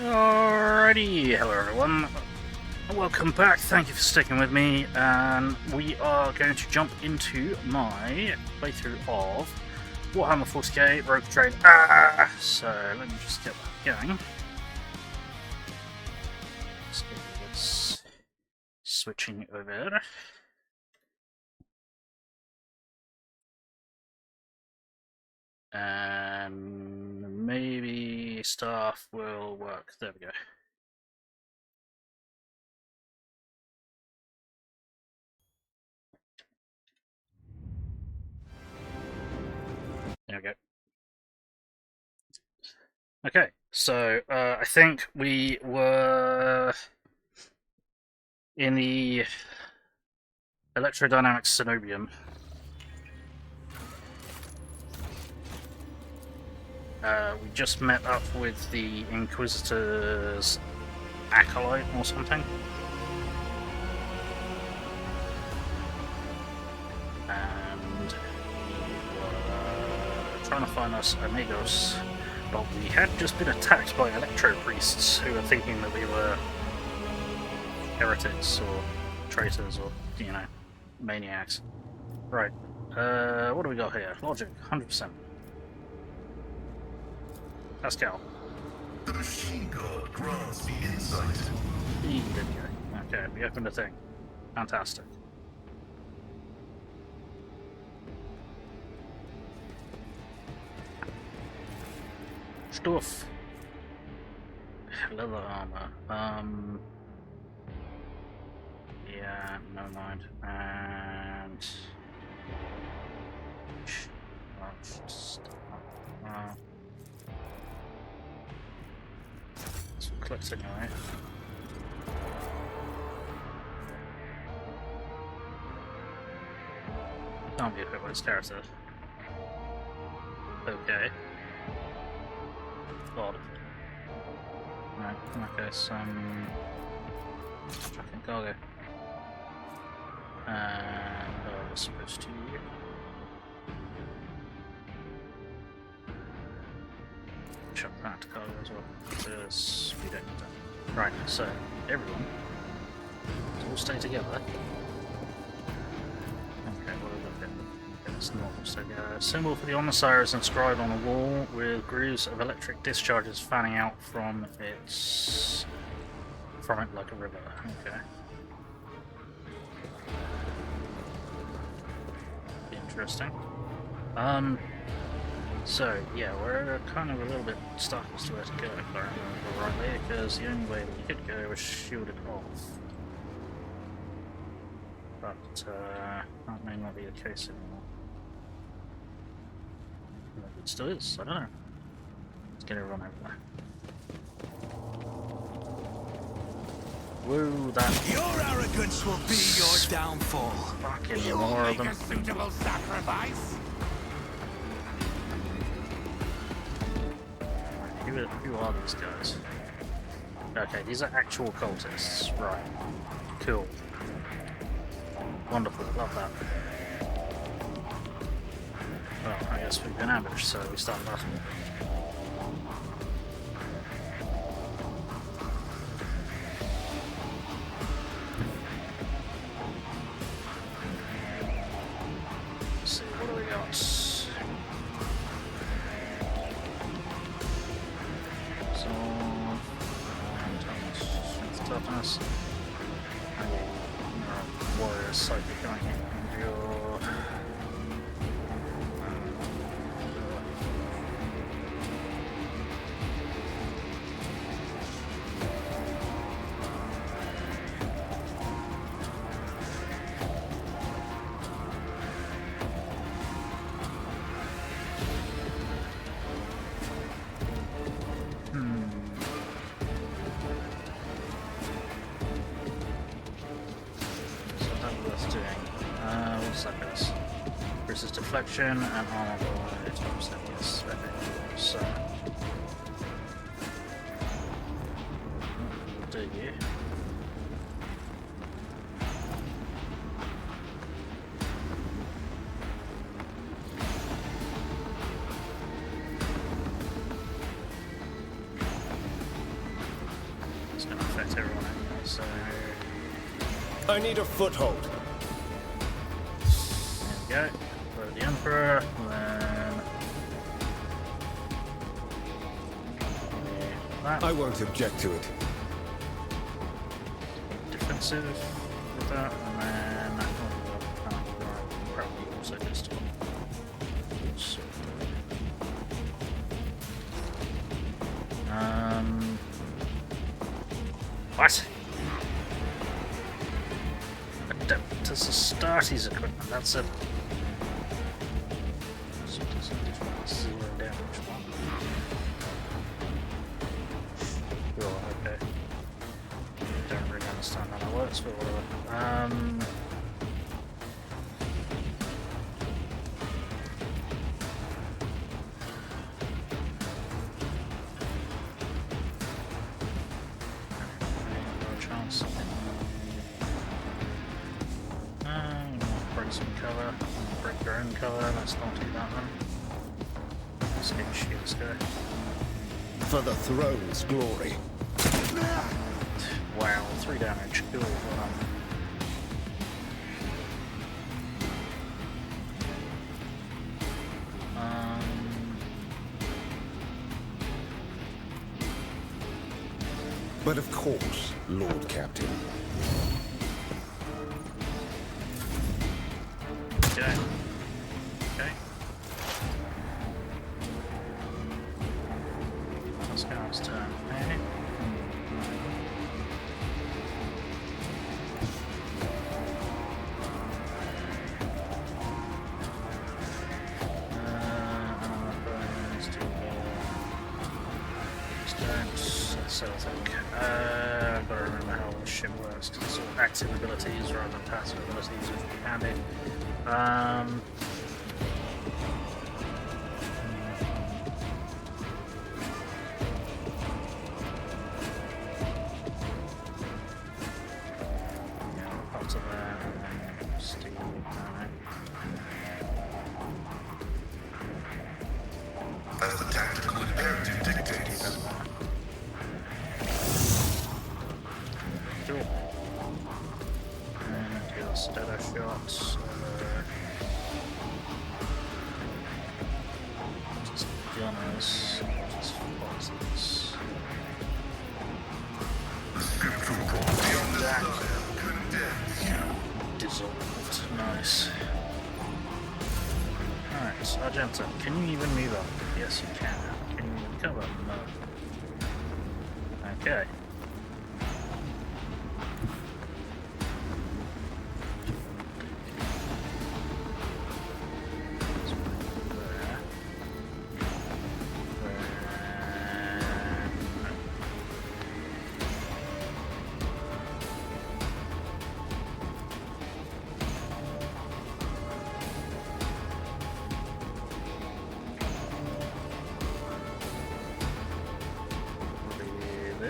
Alrighty, hello everyone, welcome back, thank you for sticking with me, and we are going to jump into my playthrough of Warhammer 40k Rogue TradAAAH. So let me just get that going. Let's get this switching over. And maybe staff will work. There we go. There we go. Okay, so I think we were in the Electrodynamic Cenobium. We just met up with the Inquisitor's acolyte or something. And we were trying to find us amigos, but we had just been attacked by Electro-Priests who were thinking that we were heretics or traitors or, you know, maniacs. Right, what do we got here? Logic, 100%. Pascal. The machine god grants me insight. There you go. Okay, we opened a thing. Fantastic. Stuff. Leather armor. Yeah, never mind. And clicks anyway. Can't be equipped with this character. Okay. Odd. Right, in that case, tracking cargo. And I was supposed to chuck that to cargo as well, because we don't need that. Right, so everyone, let's all stay together. Okay, what have I been? It's not so good. Symbol for the Omnissiah is inscribed on the wall with grooves of electric discharges fanning out from it like a river. Okay. Interesting. So yeah, we're kind of a little bit stuck as to where to go, if I remember rightly, because the only way that we could go was shielded off. But that may not be the case anymore. Maybe it still is, I don't know. Let's get everyone over there. Woo, that... Your arrogance will be your downfall. Fucking more of them. A suitable sacrifice. Who are these guys? Okay, these are actual cultists. Right. Cool. Wonderful, love that. Well, I guess we've been ambushed, so we start that. Let's see, what do we got? Toughness. Warrior psychic going endure. Resist deflection and armor by 20%. Yes, okay. So what do you? So I need a foothold. there we go. For the Emperor, and then that. I won't object to it. Defensive with that, and then probably also just what? Adeptus Astartes equipment, that's it. So it doesn't do 0 damage. Oh, okay. Don't really understand how that works, but whatever. Chance. Break some cover. Break your own cover. Let's not do that then. Let's get shoot this guy. For the throne's glory. Wow, 3 damage. Cool. Well done. But of course, Lord Captain. Okay. Okay. Let's go his turn. Okay. I've got to remember how this shit works, because it's sort of active abilities rather than passive abilities, which would be handy. Yeah, up to there, and then steam As the tactical imperative dictates. Cool. And do the stutter shots. Just gunners. Just forces. The scriptural beyond this world condemns you. Dissolved. Nice. Alright, Argenta, can you even move up? Yes, you can. Can you recover? No. Okay.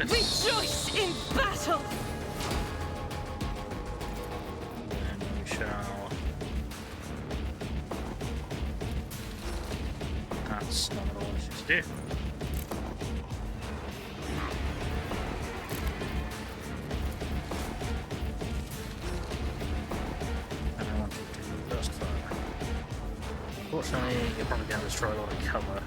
Rejoice in battle! And we shall. That's not what I wanted to do. And I want you to do burst fire. Unfortunately, you're probably going to destroy a lot of cover.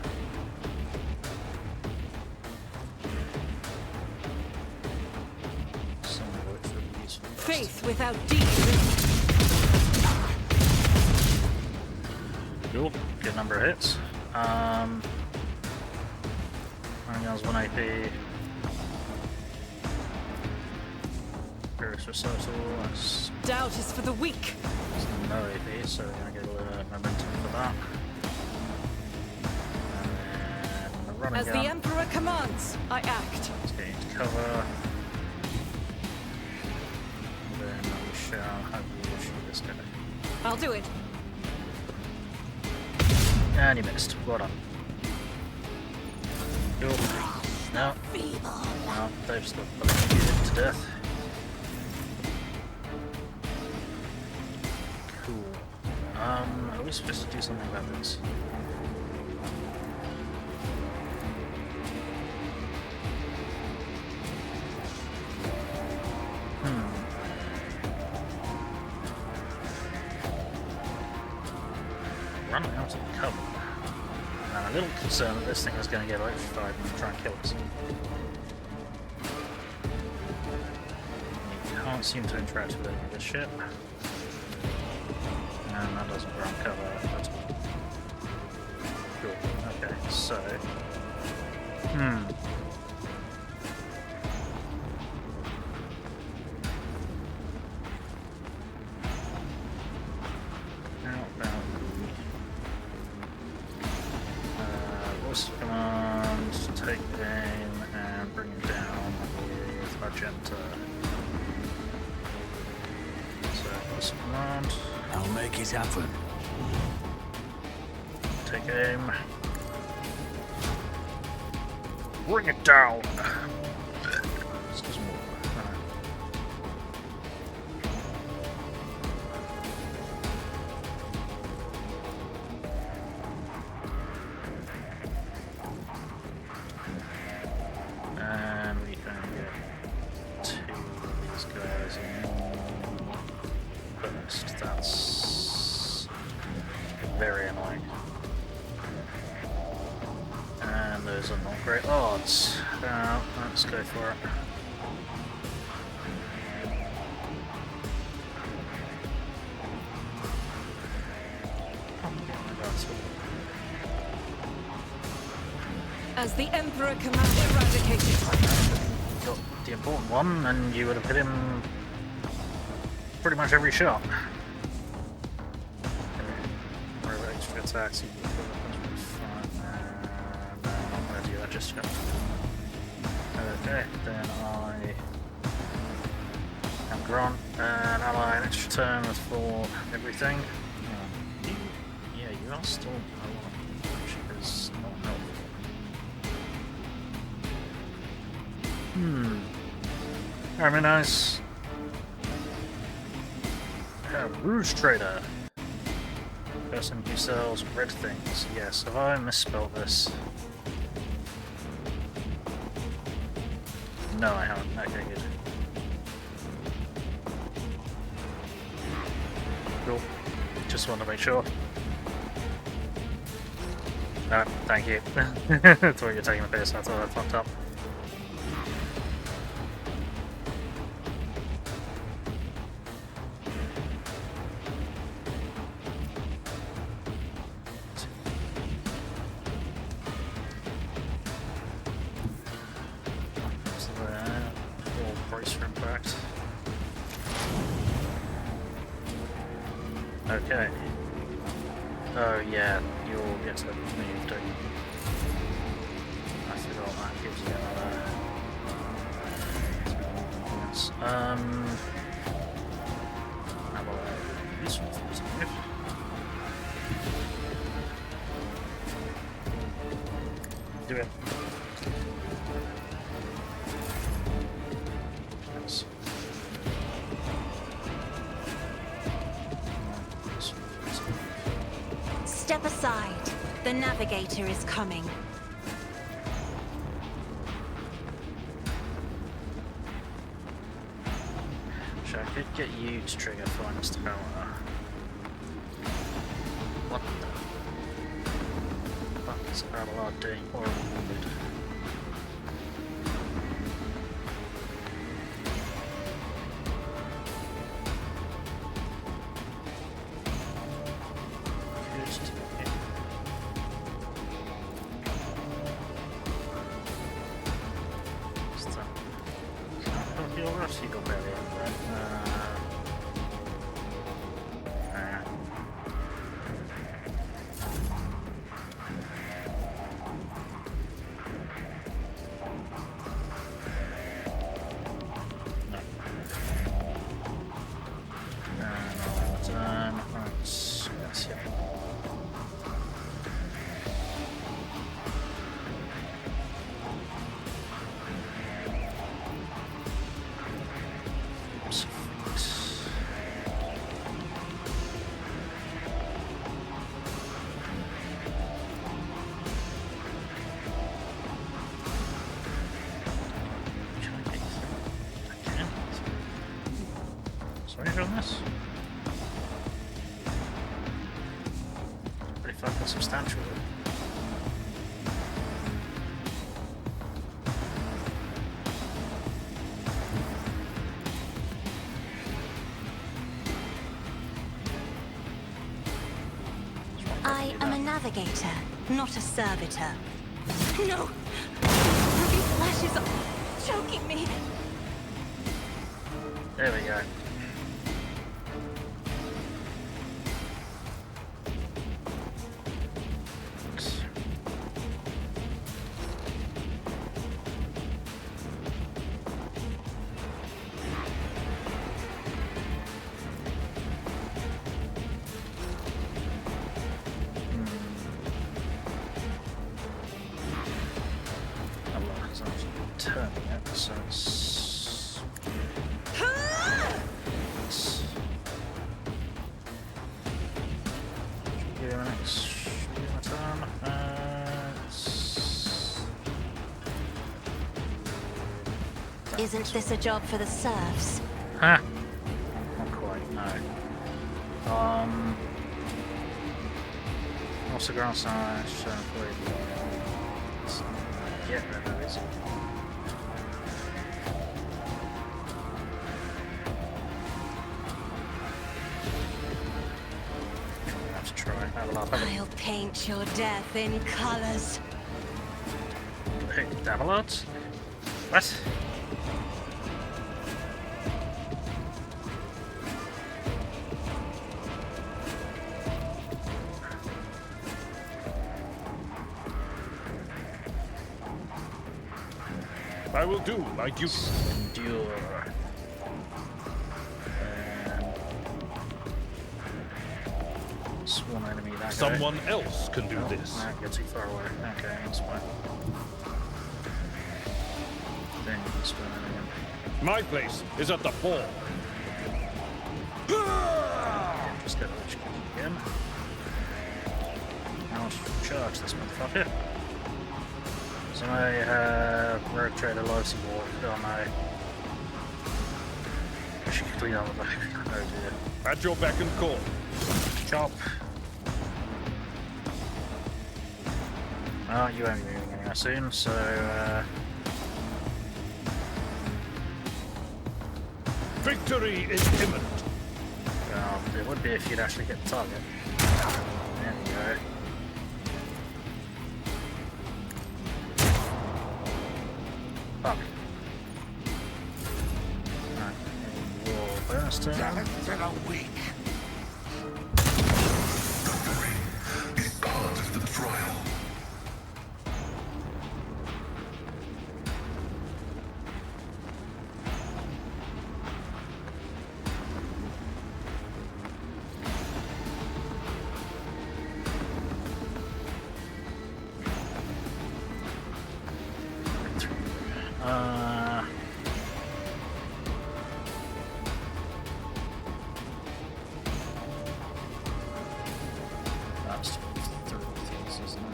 Faith without deeds. Cool, good number of hits. Else 1 AP. Various resourceful. That's Doubt is for the weak. no AP, so we're gonna get a little momentum for that. And then the running As gun. the Emperor commands, I act. Let's get into cover. And then we shall have you shoot this guy. I'll do it. And you missed. Well done. Cool. No. No, they've just electrocuted to death. Cool. Are we supposed to do something about this? running out of cover. I'm a little concerned that this thing is going to get electrified and try and kill us. You can't seem to interact with any of this shit. And that doesn't run cover at all. Cool. Okay, so... voice command, take aim and bring him down with Argenta. So, voice command. I'll make it happen. Take aim. Bring it down! Excuse me. And we can get two of these guys in first. That's very annoying. And those are not great odds. Let's go for it. As the Emperor commands, eradicated. Got the important one, and you would have hit him pretty much every shot. Where extra attacks you can put up, that's fine. No, I'm not going to do that just yet. Okay, then I am Grant, and ally an extra turn for everything. Yeah, you are still alive, which is not helpful. Very nice. Rouge Trader. Person who sells red things. Yes, have I misspelled this? No, I haven't. Okay, good. Cool. Just wanted to make sure. Thank you. I thought you were taking the piss. I thought I fucked up. Okay. Oh yeah, you'll get to move, don't you? I forgot that gives you another... Yes. How about this one? Do it. Yes. Step aside. The navigator is coming. Actually, I could get you to trigger Finest Power. What the fuck is Abelard doing? Horrible wounded. On this? fucking substantial. I am a navigator, not a servitor. No! Ruby flashes are choking me. There we go. Turning it, so it's... Give him an extra turn. Isn't this a job for the serfs? Huh. Not quite, no. What's the ground size? Yeah, that is. I'll paint your death in colors. Hey, Davalot? What? I will do my duty. Endure. Sworn enemy, that Someone else can do guy. this. Nah, you're too far away. Okay, that's fine. Then you can sworn enemy. My place is at the fore. Just get a lich kick again. Now to charge this motherfucker. So I have Rogue Trader Lives War. Oh no. I should clean on the back. Oh dear. At your beck and call. Chop. Well, you won't be moving anywhere soon, so Victory is imminent. well, it would be if you'd actually get the target. There we go. Fuck. Right, war bonus turn. Talents that are weak. Suffering is part of the trial. That's 3 things, isn't it?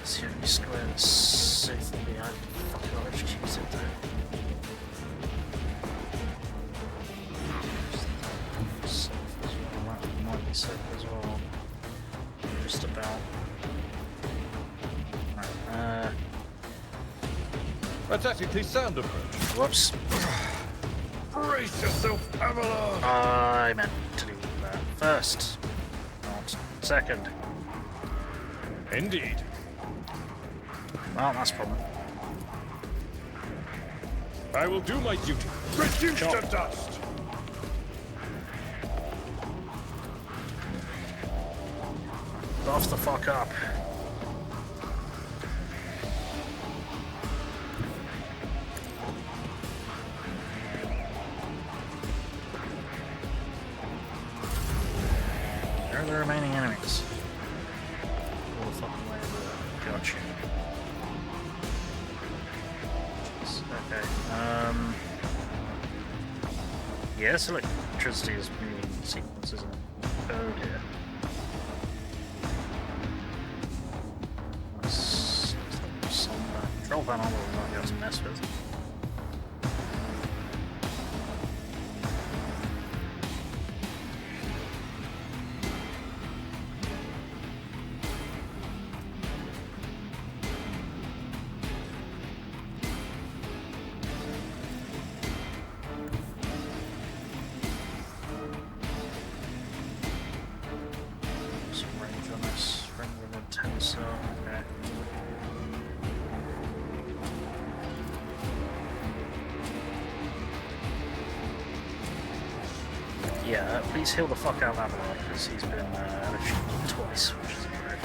It's the only square that's safe behind fucking orange cheese in there. Safe as well, that might be safe as well. Just about. Right, A tactically sound approach. whoops. Brace yourself, Avalon! I meant to do that first, not second. Indeed. Well, that's a problem. I will do my duty. Reduce Chop. to dust. Off the fuck up. Where are the remaining enemies? All the fucking way over there. Gotcha. Jeez, okay. Yes, electricity is moving sequence, isn't it? Oh dear. That's some control panel we're not going to mess with. Yeah, please heal the fuck out of that guy, because he's been electrocuted twice, which is great.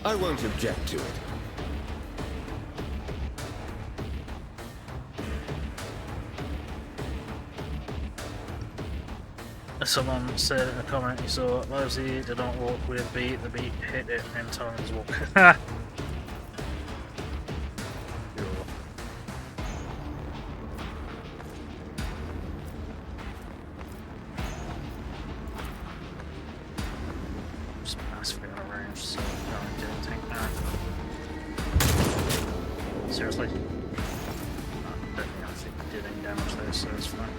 I won't object to it. Someone said in a comment he saw Livesy did not walk with beat, the beat hit it in time his walk. Seriously? I don't think it did any damage there, so it's fine.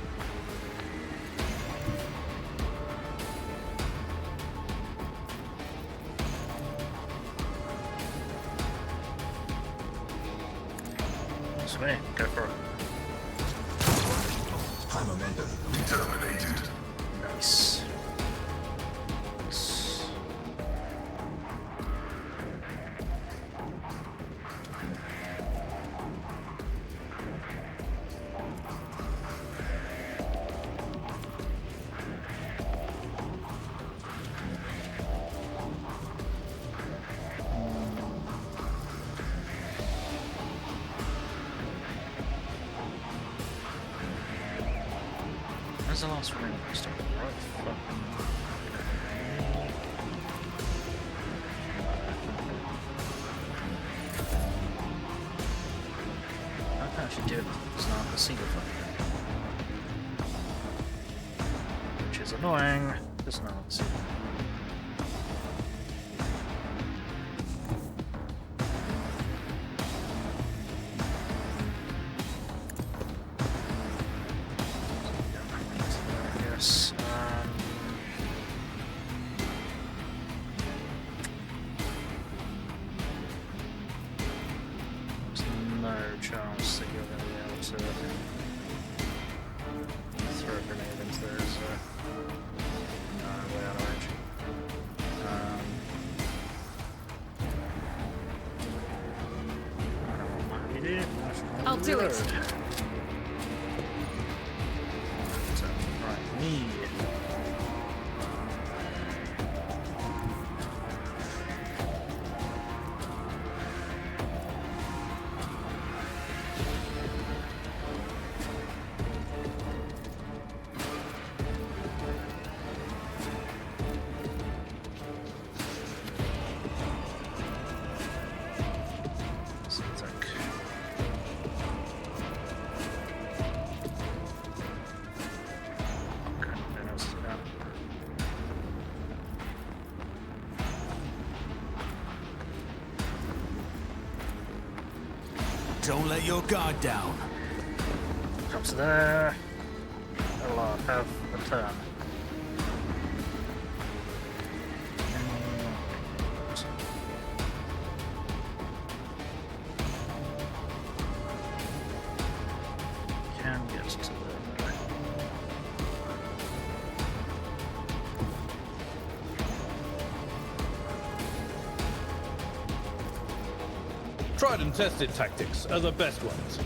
Sweet, go for it. High momentum terminated. Nice. Where's the last ring? Stuck right fucking. I can actually do it because now I can see the fucking. Which is annoying, because now I can see it. Chance that you're going to be able to throw a grenade into there is way out of range. I don't want my idiot. I'll do it. So, right, me. Don't let your guard down. Comes there. I'll have a turn. Can get to the Tried and tested tactics are the best ones.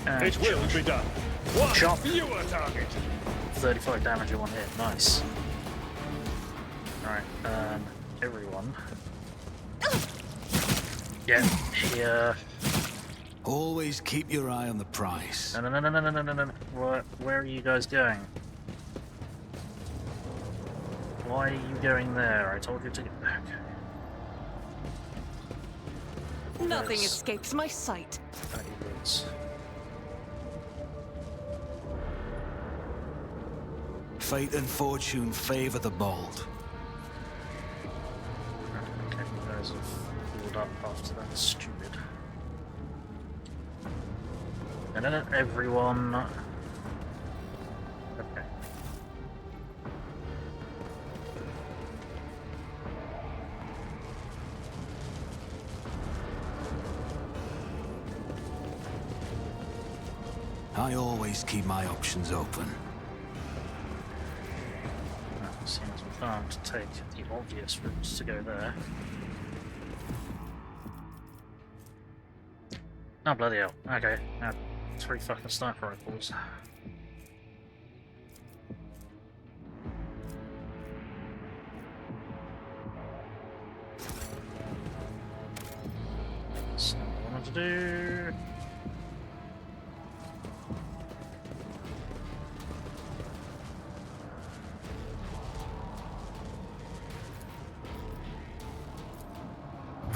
And It will be done. One Chop. fewer target. 35 damage in one hit. Nice. Alright, everyone. Get here. Always keep your eye on the prize. No, no, no, no, no, no, no, no, no. Where are you guys going? Why are you going there? I told you to get back. Nothing Yes. escapes my sight. That is. Fate and fortune favor the bold. Okay, you guys have pulled up after that. Stupid. No, no, no, everyone. Okay. I always keep my options open. Seems we can't take the obvious routes to go there. Oh, bloody hell. Okay, now 3 fucking sniper rifles. That's not what I wanted to do.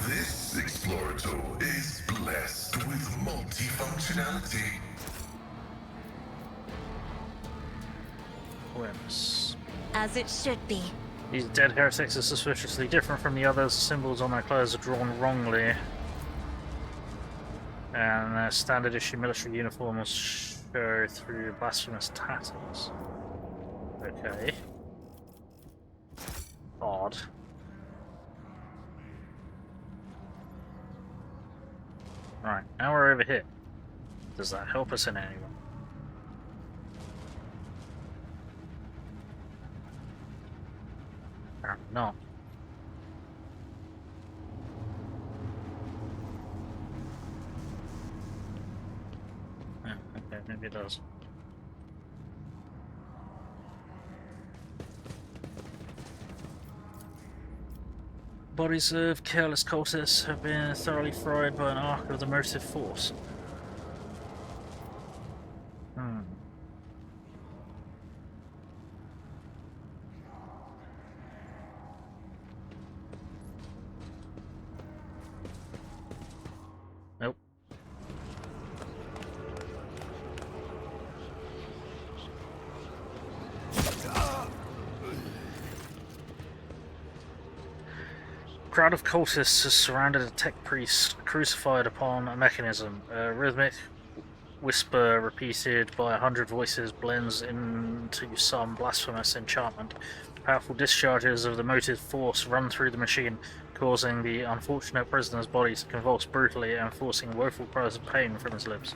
This Explorator is blessed with multifunctionality. Awareness. As it should be. These dead heretics are suspiciously different from the others. The symbols on their clothes are drawn wrongly. And their standard issue military uniforms show through blasphemous tatters. Okay. Odd. Right, now we're over here. Does that help us in any way? Apparently not. Yeah, okay, maybe it does. Bodies of careless cultists have been thoroughly fried by an arc of the motive force. Nope. A crowd of cultists has surrounded a tech priest crucified upon a mechanism. A rhythmic whisper repeated by 100 voices blends into some blasphemous enchantment. Powerful discharges of the motive force run through the machine, causing the unfortunate prisoner's body to convulse brutally and forcing woeful cries of pain from his lips.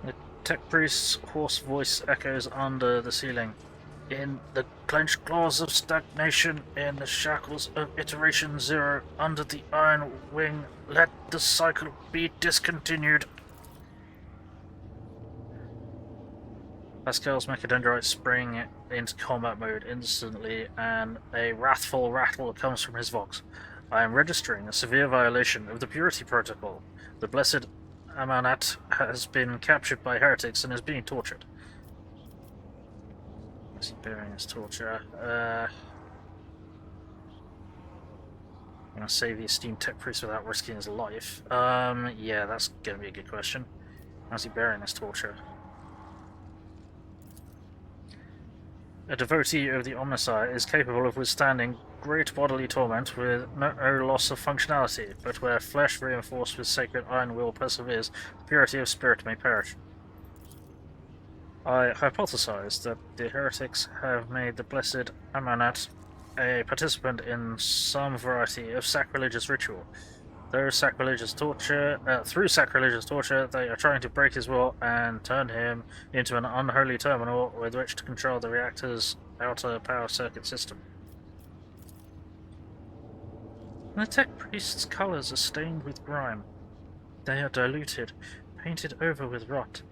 The tech priest's hoarse voice echoes under the ceiling. In the clenched claws of stagnation, in the shackles of iteration zero, under the iron wing, let the cycle be discontinued. Pascal's mechadendrites spring into combat mode instantly, and a wrathful rattle comes from his vox. I am registering a severe violation of the purity protocol. The blessed Amanat has been captured by heretics and is being tortured. Is he bearing his torture? I'm gonna save the esteemed tech priest without risking his life. Yeah, that's gonna be a good question. How's he bearing his torture? A devotee of the Omnisci is capable of withstanding great bodily torment with no loss of functionality, but where flesh reinforced with sacred iron will perseveres, the purity of spirit may perish. I hypothesize that the heretics have made the blessed Amanat a participant in some variety of sacrilegious ritual. Through sacrilegious torture, they are trying to break his will and turn him into an unholy terminal with which to control the reactor's outer power circuit system. The tech priest's colors are stained with grime. They are diluted, painted over with rot,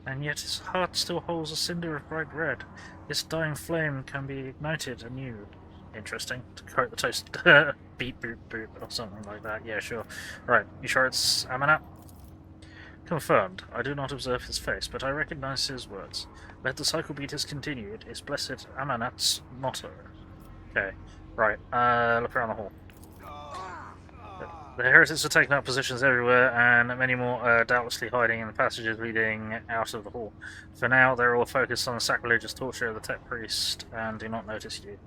and yet his heart still holds a cinder of bright red. This dying flame can be ignited anew. Interesting. To quote the toast, beep boop boop or something like that. Yeah, sure. Right, you sure it's Amanat? Confirmed. I do not observe his face, but I recognize his words. Let the cycle be discontinued is blessed Amanat's motto. Okay, right, look around the hall. The heretics are taking up positions everywhere, and many more are doubtlessly hiding in the passages leading out of the hall. For now, they're all focused on the sacrilegious torture of the tech priest, and do not notice you.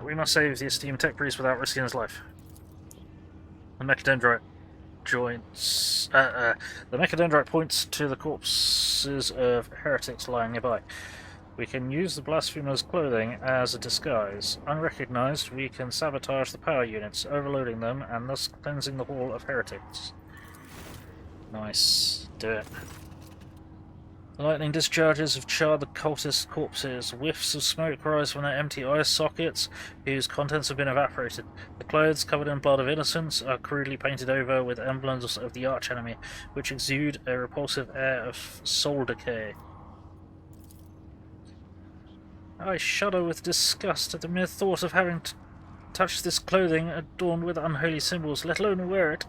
We must save the esteemed tech priest without risking his life. The mechadendrite points to the corpses of heretics lying nearby. We can use the blasphemer's clothing as a disguise. Unrecognized, we can sabotage the power units, overloading them and thus cleansing the hall of heretics. Nice. Do it. The lightning discharges have charred the cultist corpses. Whiffs of smoke rise from their empty eye sockets, whose contents have been evaporated. The clothes, covered in blood of innocents, are crudely painted over with emblems of the archenemy, which exude a repulsive air of soul decay. I shudder with disgust at the mere thought of having touched this clothing adorned with unholy symbols, let alone wear it.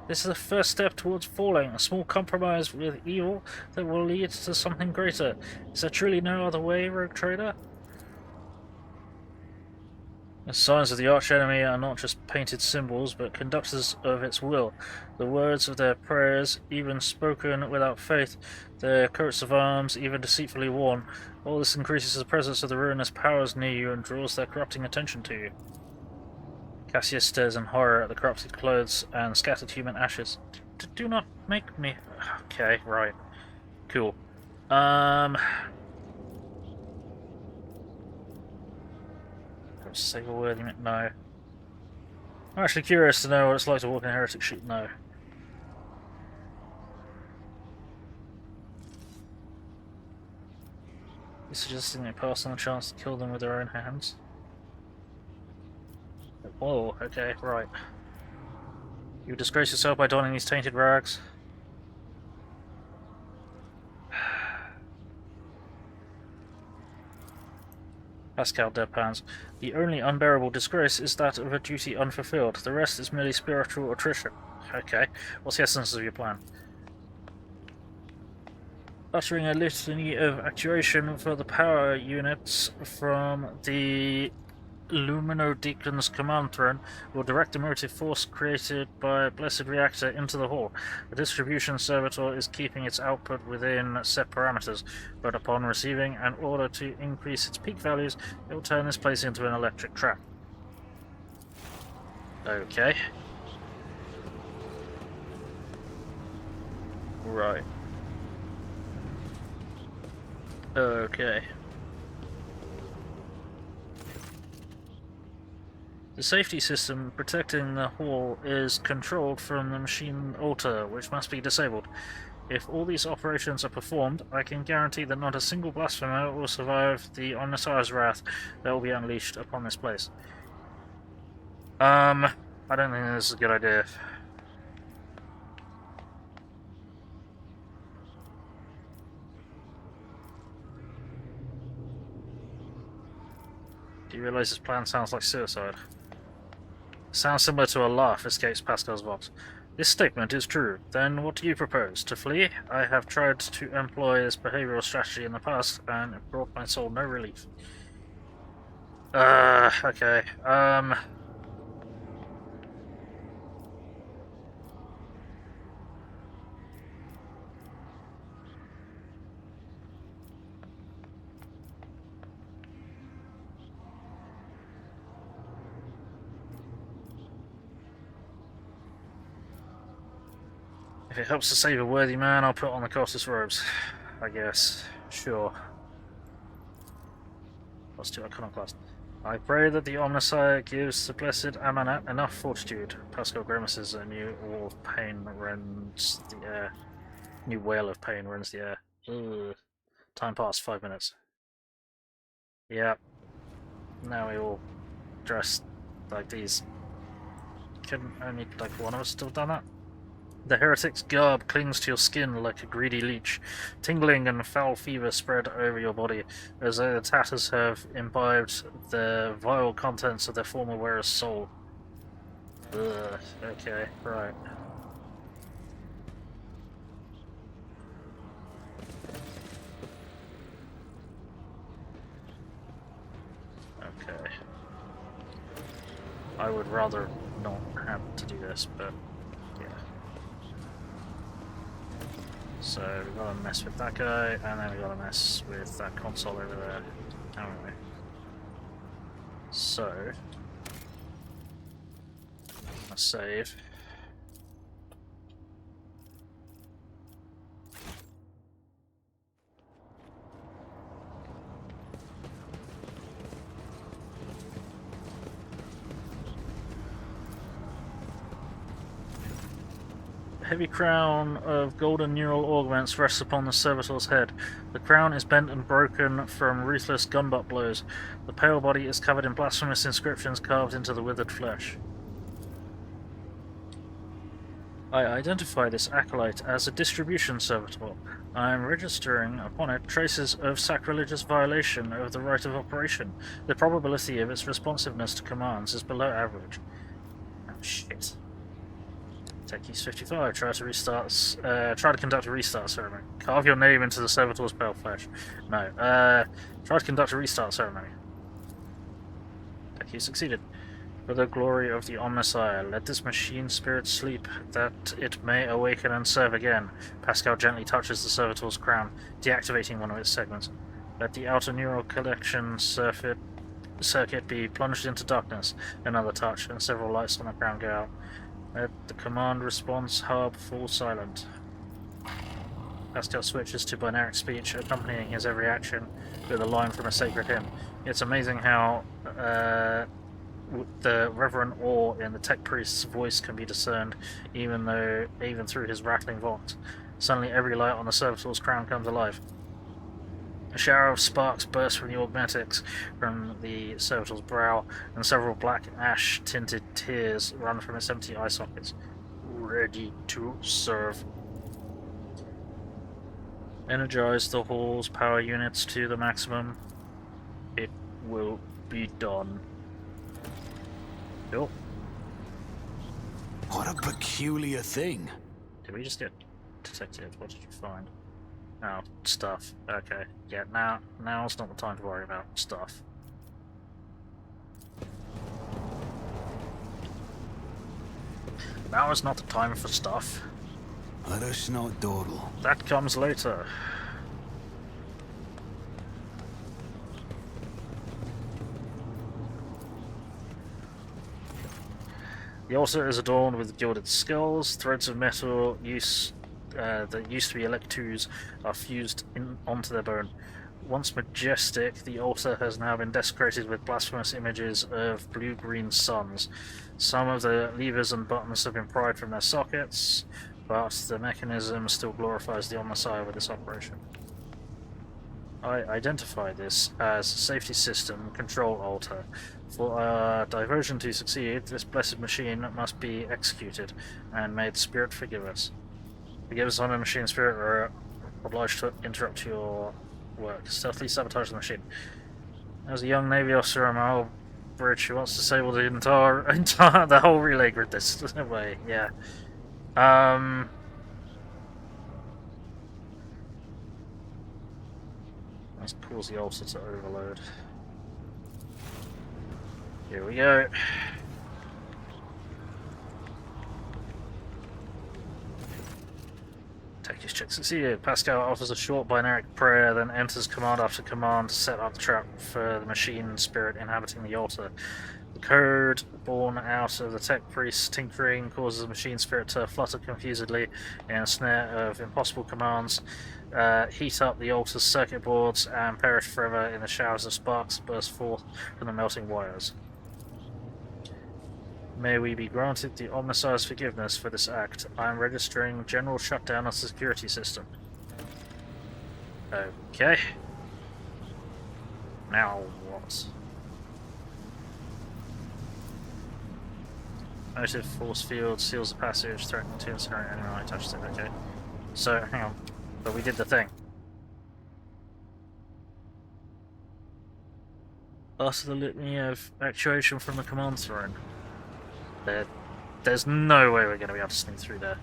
This is the first step towards falling, a small compromise with evil that will lead to something greater. Is there truly no other way, rogue trader? The signs of the archenemy are not just painted symbols, but conductors of its will. The words of their prayers, even spoken without faith, their coats of arms, even deceitfully worn. All this increases the presence of the ruinous powers near you and draws their corrupting attention to you. Cassius stares in horror at the corrupted clothes and scattered human ashes. Do not make me... Okay, right. Cool. Save a word, no. I'm actually curious to know what it's like to walk in a heretic sheep, no. You're suggesting they pass on the chance to kill them with their own hands? Whoa, okay, right. You disgrace yourself by donning these tainted rags? Pascal deadpans. The only unbearable disgrace is that of a duty unfulfilled. The rest is merely spiritual attrition. Okay, what's the essence of your plan? Uttering a litany of actuation for the power units from the Luminodeacon's command throne will direct the motive force created by a blessed reactor into the hall. The distribution servitor is keeping its output within set parameters, but upon receiving an order to increase its peak values, it will turn this place into an electric trap. Okay. Right. Okay. The safety system protecting the hall is controlled from the machine altar, which must be disabled. If all these operations are performed, I can guarantee that not a single blasphemer will survive the Omnissiah's wrath that will be unleashed upon this place. I don't think this is a good idea. Do you realize this plan sounds like suicide? Sounds similar to a laugh escapes Pascal's vox. This statement is true. Then what do you propose? To flee? I have tried to employ this behavioral strategy in the past, and it brought my soul no relief. Okay. If it helps to save a worthy man, I'll put on the cultist robes. I guess. Sure. Plus 2 iconoclast. I pray that the Omnissiah gives the blessed Amanat enough fortitude. Pascal grimaces, a new wall of pain rends the air. New wail of pain rends the air. Ugh. Time passed, 5 minutes. Yeah. Now we all dressed like these. Can only like one of us still done that? The heretic's garb clings to your skin like a greedy leech. Tingling and foul fever spread over your body, as though the tatters have imbibed the vile contents of their former wearer's soul. Ugh, okay, right. Okay. I would rather not have to do this, but yeah. So we've got to mess with that guy, and then we've got to mess with that console over there, haven't we? So, let's save. A heavy crown of golden neural augments rests upon the servitor's head. The crown is bent and broken from ruthless gun-butt blows. The pale body is covered in blasphemous inscriptions carved into the withered flesh. I identify this acolyte as a distribution servitor. I am registering upon it traces of sacrilegious violation of the right of operation. The probability of its responsiveness to commands is below average. Oh, shit. Tech use 55. Try to conduct a restart ceremony. Carve your name into the servitor's pale flesh. No. Try to conduct a restart ceremony. Tech use succeeded. For the glory of the Omnissiah, let this machine spirit sleep, that it may awaken and serve again. Pascal gently touches the servitor's crown, deactivating one of its segments. Let the outer neural collection circuit be plunged into darkness. Another touch, and several lights on the crown go out. Let the command response hub fall silent. Pascal switches to binaric speech, accompanying his every action with a line from a sacred hymn. It's amazing how the reverent awe in the tech priest's voice can be discerned, even through his rattling vox. Suddenly, every light on the servitor's crown comes alive. A shower of sparks bursts from the augmetics from the servitor's brow, and several black ash-tinted tears run from its empty eye sockets. Ready to serve. Energize the hall's power units to the maximum. It will be done. Cool. What a peculiar thing. Did we just get detected? What did you find? Oh, stuff. Okay. Yeah, now's not the time to worry about stuff. Now is not the time for stuff. Let us not dawdle. That comes later. The altar is adorned with gilded skulls. Threads of metal that used to be electus are fused onto their bone. Once majestic, the altar has now been desecrated with blasphemous images of blue-green suns. Some of the levers and buttons have been pried from their sockets, but the mechanism still glorifies the Omnissiah with this operation. I identify this as safety system control altar. For our diversion to succeed, this blessed machine must be executed, and may the spirit forgive us. Forgive us on a machine spirit, or obliged to interrupt your work. Stealthily sabotage the machine. As a young Navy officer on my old bridge who wants to disable the the whole relay grid this way, yeah. Let's cause the altar to overload. Here we go. Tactics check succeeded. Pascal offers a short binaric prayer, then enters command after command to set up the trap for the machine spirit inhabiting the altar. The code born out of the tech priest's tinkering causes the machine spirit to flutter confusedly in a snare of impossible commands, heat up the altar's circuit boards, and perish forever in the showers of sparks that burst forth from the melting wires. May we be granted the Omnissiah's forgiveness for this act. I am registering general shutdown of the security system. Okay. Now what? Motive force field seals the passage, threatening to incinerate anyone I touched it. Okay. So, hang on. But we did the thing. After the litany of actuation from the command throne. There's no way we're going to be able to sneak through there.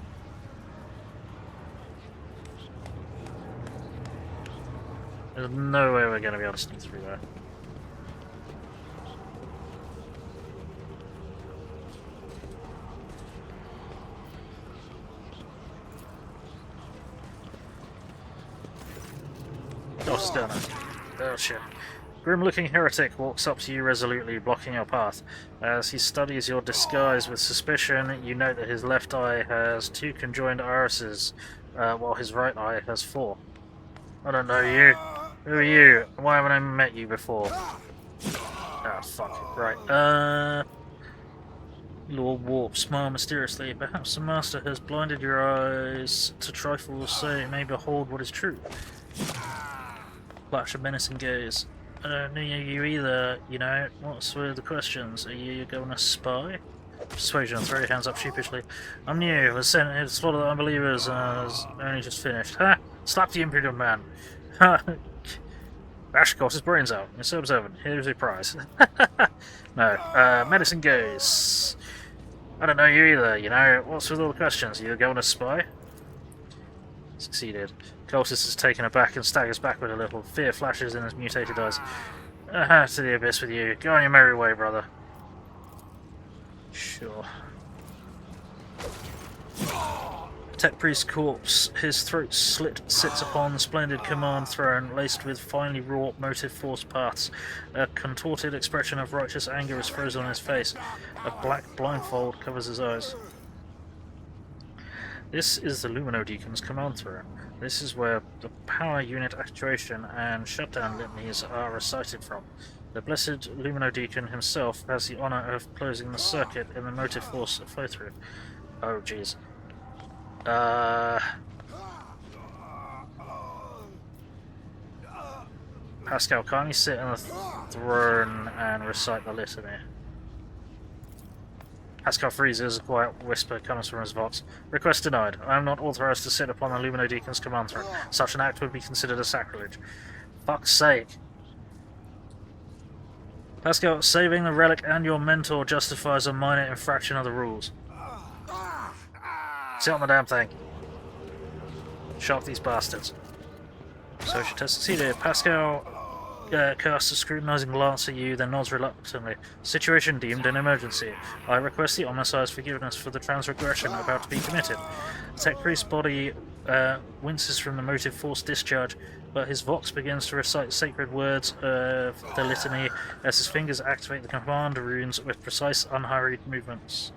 There's no way we're going to be able to sneak through there. Oh, Sterno. Oh, shit. Grim-looking heretic walks up to you resolutely, blocking your path. As he studies your disguise with suspicion, you note that his left eye has 2 conjoined irises, while his right eye has 4. I don't know you. Who are you? Why haven't I met you before? Ah, fuck. Right. Lord Warp, smile mysteriously. Perhaps the Master has blinded your eyes to trifles so you may behold what is true. Flash a menacing gaze. I don't know you either, you know. What's with the questions? Are you going to spy? Persuasion, throw your hands up sheepishly. I'm new, was sent here to slaughter the unbelievers and has only just finished. Ha! Slap the impudent man! Ha! Bash got his brains out. You're so observant. Here's your prize. No. Medicine gaze. I don't know you either, you know. What's with all the questions? Are you going to spy? Succeeded. Cultist is taken aback and staggers backward a little. Fear flashes in his mutated eyes. Aha, to the abyss with you. Go on your merry way, brother. Sure. Tech Priest's corpse, his throat slit, sits upon splendid command throne, laced with finely wrought motive force paths. A contorted expression of righteous anger is frozen on his face. A black blindfold covers his eyes. This is the Luminodeacon's command throne. This is where the power unit actuation and shutdown litanies are recited from. The blessed Luminodeacon himself has the honour of closing the circuit in the motive force flow-through. Oh, jeez. Pascal, can't you sit on the throne and recite the litany? Pascal freezes, a quiet whisper comes from his vox. Request denied. I am not authorized to sit upon the Luminodeacon's command throne. Such an act would be considered a sacrilege. Fuck's sake. Pascal, saving the relic and your mentor justifies a minor infraction of the rules. Sit on the damn thing. Shock these bastards. Social test succeeded. Pascal casts a scrutinizing glance at you, then nods reluctantly. Situation deemed an emergency. I request the Omnissiah's forgiveness for the transgression about to be committed. The Tech Priest's body winces from the motive force discharge, but his vox begins to recite sacred words of the litany as his fingers activate the command runes with precise, unhurried movements.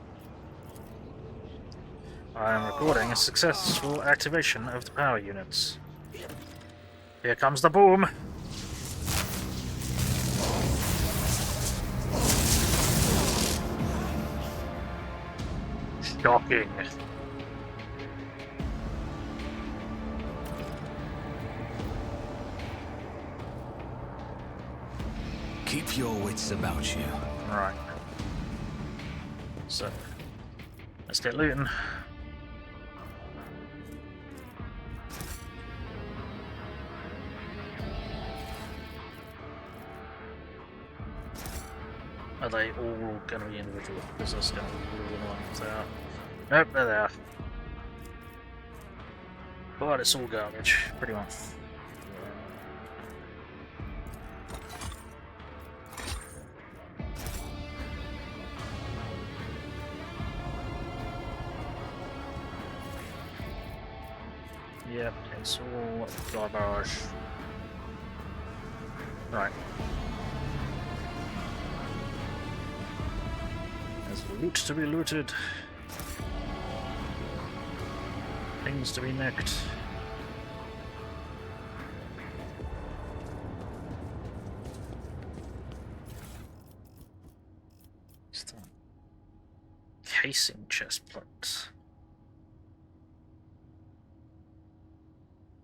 I am recording a successful activation of the power units. Here comes the boom! Shocking. Keep your wits about you. Right. So, let's get looting. Are they all going to be individual? Because that's going to be really annoying if they are. Nope, there they are. But it's all garbage, pretty much. Yep, it's all garbage. Right. There's loot to be looted. Things to be nicked. What's that? Casing chest plate.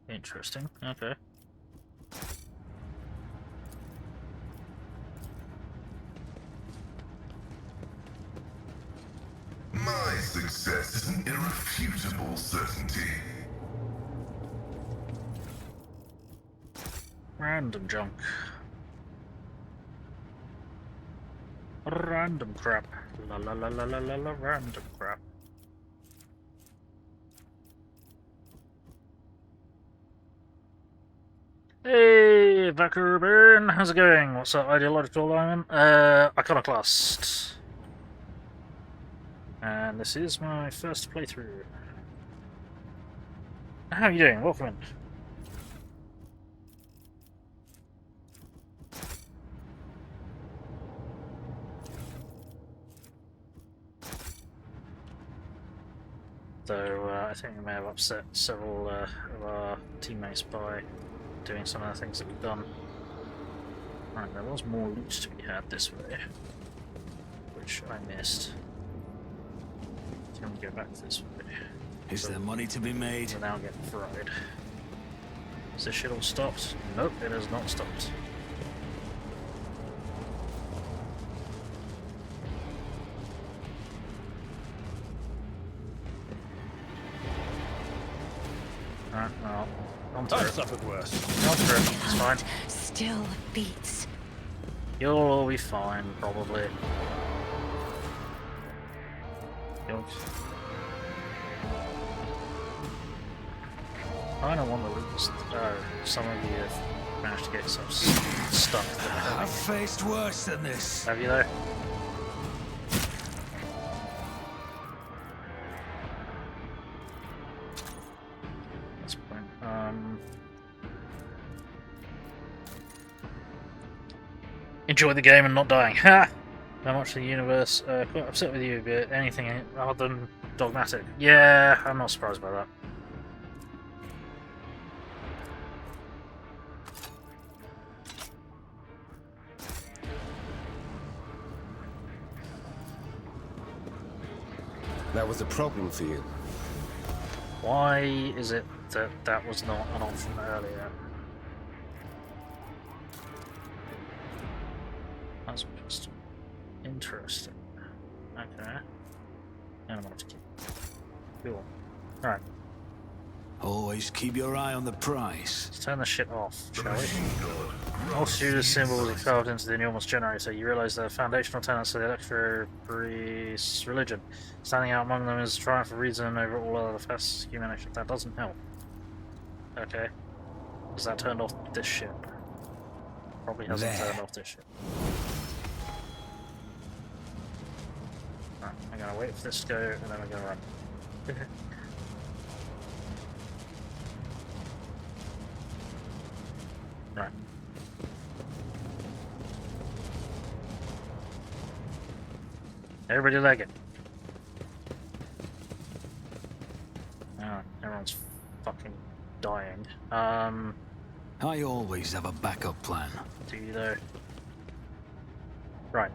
Interesting. Okay. My success is an irrefutable certainty. Random junk. Random crap. La la la la la la la random crap. Hey, Vacuum, how's it going? What's up, ideological alignment? Iconoclast. And this is my first playthrough. How are you doing? Welcome in. Though I think we may have upset several of our teammates by doing some of the things that we've done. Right, there was more loot to be had this way, which I missed. Can we go back this way? Is there money to be made? We're now getting fried. Is this shit all stopped? Nope, it has not stopped. Alright, well, on to I've it. suffered worse. On to it, it's fine. Still beats. You'll all be fine, probably. You'll... I don't want to lose. Oh, some of you have managed to get some stuck. I've faced worse than this. Have you though? That's fine. Enjoy the game and not dying. Ha! How much of the universe? Quite upset with you, but anything other than dogmatic. Yeah, I'm not surprised by that. That was a problem for you. Why is it that that was not an option earlier? That's just interesting. Okay. And I'm gonna have to keep. Cool. Alright, Always keep your eye on the prize. let's turn this shit off, The shall we? machine god grants Multitude me of symbols are insight. carved into the enormous generator. You realize they're foundational tenets of the Electro-Priests religion. Standing out among them is the triumph of reason over all other facets of human action. That doesn't help. Okay. Has that turned off this shit? Probably hasn't There. turned off this shit. Right, I'm gonna wait for this to go and then I'm gonna run. Right. Everybody leg it. Oh, everyone's fucking dying. I always have a backup plan. Do you though? Right.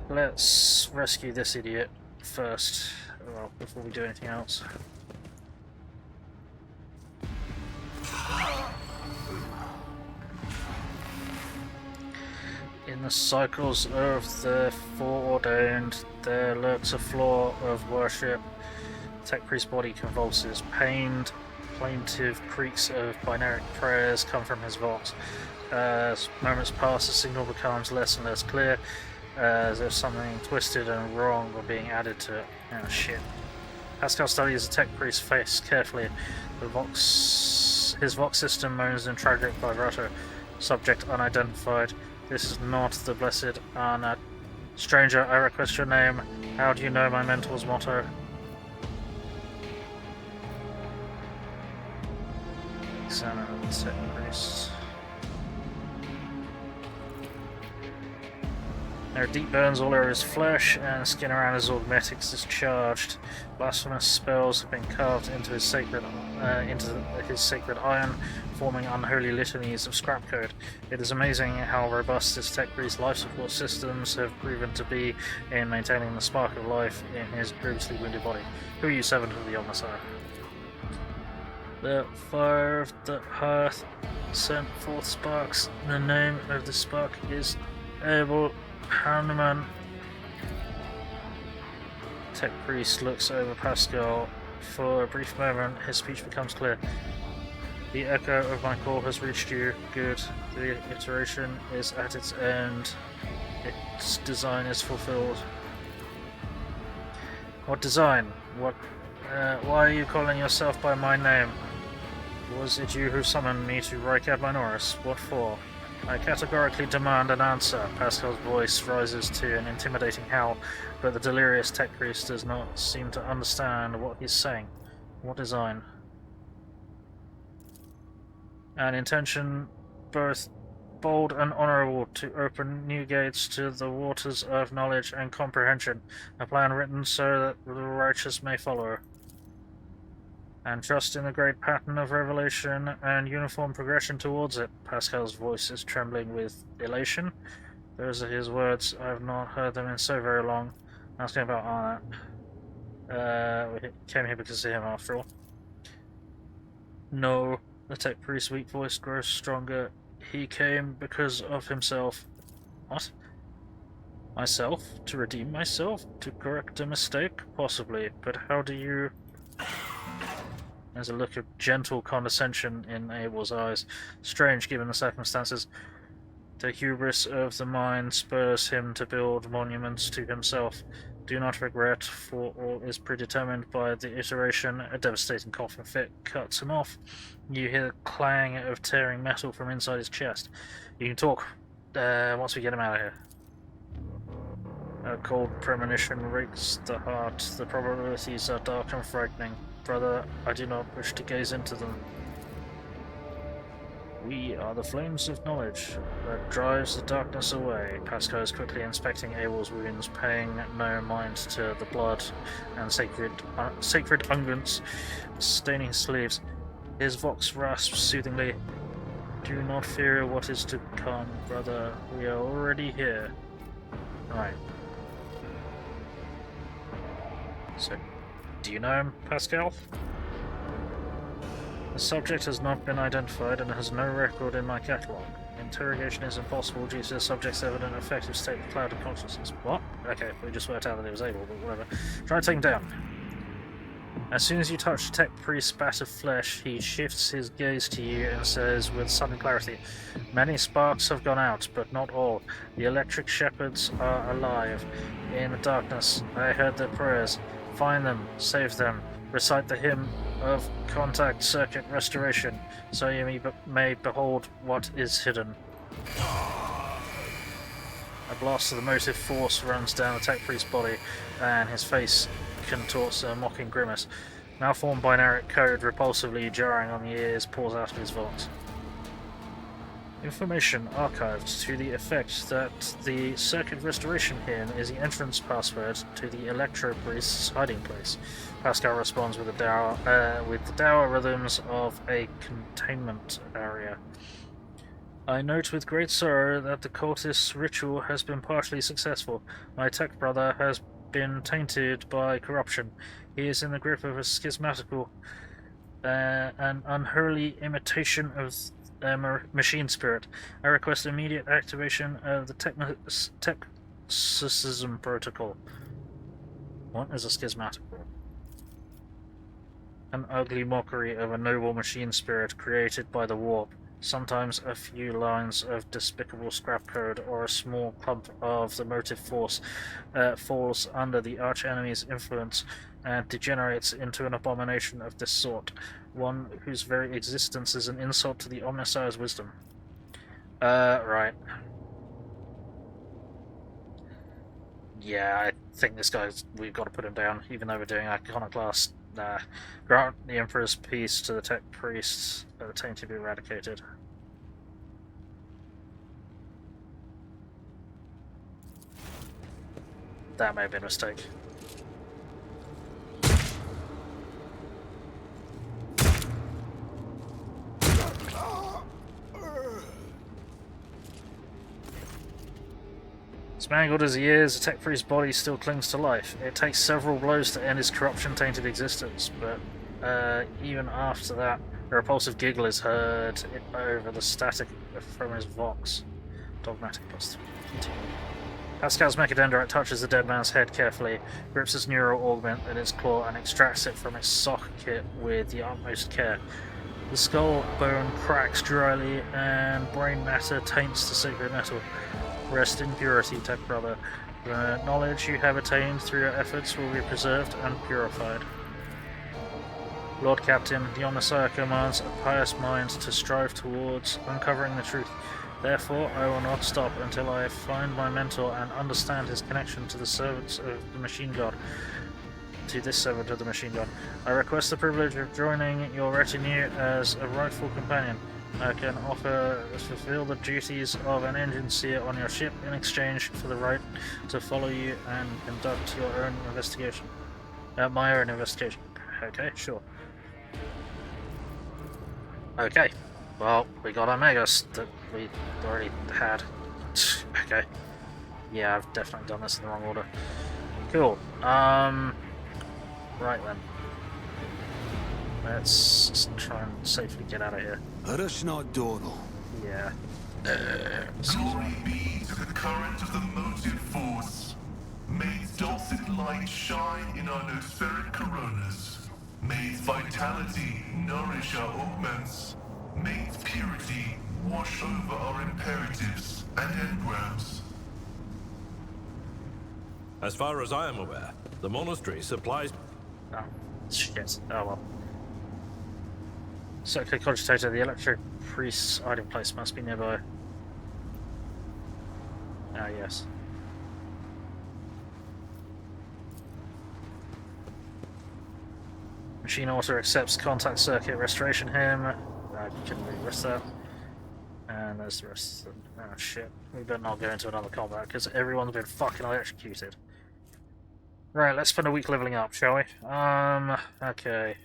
Let's rescue this idiot first. Well, before we do anything else. In the cycles of the foreordained, there lurks a flaw of worship. Tech priest's body convulses. Pained, plaintive creaks of binary prayers come from his vox. As moments pass, the signal becomes less and less clear, as if something twisted and wrong were being added to it. Oh shit. Pascal studies the tech priest's face carefully. His vox system moans in tragic vibrato. Subject unidentified. This is not the blessed Anna. Stranger, I request your name. How do you know my mentor's motto? Examine the tech priest. There are deep burns all over his flesh, and the skin around his augmetics is charged. Blasphemous spells have been carved into his sacred iron, forming unholy litanies of scrap code. It is amazing how robust his tech priest life support systems have proven to be in maintaining the spark of life in his grievously wounded body. Who are you, servant of the Omnissiah? The fire of the hearth sent forth sparks. The name of the spark is Abel Hanuman. Tech priest looks over Pascal. For a brief moment, his speech becomes clear. The echo of my call has reached you. Good. The iteration is at its end. Its design is fulfilled. What design? What? Why are you calling yourself by my name? Was it you who summoned me to Rykad Minoris? What for? I categorically demand an answer. Pascal's voice rises to an intimidating howl, but the delirious tech priest does not seem to understand what he's saying. What design? An intention both bold and honorable to open new gates to the waters of knowledge and comprehension. A plan written so that the righteous may follow. And trust in the great pattern of revelation and uniform progression towards it. Pascal's voice is trembling with elation. Those are his words. I have not heard them in so very long. Asking about Arnett. We came here because of him, after all. No. The tech priest's weak voice grows stronger. He came because of himself. What? Myself? To redeem myself? To correct a mistake? Possibly. But how do you... There's a look of gentle condescension in Abel's eyes. Strange given the circumstances. The hubris of the mind spurs him to build monuments to himself. Do not regret, for all is predetermined by the iteration. A devastating coughing fit cuts him off. You hear the clang of tearing metal from inside his chest. You can talk once we get him out of here. A cold premonition rakes the heart. The probabilities are dark and frightening. Brother, I do not wish to gaze into them. We are the flames of knowledge that drives the darkness away. Pascal is quickly inspecting Abel's wounds, paying no mind to the blood and sacred unguents staining his sleeves. His vox rasps soothingly. Do not fear what is to come, brother. We are already here. Right. So, do you know him, Pascal? The subject has not been identified and has no record in my catalogue. Interrogation is impossible due to the subject's evident effective state of clouded consciousness. What? Okay, we just worked out that he was able, but whatever. Try to take him down. As soon as you touch the tech priest's battered flesh, he shifts his gaze to you and says with sudden clarity, many sparks have gone out, but not all. The electric shepherds are alive. In the darkness, I heard their prayers. Find them, save them, recite the hymn of contact circuit restoration, so you may behold what is hidden. A blast of the motive force runs down the tech priest's body, and his face contorts a mocking grimace. Malformed binary code repulsively jarring on the ears pours out of his vox. Information archived to the effect that the circuit restoration hymn is the entrance password to the Electro-Priests' hiding place. Pascal responds with the dour rhythms of a containment area. I note with great sorrow that the cultists' ritual has been partially successful. My tech brother has been tainted by corruption. He is in the grip of a schismatical and unholy imitation of machine spirit. I request immediate activation of the Technicism protocol. What is a schismatical? An ugly mockery of a noble machine spirit created by the warp. Sometimes a few lines of despicable scrap code or a small clump of the motive force falls under the archenemy's influence and degenerates into an abomination of this sort, one whose very existence is an insult to the Omnissiah's wisdom. Right. Yeah, I think this guy's... we've got to put him down, even though we're doing Iconoclast. Grant the Emperor's peace to the tech priests, the taint to be eradicated. That may have been a mistake. As mangled as he is, the tech priest's body still clings to life. It takes several blows to end his corruption-tainted existence, but even after that, a repulsive giggle is heard over the static from his vox. Dogmatic plus 3. Pascal's mechadendrite touches the dead man's head carefully, grips its neural augment in its claw, and extracts it from its socket with the utmost care. The skull bone cracks dryly, and brain matter taints the sacred metal. Rest in purity, Tech Brother. The knowledge you have attained through your efforts will be preserved and purified. Lord Captain, the Omnissiah commands a pious mind to strive towards uncovering the truth. Therefore, I will not stop until I find my mentor and understand his connection to the servants of the Machine God. To this servant of the Machine God. I request the privilege of joining your retinue as a rightful companion. I can fulfill the duties of an engine seer on your ship in exchange for the right to follow you and conduct your own investigation. My own investigation. Okay, sure. Okay. Well, we got Omegas that we already had. Okay. Yeah, I've definitely done this in the wrong order. Cool. Right then. Let's try and safely get out of here. Rush not Donal. Yeah. Glory be to the current of the motive force. May its dulcet light shine in our nospheric coronas. May its vitality nourish our augments. May its purity wash over our imperatives and engrams. As far as I am aware, the monastery supplies... Oh, shit. Oh well. Circular cogitator, the Electro-Priests hiding place must be nearby. Ah, yes. Machine auto accepts contact circuit restoration him. I couldn't really risk that. And there's the rest of them. Oh shit. We better not go into another combat because everyone's been fucking electrocuted. Right, let's spend a week leveling up, shall we? Okay.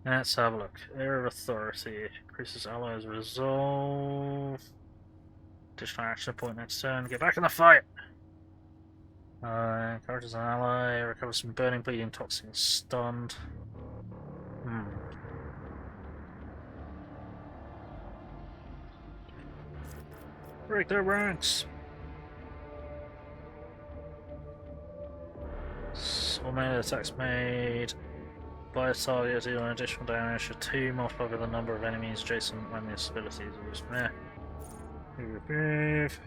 Let's have a look. Area of Authority. Increases allies resolve. Additional action point next turn. Get back in the fight! Encourages an ally. Recovers from burning, bleeding, toxic, and stunned. Break their ranks! All melee attacks made by a target deal an additional damage for 2 multiplied by the number of enemies adjacent when this ability is used. Remove.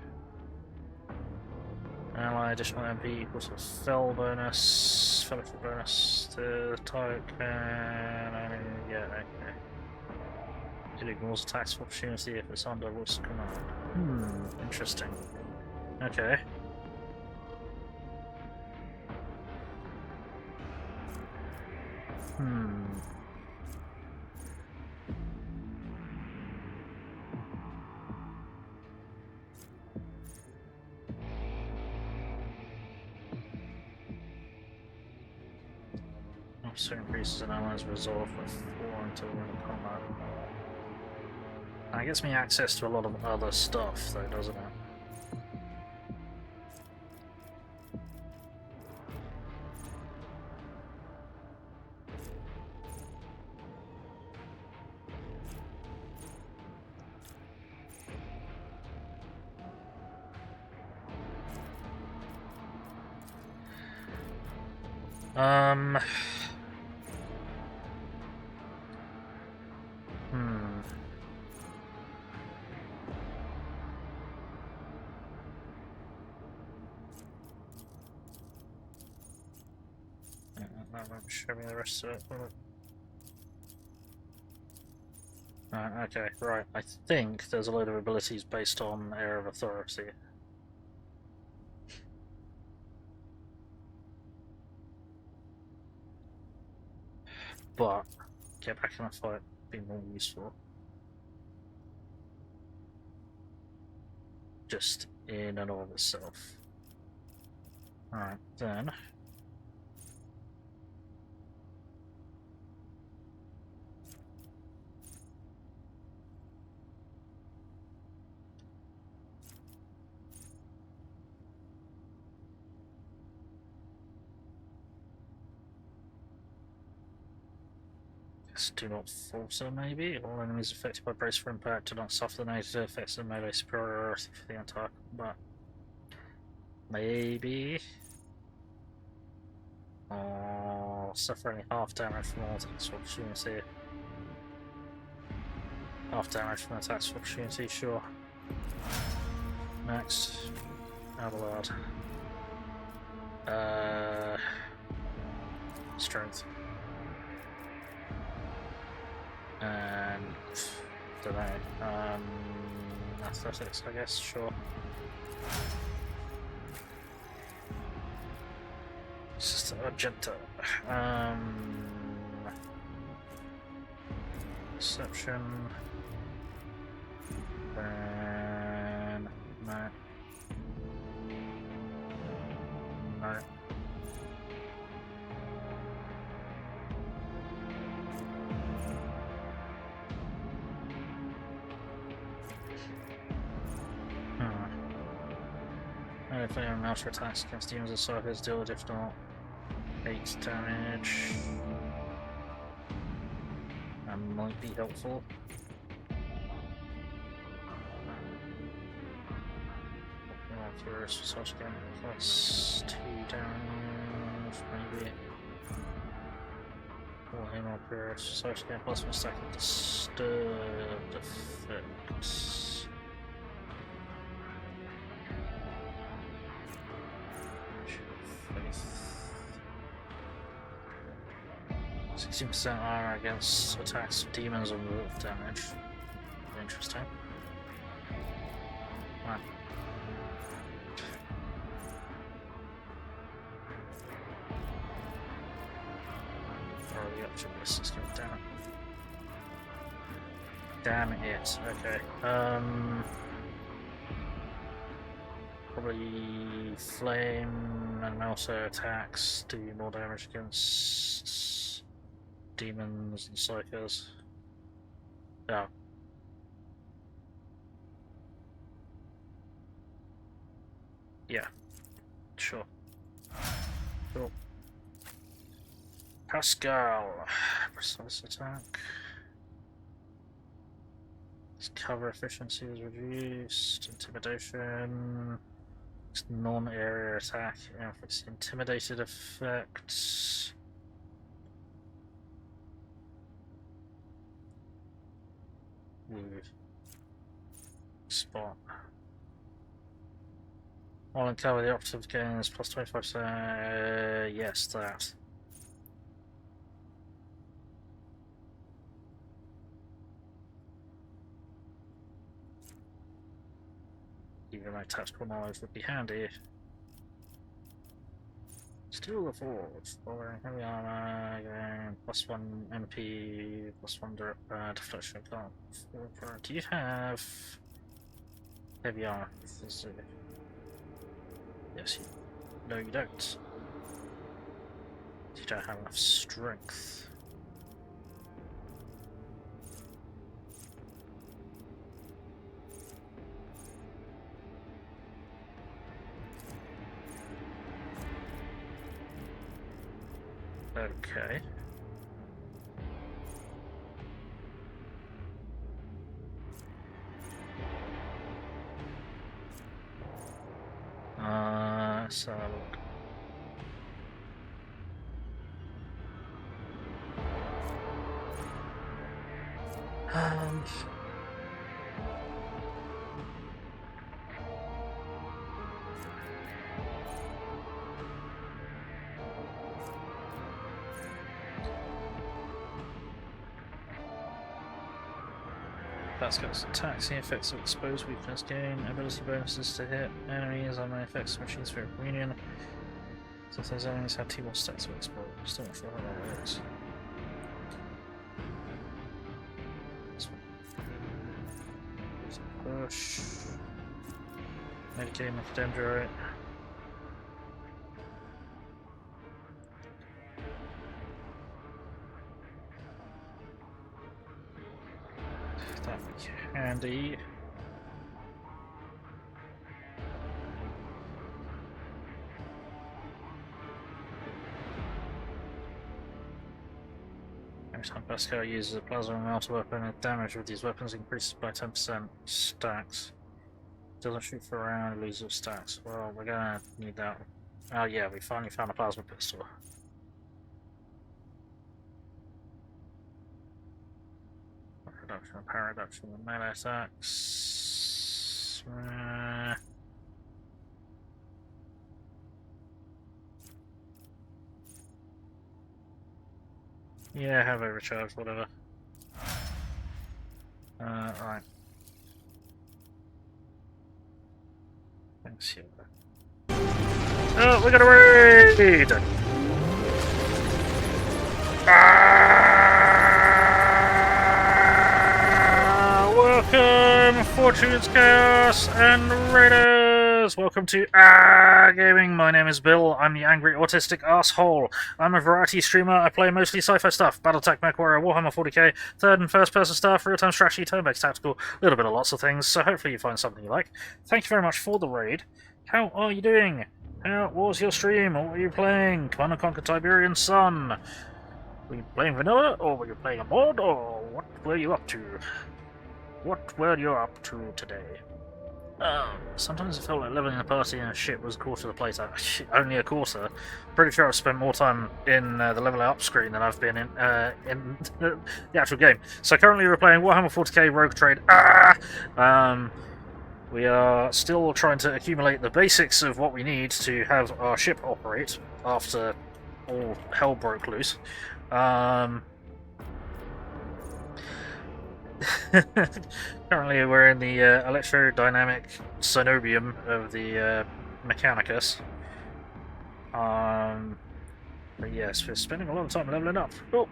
Ally additional MP equals a fell bonus, fellowship bonus to the target. Yeah, okay. It ignores attacks of opportunity if it's under voice command. Interesting. Okay. Officer increases an ally's resolve for 4 until we're in combat. That gets me access to a lot of other stuff, though, doesn't it? Show me the rest of it. Okay, right. I think there's a load of abilities based on Area of Authority. But get back in the fight would be more useful. just in and of itself. Alright, then. Do not falter, maybe. All enemies affected by brace for impact do not suffer the negative effects of melee superiority for the entire combat. Maybe. Or suffer only half damage from all attacks of opportunity. Half damage from attacks of opportunity, sure. Next. Abelard. Strength. And don't know. Athletics, I guess, sure. System Argenta. Perception. Then no. No. If anyone else attacks against demons or suckers, deal additional 8 damage. That might be helpful. Furious such again, plus 2 damage, maybe. Or him or Furious such again, plus 1 stack of disturbed effects. 16% armor against attacks of demons and wolf damage. Interesting. Wow. Oh, the option list is going down. Damn it. Okay. Probably flame and also attacks do more damage against demons and psychos. Yeah. Yeah. Sure. Cool. Pascal. Precise attack. His cover efficiency is reduced. Intimidation. It's non-area attack. Inflicts intimidated effects. Spot. While in cover, the operative gains plus 25%. Yes, that. Even my tactical knowledge would be handy. Still the forge. Following heavy armor, again, plus 1 MP, plus 1 deflection. Do you have heavy armor? Yes, you. No, you don't. You don't have enough strength. Okay. So look. Pascal's attacks, the effects of exposed weakness gain, ability bonuses to hit enemies on the effects of machine spirit communion. So if those enemies have 2 more stacks of explode, I'm still not sure how that works. Push. Medicaid, Dendrite. That'd be handy. Every time Pascal uses a plasma melter weapon, the damage with these weapons increases by 10% stacks. Doesn't shoot for a round, loses stacks. Well, we're gonna need that. Oh yeah, we finally found a plasma pistol. Reduction, power reduction, melee attacks. Yeah, have overcharge, whatever. Right. Thanks, yeah. Oh, we got a raid! Welcome, Fortune's Chaos and Raiders! Welcome to Gaming. My name is Bill. I'm the angry autistic asshole. I'm a variety streamer. I play mostly sci-fi stuff. Battletech, MechWarrior, Warhammer 40k, third and first person stuff, real-time strategy, turn-based tactical, a little bit of lots of things, so hopefully you find something you like. Thank you very much for the raid. How are you doing? What was your stream? What were you playing? Command & Conquer Tiberian Sun? Were you playing vanilla, or were you playing a mod, or what were you up to? What were you up to today? Sometimes I felt like living in a party and shit was a quarter of the plate. Only a quarter. Pretty sure I've spent more time in the level up screen than I've been in the actual game. So currently we're playing Warhammer 40k Rogue Trade. We are still trying to accumulate the basics of what we need to have our ship operate after all hell broke loose. Currently we're in the Electrodynamic Cenobium of the Mechanicus. But yes, we're spending a lot of time leveling up. Oh,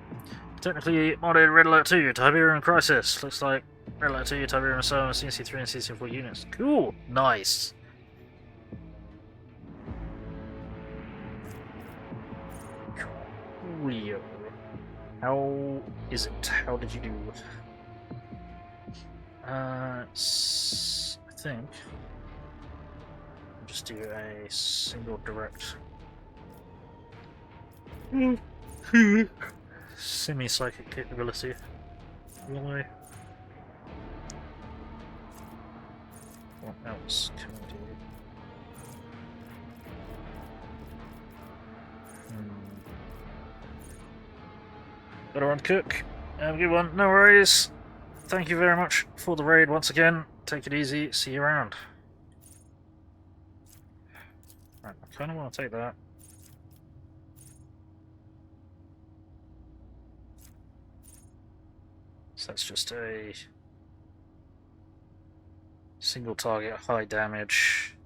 technically modded Red Alert 2, Tiberian Crisis. Looks like Red Alert 2, Tiberian Asylum, CNC3 and CNC4 units. Cool, nice. Coolio. How is it? How did you do? I think I'll just do a single direct semi-psychic capability. Really? What else can we do? Gotta run cook. Have a good one. No worries. Thank you very much for the raid once again. Take it easy. See you around. Right, I kind of want to take that. So that's just a single target, high damage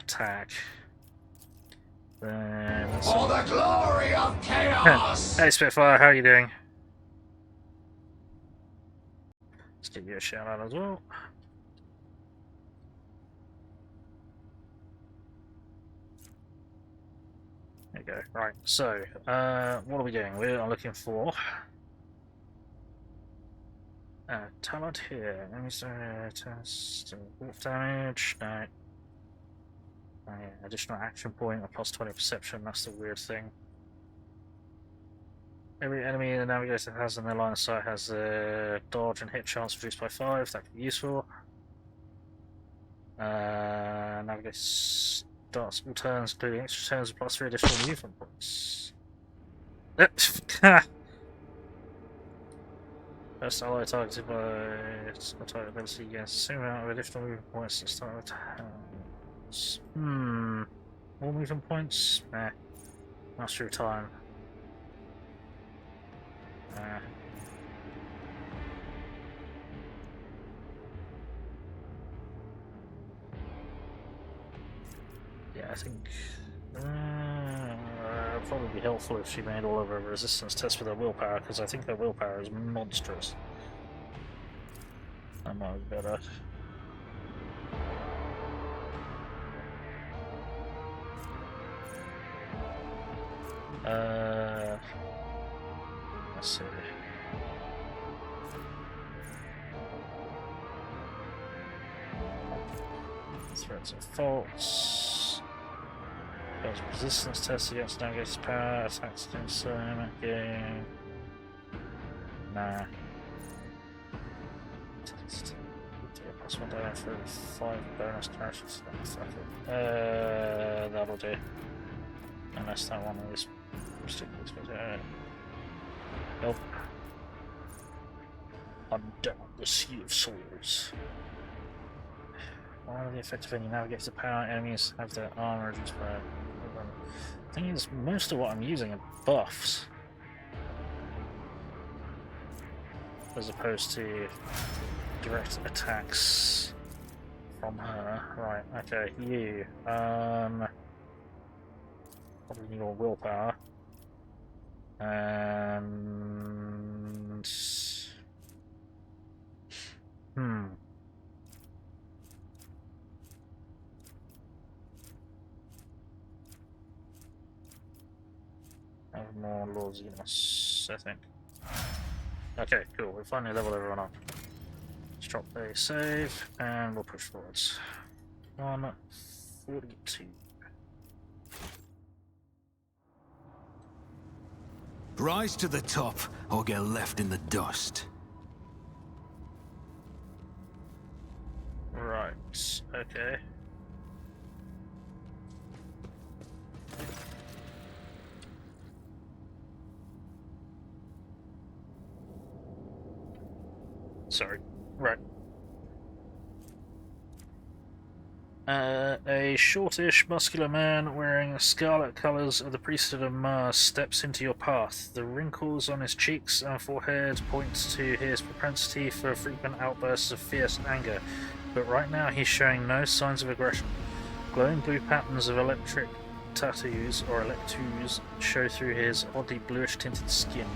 attack. Then For the glory of chaos! Hey Spitfire, how are you doing? Let's give you a shout out as well. There you go. Right, so, what are we doing? We are looking for talent here. Test wolf damage. No. Additional action point, a plus 20 perception. That's the weird thing. Every enemy in the navigator has in their line of sight has a dodge and hit chance reduced by 5. That could be useful. Navigator starts all turns, including extra turns, with plus 3 additional movement points. First ally targeted by target ability gains the same amount of additional movement points to start with. More movement points? Nah. Mastery of time. Yeah, I think it'd probably be helpful if she made all of her resistance tests with her willpower, because I think her willpower is monstrous. That might be better. Let's see. Threats and faults. Fails resistance test against navigator's power. Attacks against game. Nah. Plus 1 damage for 5 bonus characters. That'll do. Unless that one is particularly special. Nope. Undown the Sea of Souls. One of the effects of any navigator power, enemies have their armor reduced by. The thing is, most of what I'm using are buffs. As opposed to direct attacks from her. Right, okay, you. Probably need more willpower. And have more lordsiness, I think. Okay, cool. We finally leveled everyone up. Let's drop a save and we'll push forwards. 142. Rise to the top, or get left in the dust. Right, okay. Sorry. Right. A shortish, muscular man wearing scarlet colours of the priesthood of Mars steps into your path. The wrinkles on his cheeks and forehead point to his propensity for frequent outbursts of fierce anger, but right now he's showing no signs of aggression. Glowing blue patterns of electric tattoos, or electus, show through his oddly bluish-tinted skin.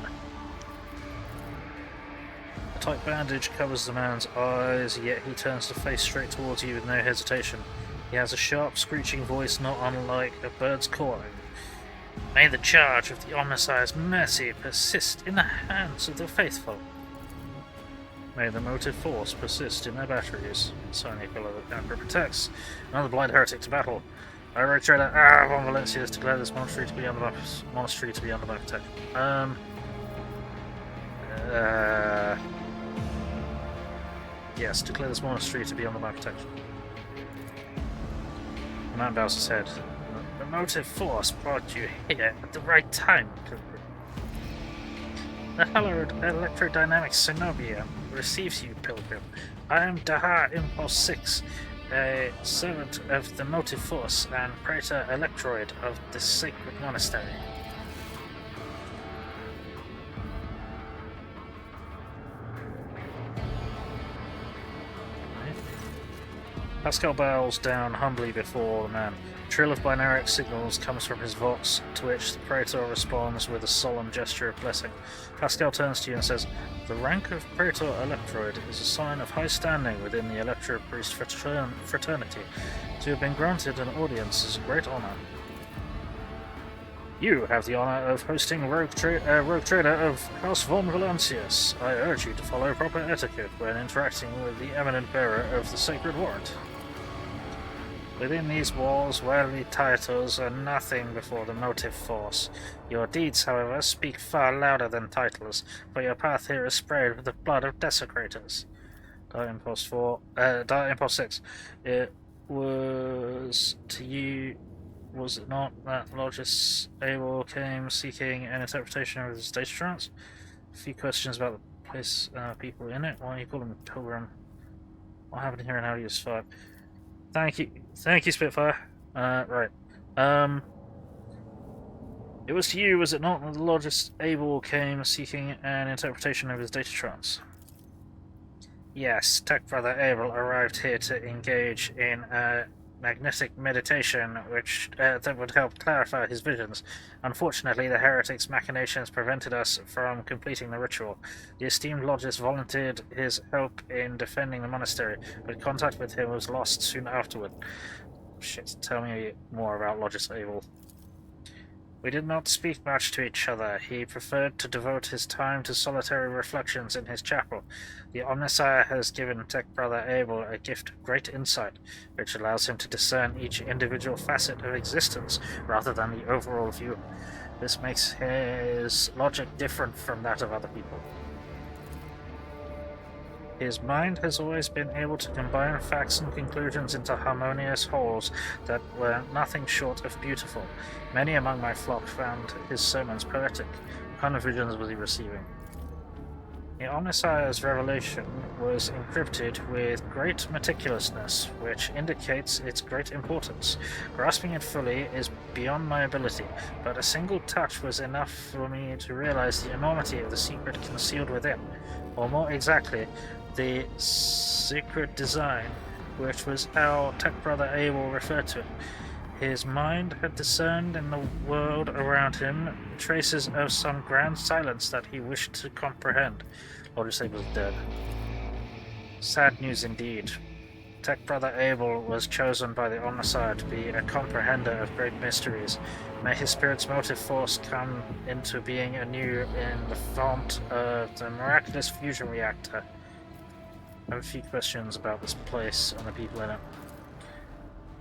A tight bandage covers the man's eyes, yet he turns to face straight towards you with no hesitation. He has a sharp, screeching voice not unlike a bird's calling. May the charge of the Omnissiah's mercy persist in the hands of the faithful. May the motive force persist in their batteries. Signing below the Emperor protects. Another blind heretic to battle. I wrote TradAAAH von Valencia's declare this monastery to be under my protection. Yes, declare this monastery to be under my protection. The man bows his head. The motive force brought you here at the right time, pilgrim. The hallowed Electrodynamic Cenobium receives you, pilgrim. I am Daha Impulse 6, a servant of the motive force and praetor electroid of this sacred monastery. Pascal bows down humbly before the man. A trill of binaric signals comes from his vox, to which the Praetor responds with a solemn gesture of blessing. Pascal turns to you and says, "The rank of Praetor Electroid is a sign of high standing within the Electro-Priest fraternity. To have been granted an audience is a great honor. You have the honor of hosting Rogue Trader of House von Valancius. I urge you to follow proper etiquette when interacting with the eminent bearer of the Sacred Warrant. Within these walls, worldly titles are nothing before the motive force. Your deeds, however, speak far louder than titles, for your path here is sprayed with the blood of desecrators." Dire Impulse 6. It was to you, was it not, that Logis Abel came seeking an interpretation of his data trance? A few questions about the place, people in it. Why you call him Pilgrim? What happened here and how do you survive? Thank you, Spitfire. Right. It was to you, was it not, that the Logis Abel came seeking an interpretation of his data trance? Yes, Tech Brother Abel arrived here to engage in a magnetic meditation that would help clarify his visions. Unfortunately, the heretic's machinations prevented us from completing the ritual. The esteemed Logis volunteered his help in defending the monastery, but contact with him was lost soon afterward. Shit, tell me more about Logis Abel. We did not speak much to each other. He preferred to devote his time to solitary reflections in his chapel. The Omnissiah has given Tech Brother Abel a gift of great insight, which allows him to discern each individual facet of existence rather than the overall view. This makes his logic different from that of other people. His mind has always been able to combine facts and conclusions into harmonious wholes that were nothing short of beautiful. Many among my flock found his sermons poetic. What kind of visions was he receiving? The Omnissiah's revelation was encrypted with great meticulousness, which indicates its great importance. Grasping it fully is beyond my ability, but a single touch was enough for me to realize the enormity of the secret concealed within, or more exactly, the secret design, which was how Tech Brother Abel referred to it. His mind had discerned in the world around him traces of some grand silence that he wished to comprehend. Lord Abel was dead. Sad news indeed. Tech Brother Abel was chosen by the Omnissiah to be a comprehender of great mysteries. May his spirit's motive force come into being anew in the font of the miraculous fusion reactor. I have a few questions about this place and the people in it.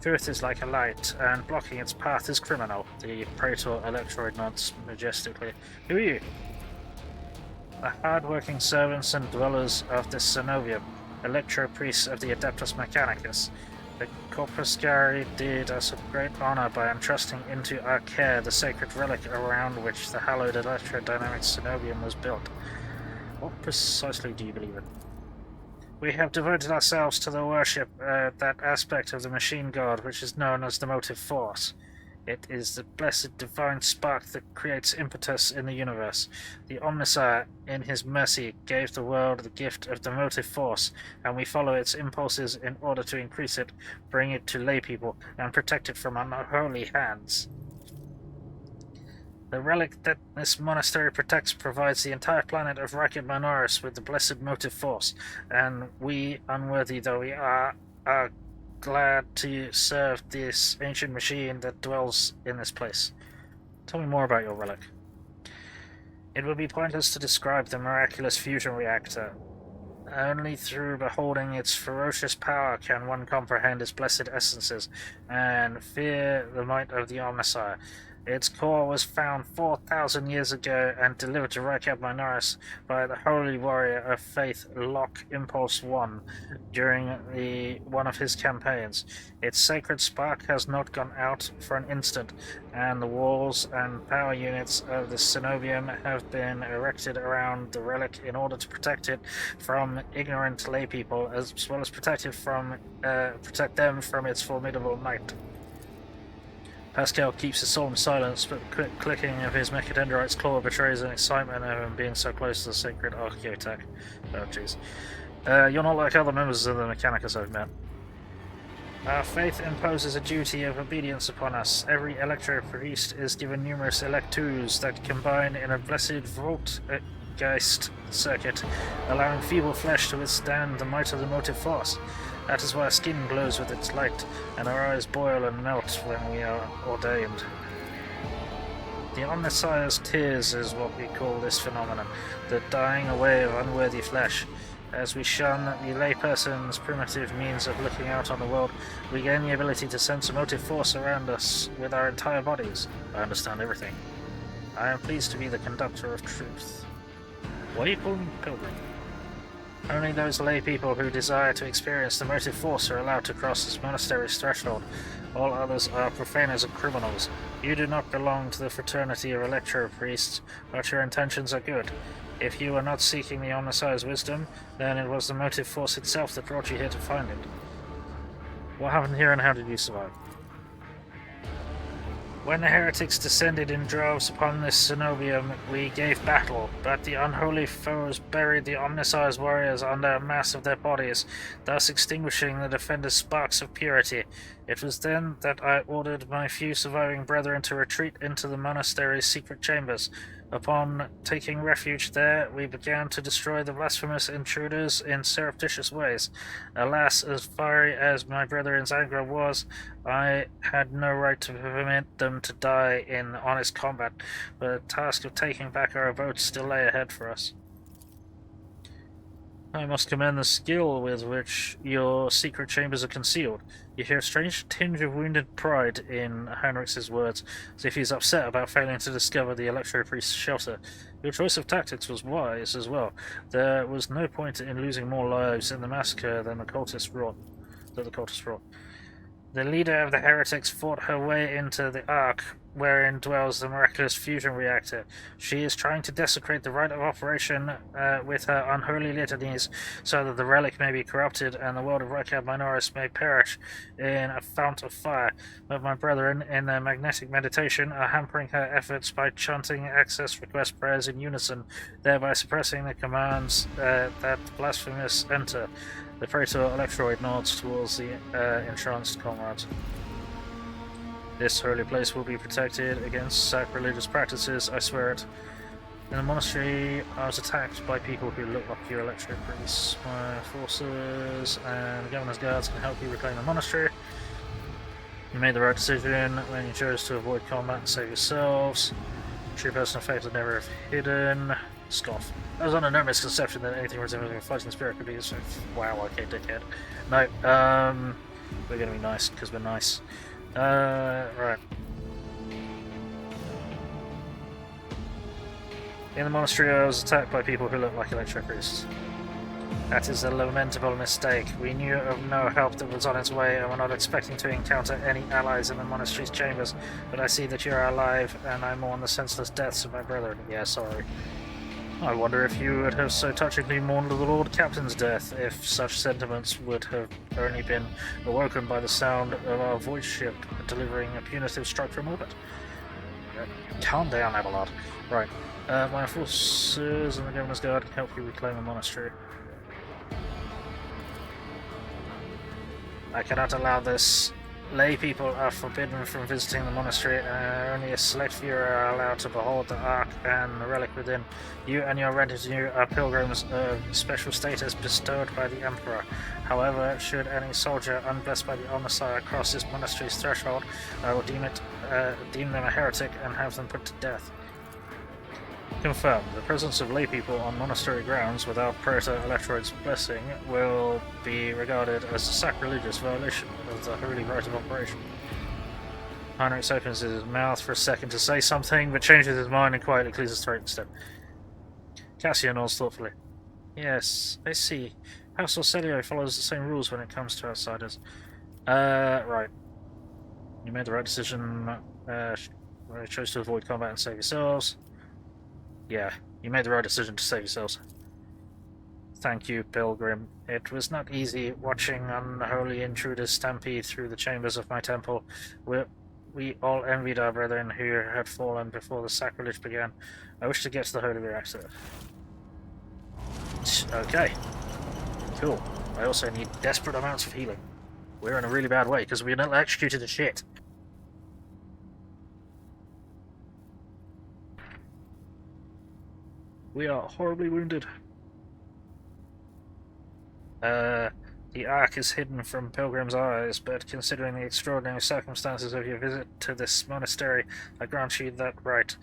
Truth is like a light, and blocking its path is criminal. The Praetor Electroid nods majestically. Who are you? The hard-working servants and dwellers of this Cenobium, Electro-Priests of the Adeptus Mechanicus. The Corpuscari did us a great honor by entrusting into our care the sacred relic around which the hallowed Electrodynamic Cenobium was built. What precisely do you believe in? We have devoted ourselves to the worship that aspect of the machine god which is known as the motive force. It is the blessed divine spark that creates impetus in the universe. The Omnissiah, in his mercy, gave the world the gift of the motive force, and we follow its impulses in order to increase it, bring it to lay people, and protect it from unholy hands. The relic that this monastery protects provides the entire planet of Rykad Minoris with the blessed motive force, and we, unworthy though we are glad to serve this ancient machine that dwells in this place. Tell me more about your relic. It would be pointless to describe the miraculous fusion reactor. Only through beholding its ferocious power can one comprehend its blessed essences and fear the might of the Omnissiah. Its core was found 4,000 years ago and delivered to Rykad Minoris by the holy warrior of faith Locke Impulse 1 during one of his campaigns. Its sacred spark has not gone out for an instant, and the walls and power units of the Cenobium have been erected around the relic in order to protect it from ignorant laypeople, as well as protect them from its formidable might. Pascal keeps his solemn silence, but the quick clicking of his mechadendrite's claw betrays an excitement of him being so close to the sacred archaeotech. Oh, jeez. You're not like other members of the Mechanicus I've met. Our faith imposes a duty of obedience upon us. Every Electro-Priest is given numerous Electus that combine in a blessed Voltgeist circuit, allowing feeble flesh to withstand the might of the motive force. That is why our skin glows with its light, and our eyes boil and melt when we are ordained. The Omnissiah's tears is what we call this phenomenon, the dying away of unworthy flesh. As we shun the layperson's primitive means of looking out on the world, we gain the ability to sense a motive force around us with our entire bodies. I understand everything. I am pleased to be the conductor of truth. Why are you calling me pilgrim? Only those lay people who desire to experience the motive force are allowed to cross this monastery's threshold. All others are profaners and criminals. You do not belong to the fraternity of Electro-Priests, but your intentions are good. If you are not seeking the Omnissiah's wisdom, then it was the motive force itself that brought you here to find it. What happened here and how did you survive? When the heretics descended in droves upon this Cenobium, we gave battle, but the unholy foes buried the Omnissiah's warriors under a mass of their bodies, thus extinguishing the defenders' sparks of purity. It was then that I ordered my few surviving brethren to retreat into the monastery's secret chambers. Upon taking refuge there, we began to destroy the blasphemous intruders in surreptitious ways. Alas, as fiery as my brethren's anger was, I had no right to permit them to die in honest combat, but the task of taking back our abode still lay ahead for us. I must commend the skill with which your secret chambers are concealed. You hear a strange tinge of wounded pride in Heinrich's words, as if he's upset about failing to discover the Electro-Priests' shelter. Your choice of tactics was wise as well. There was no point in losing more lives in the massacre than the cultists wrought. The leader of the heretics fought her way into the Ark, wherein dwells the miraculous fusion reactor. She is trying to desecrate the rite of operation with her unholy litanies, so that the relic may be corrupted and the world of Rykad Minoris may perish in a fount of fire. But my brethren, in their magnetic meditation, are hampering her efforts by chanting access request prayers in unison, thereby suppressing the commands that blasphemous enter. The Praetor Electroid nods towards the entranced comrades. This holy place will be protected against sacrilegious practices, I swear it. In the monastery, I was attacked by people who look like your Electro-Priests. My forces and the governor's guards can help you reclaim the monastery. You made the right decision when you chose to avoid combat and save yourselves. True person of faith would never have hidden. Scoff. I was under no misconception that anything resembling a fighting spirit could be used. Wow, okay, dickhead. No, we're gonna be nice, because we're nice. Right. In the monastery, I was attacked by people who look like Electro-Priests. That is a lamentable mistake. We knew of no help that was on its way, and were not expecting to encounter any allies in the monastery's chambers, but I see that you are alive, and I mourn the senseless deaths of my brethren. Yeah, sorry. I wonder if you would have so touchingly mourned the Lord Captain's death, if such sentiments would have only been awoken by the sound of our voice ship delivering a punitive strike from orbit. Calm down, Abelard. Right. My forces and the Governor's Guard can help you reclaim the monastery. I cannot allow this. Lay people are forbidden from visiting the monastery, and only a select few are allowed to behold the Ark and the relic within. You and your retinue are pilgrims of special status bestowed by the Emperor. However, should any soldier unblessed by the Omnissiah cross this monastery's threshold, I will deem them a heretic and have them put to death. Confirmed. The presence of laypeople on monastery grounds without Praetor Electroid's blessing will be regarded as a sacrilegious violation of the holy rite of operation. Heinrich opens his mouth for a second to say something, but changes his mind and quietly clears his throat instead. Cassio nods thoughtfully. Yes, I see. House Orselio follows the same rules when it comes to outsiders. Right. You made the right decision. You chose to avoid combat and save yourselves. Yeah, you made the right decision to save yourselves. Thank you, Pilgrim. It was not easy watching unholy intruders stampede through the chambers of my temple. We all envied our brethren who had fallen before the sacrilege began. I wish to get to the holy reactor. Okay. Cool. I also need desperate amounts of healing. We're in a really bad way because we're not executed as shit. We are horribly wounded. The Ark is hidden from pilgrims' eyes, but considering the extraordinary circumstances of your visit to this monastery, I grant you that right.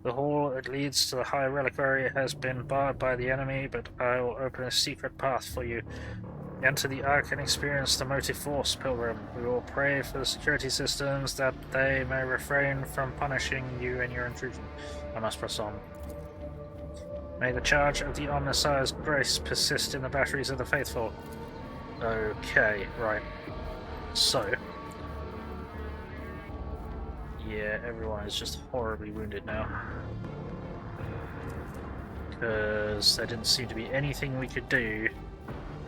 The hall that leads to the High Reliquary has been barred by the enemy, but I will open a secret path for you. Enter the Ark and experience the motive force, Pilgrim. We will pray for the security systems that they may refrain from punishing you in your intrusion. I must press on. May the charge of the Omnissiah's grace persist in the batteries of the faithful. Okay, right. So. Yeah, everyone is just horribly wounded now. Because there didn't seem to be anything we could do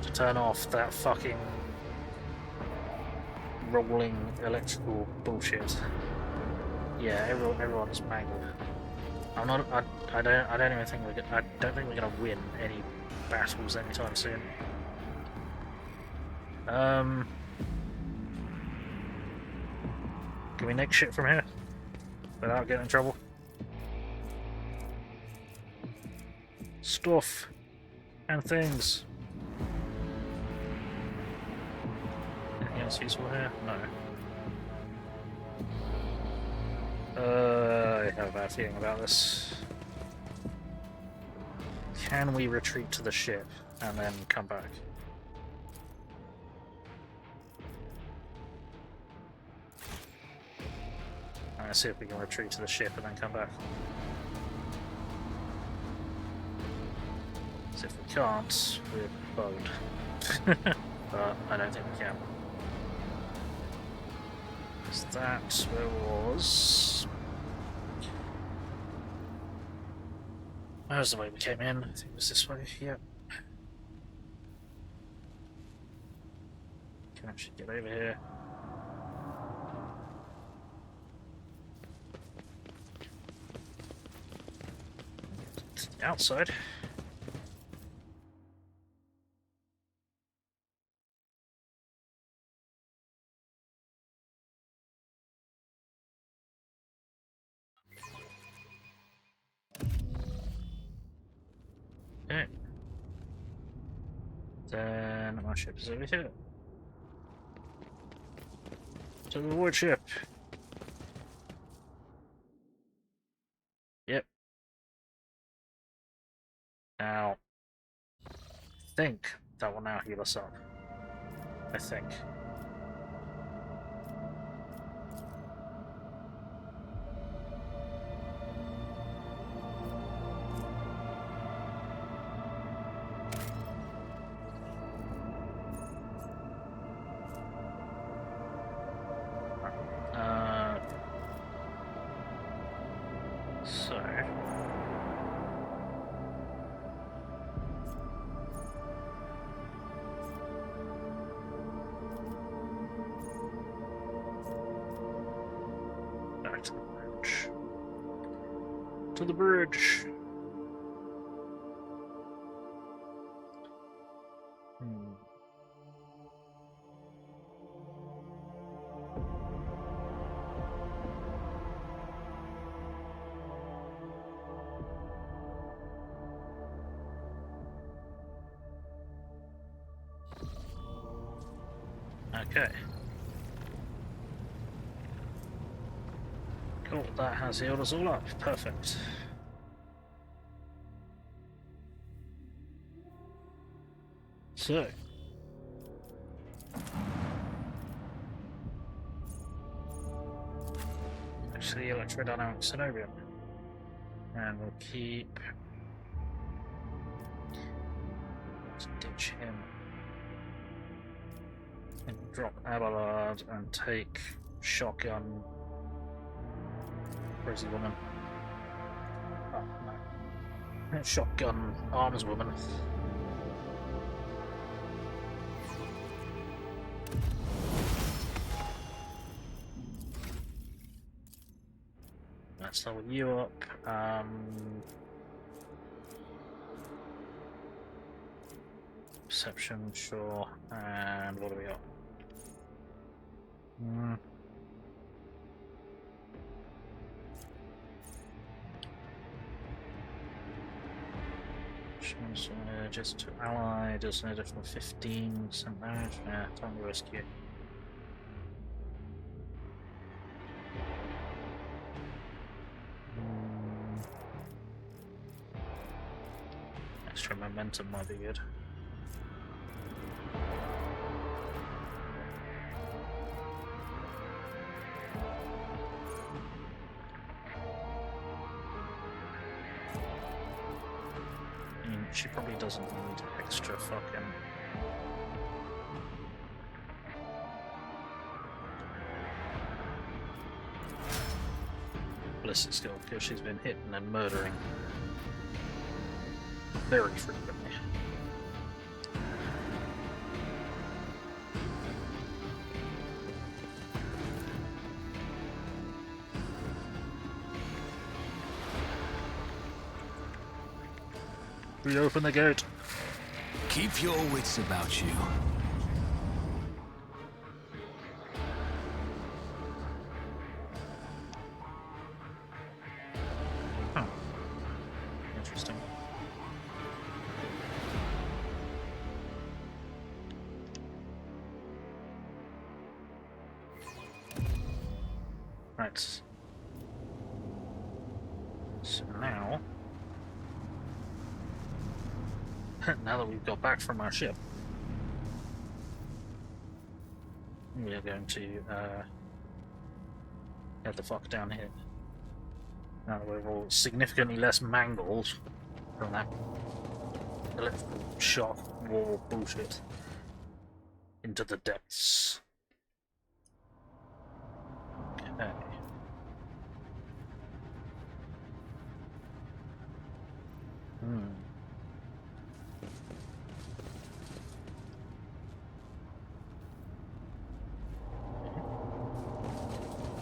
to turn off that fucking rolling electrical bullshit. Yeah, everyone's mangled. I don't even think I don't think we're gonna win any battles anytime soon. Can we nick shit from here without getting in trouble? stuff and things. Anything else useful here? No. I have a bad feeling about this. Can we retreat to the ship and then come back? Let's see if we can retreat to the ship and then come back. So if we can't, we're bugged. But I don't think we can. Is that where it was? That was the way we came in. I think it was this way. Yep. Can actually get over here. To the outside. Okay. Then my ship is over here. To the wood ship. Yep. Now, I think that will now heal us up. I think. So back to the bridge. To the bridge. Okay. Cool, that has healed us all up. Perfect. So. Actually, Electrodynamic Cenobium. And we'll keep. Let's ditch him. And drop Abelard and take shotgun. Where is he, woman? Oh, no. Shotgun arms woman. Let's level you up. Perception, sure. And what do we got? Just to ally, does an additional 15% damage. Yeah, time to rescue. Extra momentum might be good. She probably doesn't need extra fucking... ballistic skill because she's been hitting and murdering very frequently. We open the gate. Keep your wits about you. Huh. Interesting. Right. So now, now that we've got back from our ship, we are going to head the fuck down here. Now that we're all significantly less mangled from that electrical shock war bullshit into the depths. Okay.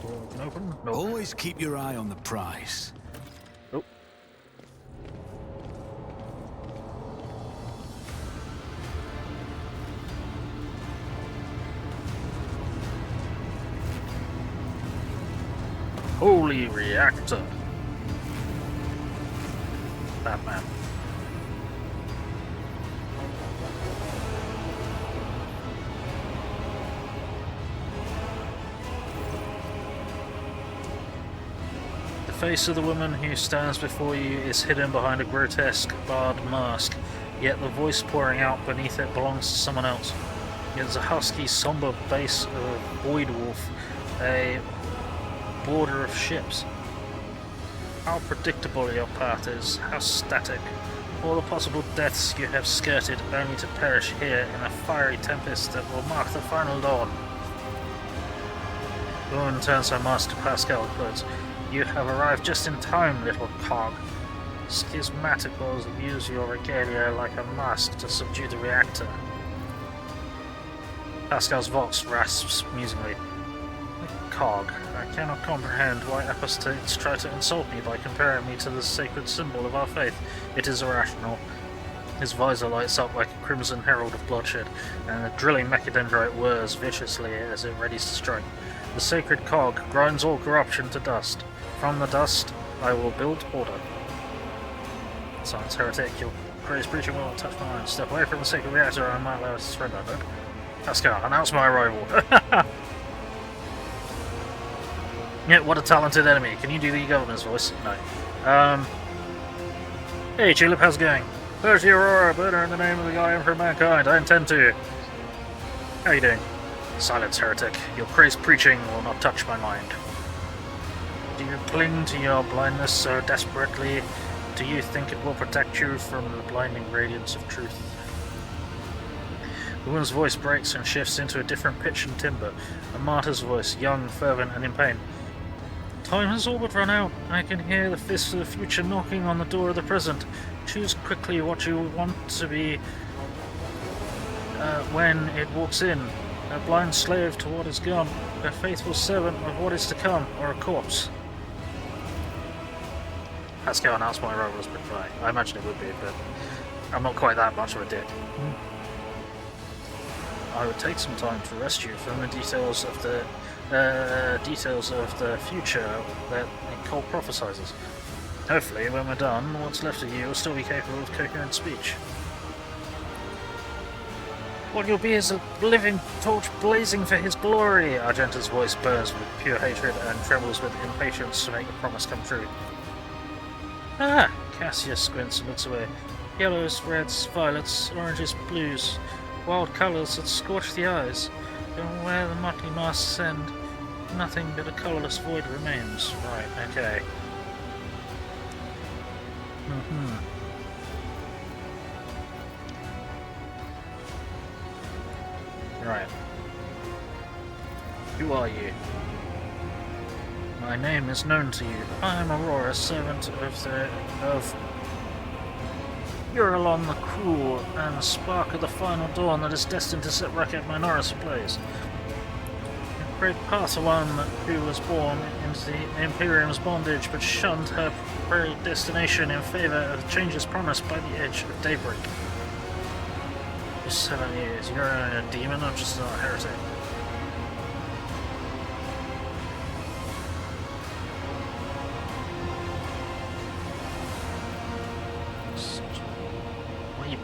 Door open? No. Always keep your eye on the prize. Oh. Holy reactor. Batman. The face of the woman who stands before you is hidden behind a grotesque, barred mask, yet the voice pouring out beneath it belongs to someone else. It's a husky, somber bass of Void Wolf, a border of ships. How predictable your path is, how static. All the possible deaths you have skirted, only to perish here in a fiery tempest that will mark the final dawn. The woman turns her mask to Pascal and quotes, "You have arrived just in time, little cog. Schismaticals use your regalia like a mask to subdue the reactor." Pascal's voice rasps musingly. Cog. I cannot comprehend why apostates try to insult me by comparing me to the sacred symbol of our faith. It is irrational. His visor lights up like a crimson herald of bloodshed, and the drilling mechadendrite whirs viciously as it readies to strike. The sacred cog grinds all corruption to dust. From the dust, I will build order. Science heretic, your praise preaching will not touch my mind. Step away from the sacred reactor, I might allow it to surrender. Pascal, announce my arrival. Yeah, what a talented enemy. Can you do the governor's voice? No. Hey, Tulip, how's it going? There's the Aurora, burner in the name of the guy for mankind. I intend to. How are you doing? Silence, heretic. Your praise preaching will not touch my mind. Do you cling to your blindness so desperately? Do you think it will protect you from the blinding radiance of truth? The woman's voice breaks and shifts into a different pitch and timbre. A martyr's voice, young, fervent, and in pain. Time has all but run out. I can hear the fist of the future knocking on the door of the present. Choose quickly what you want to be when it walks in. A blind slave to what is gone. A faithful servant of what is to come, or a corpse. Pascal announced my role was goodbye. I imagine it would be, but I'm not quite that much of a dick. I would take some time to rest you from the details of the future that Cole prophesizes. Hopefully, when we're done, what's left of you will still be capable of coherent speech. What you'll be is a living torch blazing for his glory. Argenta's voice burns with pure hatred and trembles with impatience to make the promise come true. Ah! Cassius squints and looks away. Yellows, reds, violets, oranges, blues. Wild colours that scorch the eyes. And where the motley masks end, nothing but a colourless void remains. Right, okay. Right. Who are you? My name is known to you. I am Aurora, servant of Uralon the Cruel, and the spark of the final dawn that is destined to set Rykad Minoris ablaze. A great Padawan who was born into the Imperium's bondage, but shunned her predestination in favour of changes promised by the edge of daybreak. For 7 years, you're a demon or just a heretic?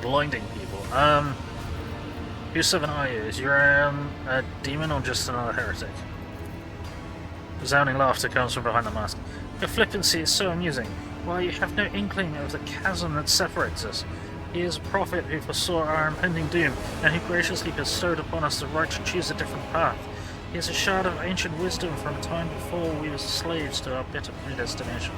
Blinding people. Whose 7 are you? Is you a demon or just another heretic? Resounding laughter comes from behind the mask. Your flippancy is so amusing, while you have no inkling of the chasm that separates us. He is a prophet who foresaw our impending doom, and who graciously bestowed upon us the right to choose a different path. He is a shard of ancient wisdom from a time before we were slaves to our bitter predestination.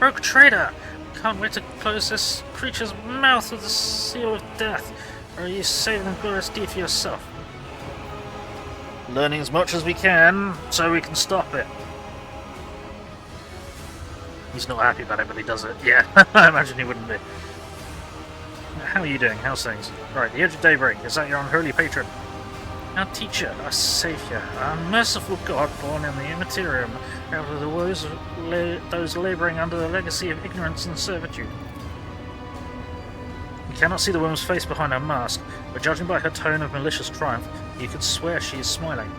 Rogue Trader! Can't wait to close this creature's mouth with the seal of death, or are you saving the glorious deed for yourself? Learning as much as we can, so we can stop it. He's not happy about it, but he does it. Yeah, I imagine he wouldn't be. How are you doing? How's things? Right, the Edge of Daybreak. Is that your unholy patron? Our teacher, our saviour, our merciful God born in the immaterium, out of the woes of those labouring under the legacy of ignorance and servitude. You cannot see the woman's face behind her mask, but judging by her tone of malicious triumph, you could swear she is smiling.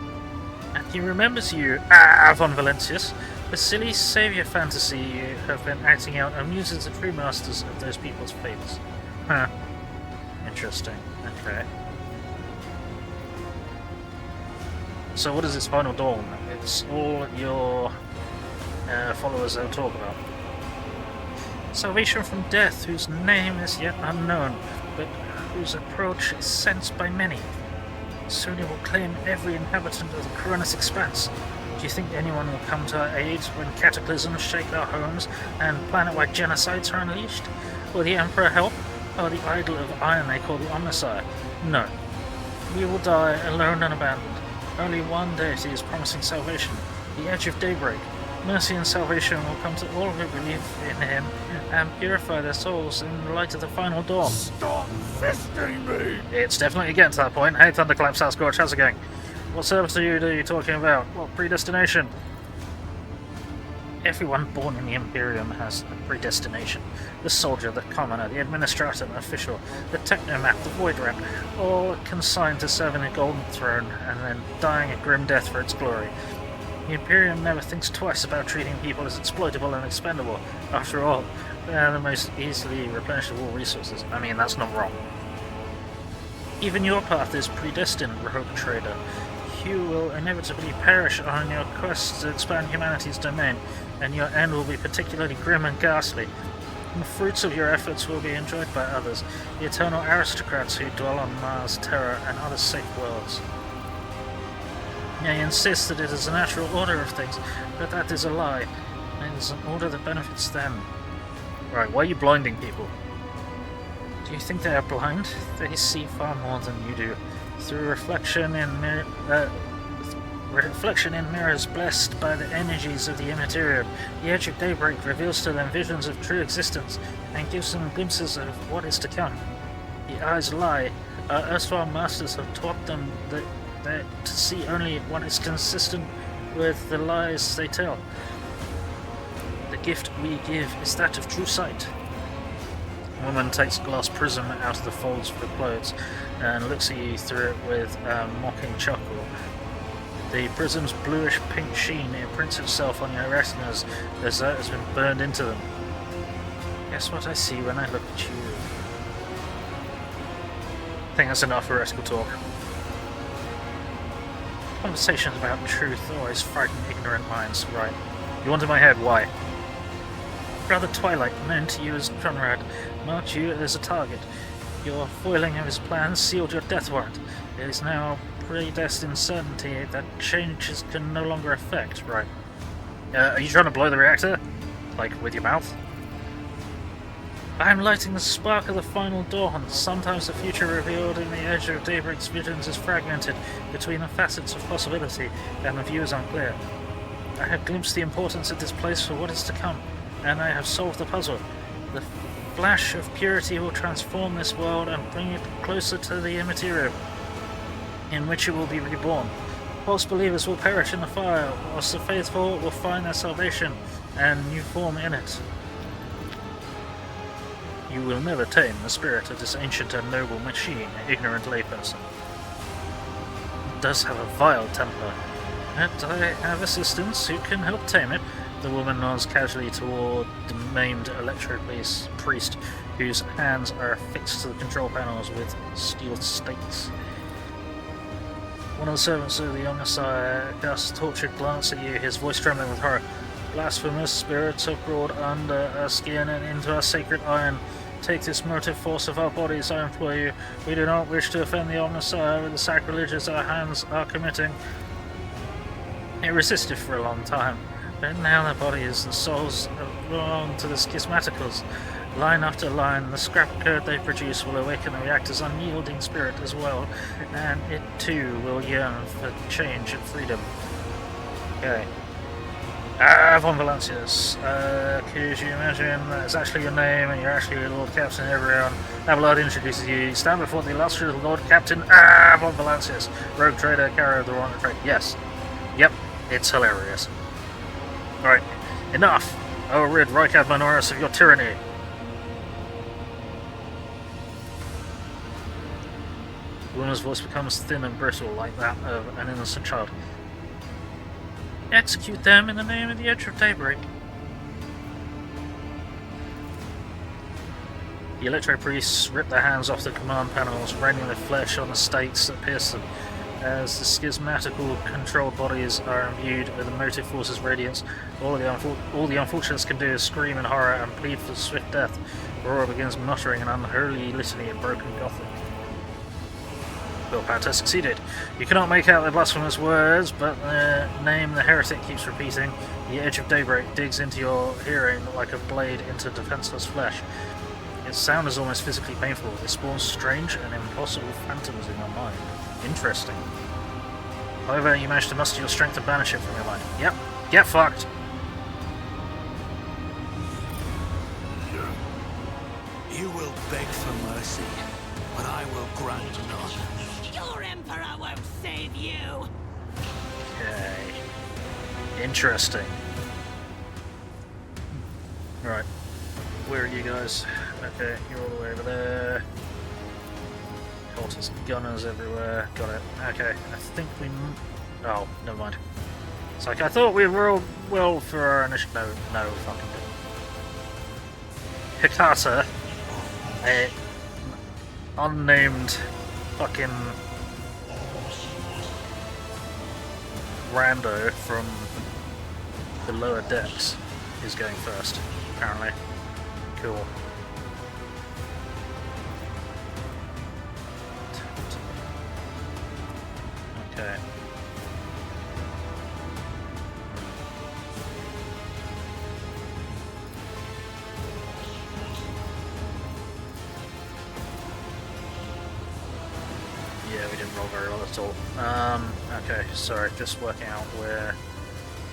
And he remembers you, von Valentius. The silly saviour fantasy you have been acting out amuses the true masters of those people's fates. Huh. Interesting. Okay. So what is this final dawn? It's all your followers they'll talk about. Salvation from death, whose name is yet unknown, but whose approach is sensed by many. Soon it will claim every inhabitant of the Coronis expanse. Do you think anyone will come to our aid when cataclysms shake our homes and planet-wide genocides are unleashed? Will the Emperor help? Or the idol of iron they call the Omnissiah? No. We will die alone and abandoned. Only one deity is promising salvation, the Edge of Daybreak. Mercy and salvation will come to all who believe in him and purify their souls in the light of the final dawn. Stop fisting me! It's definitely getting to that point. Hey, Thunderclap, Sasquatch, how's it going? What servitude are you talking about? What predestination? Everyone born in the Imperium has a predestination. The soldier, the commoner, the administrator, the official, the technomat, the void rat, all consigned to serving the Golden Throne and then dying a grim death for its glory. The Imperium never thinks twice about treating people as exploitable and expendable. After all, they are the most easily replenishable resources. I mean, that's not wrong. Even your path is predestined, Rogue Trader. You will inevitably perish on your quest to expand humanity's domain, and your end will be particularly grim and ghastly. The fruits of your efforts will be enjoyed by others, the eternal aristocrats who dwell on Mars, Terra, and other safe worlds. They insist that it is the natural order of things, but that is a lie. It is an order that benefits them. Right, why are you blinding people? Do you think they are blind? They see far more than you do. Through reflection in mirrors blessed by the energies of the Immaterium, the Edge of Daybreak reveals to them visions of true existence and gives them glimpses of what is to come. The eyes lie. Our erstwhile masters have taught them that to see only what is consistent with the lies they tell. The gift we give is that of true sight. The woman takes a glass prism out of the folds of her clothes and looks at you through it with a mocking chuckle. The prism's bluish-pink sheen imprints itself on your retinas as though it has been burned into them. Guess what I see when I look at you? I think that's enough for heretical talk. Conversations about truth always frighten ignorant minds, right? You wanted my head, why? Brother Twilight, known to you as Conrad, marked you as a target. Your foiling of his plans sealed your death warrant. It is now predestined certainty that changes can no longer affect, right? Are you trying to blow the reactor? Like, with your mouth? I am lighting the spark of the final dawn. Sometimes the future revealed in the Edge of Daybreak's visions is fragmented between the facets of possibility, and the view is unclear. I have glimpsed the importance of this place for what is to come, and I have solved the puzzle. The flash of purity will transform this world and bring it closer to the Immaterium, in which it will be reborn. False believers will perish in the fire, whilst the faithful will find their salvation and new form in it. You will never tame the spirit of this ancient and noble machine, ignorant layperson. It does have a vile temper, but I have assistants who can help tame it. The woman nods casually toward the maimed Electro-Priest, whose hands are affixed to the control panels with steel stakes. One of the servants of the Omnisire casts a tortured glance at you, his voice trembling with horror. Blasphemous spirits have crawled under our skin and into our sacred iron. Take this motive force of our bodies, I implore you. We do not wish to offend the Omnisire with the sacrileges our hands are committing. It resisted for a long time, but now their bodies and souls belong to the schismaticals. Line after line, the scrap code they produce will awaken the reactor's unyielding spirit as well, and it too will yearn for change and freedom. Okay. Von Valancius, could you imagine that it's actually your name and you're actually Lord Captain everyone? Abelard introduces you. Stand before the illustrious Lord Captain Von Valancius, rogue trader, carrier of the Aurora trade. Yes. Yep, it's hilarious. Alright, enough! I will rid Rykad Minoris of your tyranny. The woman's voice becomes thin and brittle like that of an innocent child. Execute them in the name of the Edge of Daybreak. The Electro-Priests rip their hands off the command panels, raining their flesh on the stakes that pierce them. As the schismatical controlled bodies are imbued with the motive force's radiance, all the unfortunates can do is scream in horror and plead for swift death. Aurora begins muttering an unholy litany in broken Gothic. Bill Pat has succeeded. You cannot make out their blasphemous words, but the name the heretic keeps repeating. The Edge of Daybreak digs into your hearing like a blade into defenseless flesh. Its sound is almost physically painful. It spawns strange and impossible phantoms in your mind. Interesting. However, you manage to muster your strength and banish it from your mind. Yep, get fucked! You will beg for mercy, but I will grant none. Your Emperor won't save you! Okay. Interesting. Right. Where are you guys? Okay, you're all the way over there. Cultists, gunners everywhere. Got it. Okay, I think we... Oh, never mind. It's like, I thought we rolled well for our initial... No, we fucking didn't. Hikata, a unnamed fucking rando from the lower decks is going first, apparently. Cool. Okay. Yeah, we didn't roll very well at all. Okay, sorry, just working out where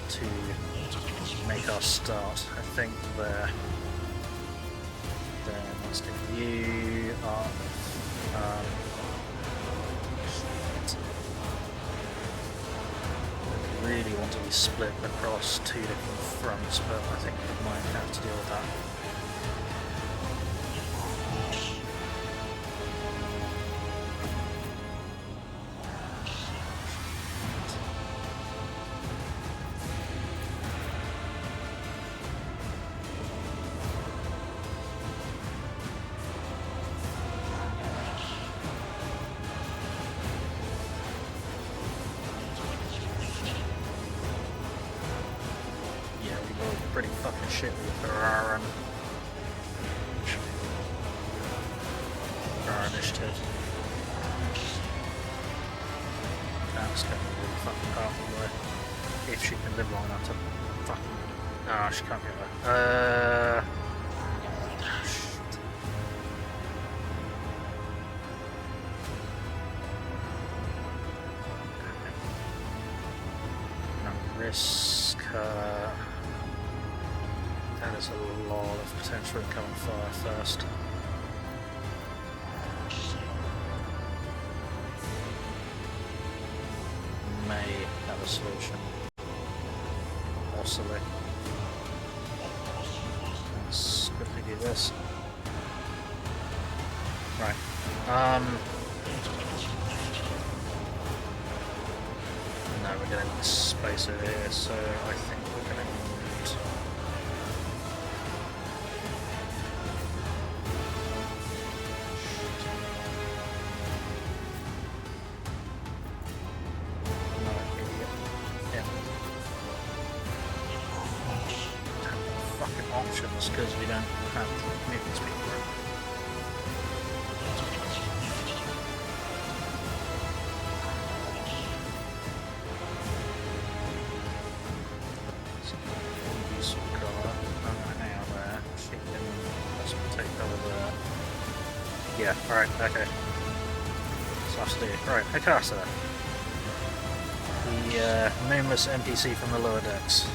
to make our start. I think there. Then let's do you up. I really want to be split across two different fronts, but I think we might have to deal with that. Pretty fucking shit with our initiative. That's going to be really fucking powerful though. If she can live long enough to fucking... No, she can't get there. Shit. No risk. That is a lot of potential incoming fire first. May have a solution. Possibly. Let's quickly do this. Right. No, we're gonna need space over here, so I think we're gonna need... options because we don't have movement speed for it. Use colour. Hang out there. She can possibly take cover there. Yeah, alright, okay. So I have to do. Right, Hikasa. The nameless NPC from the lower decks.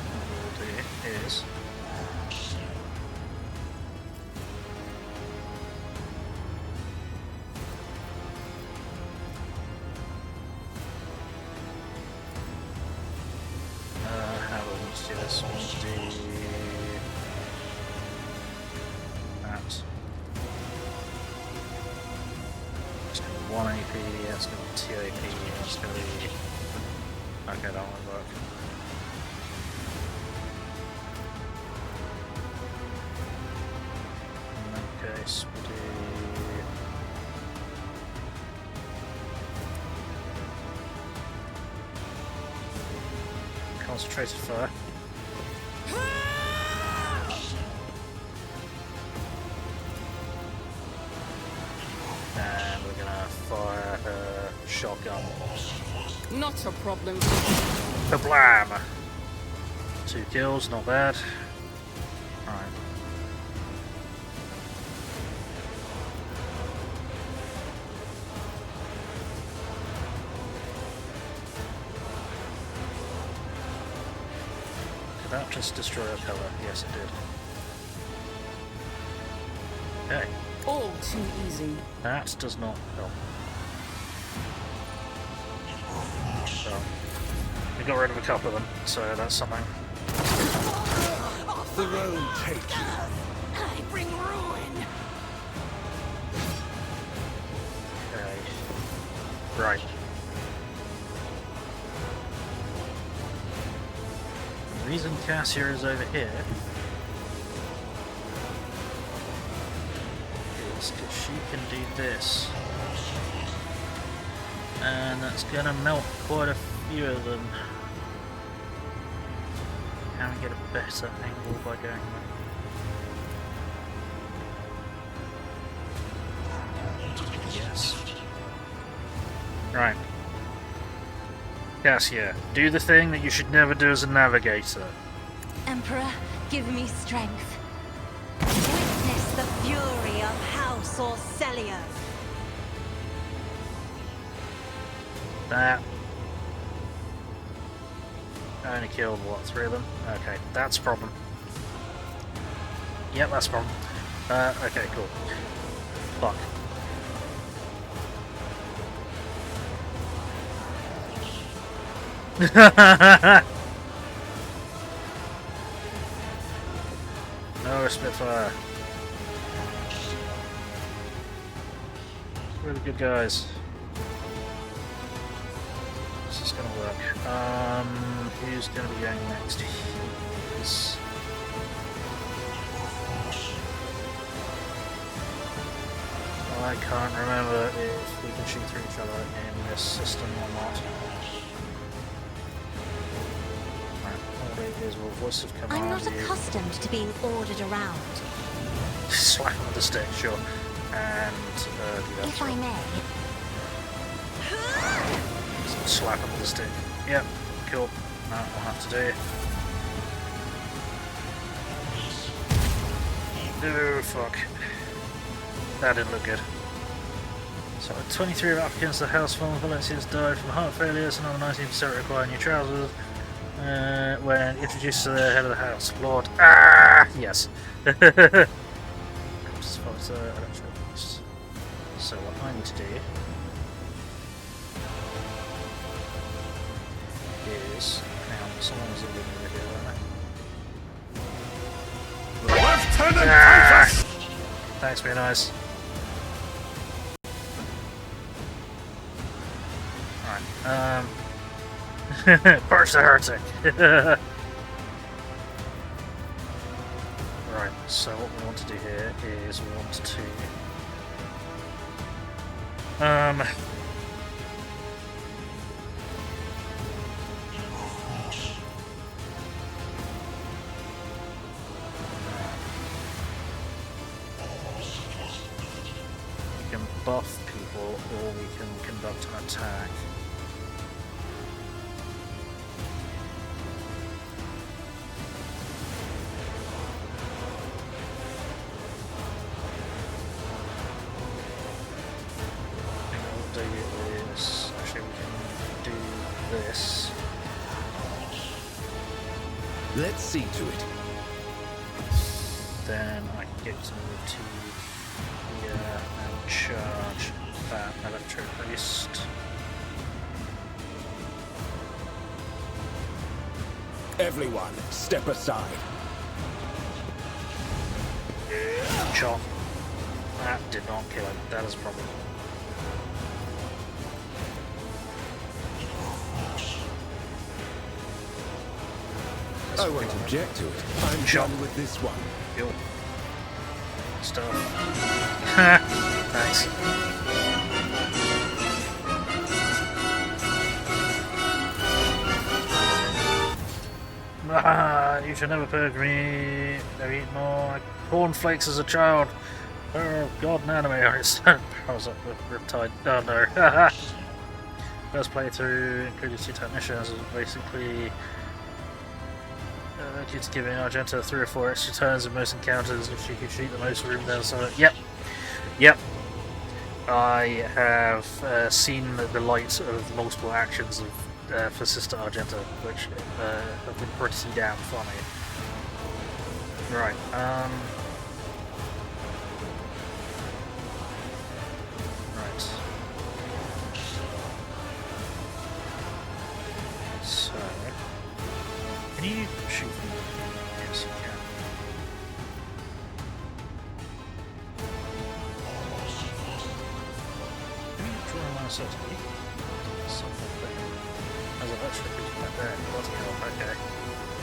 What we'll do is how do we do this? We'll do that. It's going to be 1 AP, that's going to be 2 AP, that's going to be... Okay, that won't work. In that case, we'll do... Concentrated fire. And we're gonna fire her shotgun. Not a problem. Kablam! 2 kills, not bad. Alright. Did that just destroy a pillar? Yes, it did. Okay. All too easy. That does not help. So, we got rid of a couple of them, so that's something. The road take you. I bring ruin. Okay. Right. The reason Cassia is over here is because she can do this. And that's gonna melt quite a few of them. Can we get a better angle by going there? Yes. Right. Cassia, do the thing that you should never do as a navigator. Emperor, give me strength. Witness the fury of House Orcelia. That. I only killed, what, 3 of them? Okay, that's a problem. Yep, that's a problem. Okay, cool. Fuck. No Spitfire. Really good guys. This is gonna work. Who's gonna be going next? He's... I can't remember if we can shoot through each other in this system or not. Is well, voice of command. I'm not accustomed to being ordered around. Slap him with the stick, sure. And do that. If I may. Slap him with the stick. Yep, cool. That will have to do. Oh, fuck. That didn't look good. So, 23 of applicants to the House Valencians died from heart failures, another 19% require new trousers. When introduced to the head of the house, Lord. Ah, yes. So what I need to do is, hang on, someone's in over here, Lieutenant ah! Thanks, be nice. Alright, Purge the heretic! Right, So what we want to do here is we want to we can buff people or we can conduct an attack. This. Let's see to it. Then I can get to move to here and charge that Electro-Priest. Everyone, step aside. Chop. That did not kill him. That is a problem. I won't object to it. I'm done with this one. Yo. Stuff. Thanks. Ah, you should never purge me. I've eaten more cornflakes as a child. Oh god, an anime artist. I was up with Riptide. Oh no. First playthrough included 2 technicians. It was basically keeps giving Argenta 3 or 4 extra turns in most encounters if she could shoot the most room down. So yep. I have seen the light of multiple actions of for Sister Argenta, which have been pretty damn funny. Right. Right. So. Can you shoot from there? Yes, you can. Can you draw a line of sight? Something there. There's a virtual creature back there. Bloody hell, okay.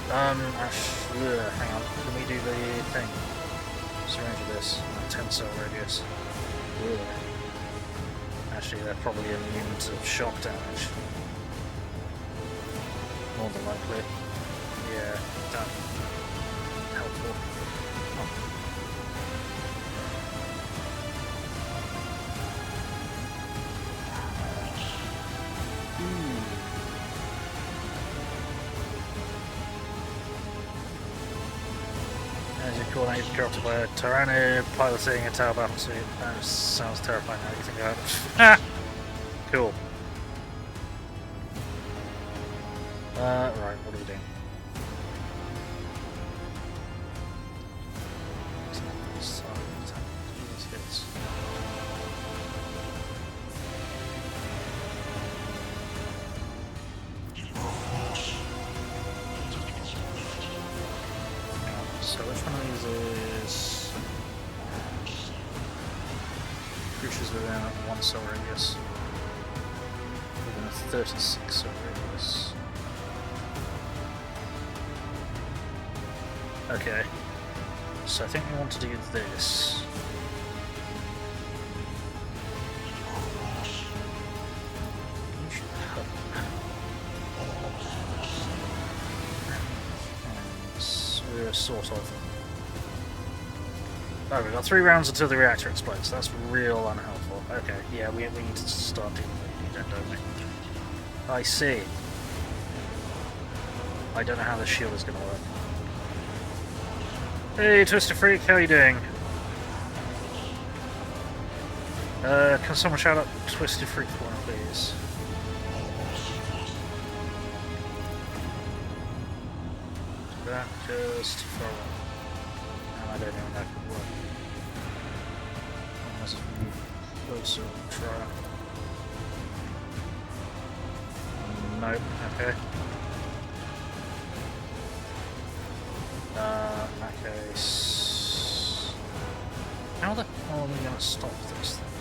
Hang on. Let me do the thing. Surround this. 10 cell radius. Ugh. Actually, they're probably immune to shock damage. More than likely. Yeah, that helpful. Oh. As you're coordinated corrupted by a Tyranno piloting a tower battle suit. That sounds terrifying now you think about it. Ah! Cool. Right, what are we doing? So which one of these is creatures within 1 cell radius? Within a 36 cell radius. Okay. So I think we want to do this. Sort of. Oh, we've got 3 rounds until the reactor explodes. That's real unhelpful. Okay, yeah, we need to start dealing with it, don't we? I see. I don't know how the shield is going to work. Hey, Twister Freak, how are you doing? Can someone shout out Twisted Freak for me, please? That just for and I don't know if that could work. Unless we move closer and try. Nope, okay. In that case, how the hell are we going to stop this thing?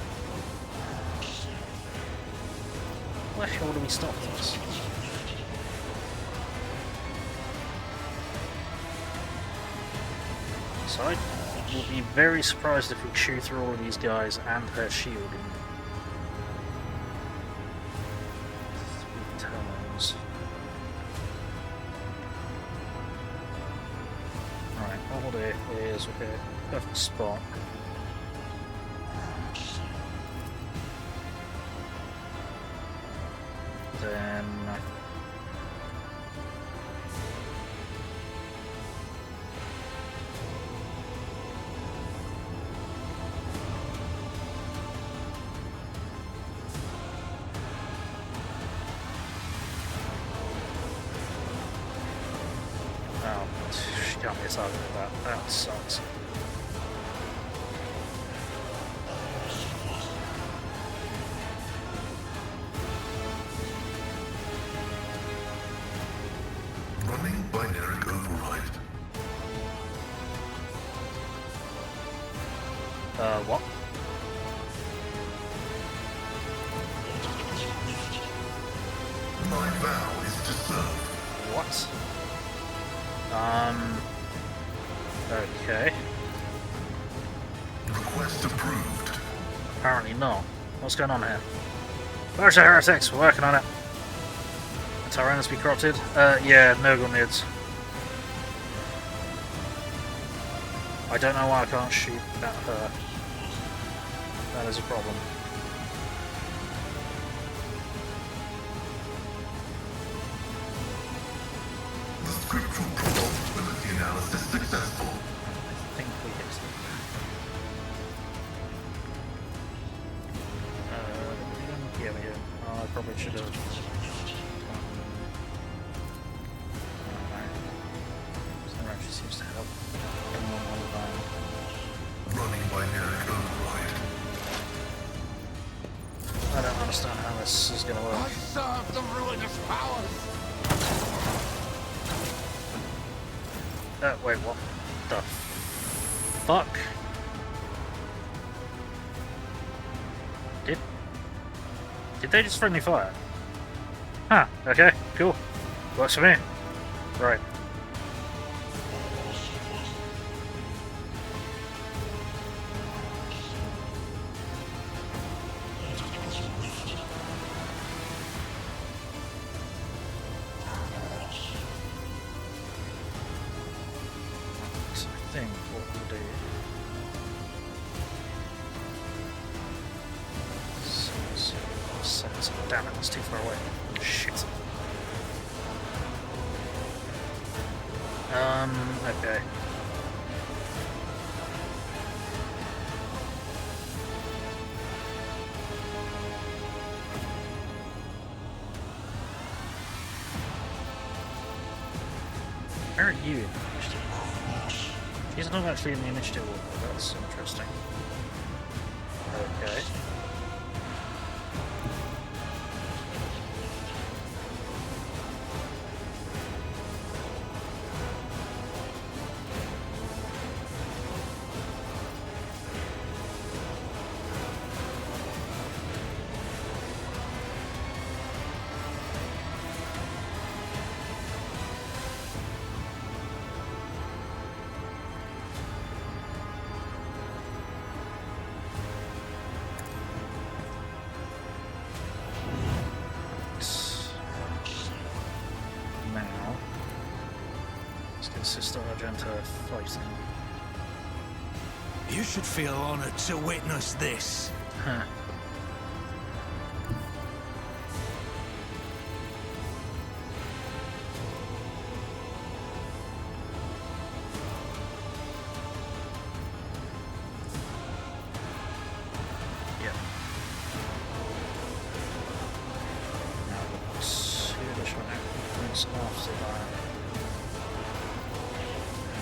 Where the hell do we stop this? Side? will be very surprised if we chew through all of these guys and her shield in 3 turns. Right, what we'll do is we'll hit a perfect spot. Then oh, she can't be a target with that. That sucks. Running binary override. What? My vow is to serve. What? Okay. Request approved. Apparently not. What's going on here? Where's the heretics? We're working on it. The Tyrannus be corrupted? Yeah, Nurgle mids. I don't know why I can't shoot at her. That is a problem. The scriptural probability analysis successful. I think we hit it. Yeah, we did. Oh, I probably should have. That actually seems to help. Everyone on the line. Running binary override. I don't understand how this is going to work. serve the ruinous powers! Wait, what the fuck? Did they just friendly fire? Huh, okay, cool. Works for me. Right. So I think what we'll do is damn it, it's too far away. Shit. Okay. Where are you in the initiative? She's not actually in the initiative order, that's interesting. Okay. Now, let's get Sister Argenta fighting. You should feel honored to witness this. Huh. Yeah. Now, 2 additional points after that.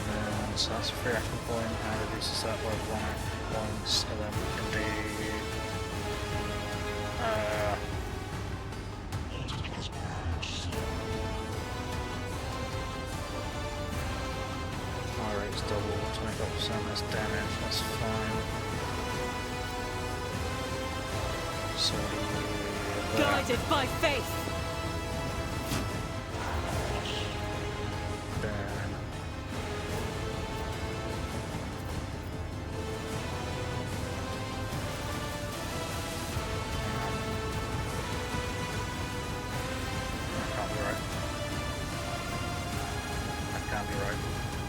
And then, so that's a free action point and reduces that by 1 point, so then we can do fire rate's double, 25% less damage, that's fine. So Guided by faith. then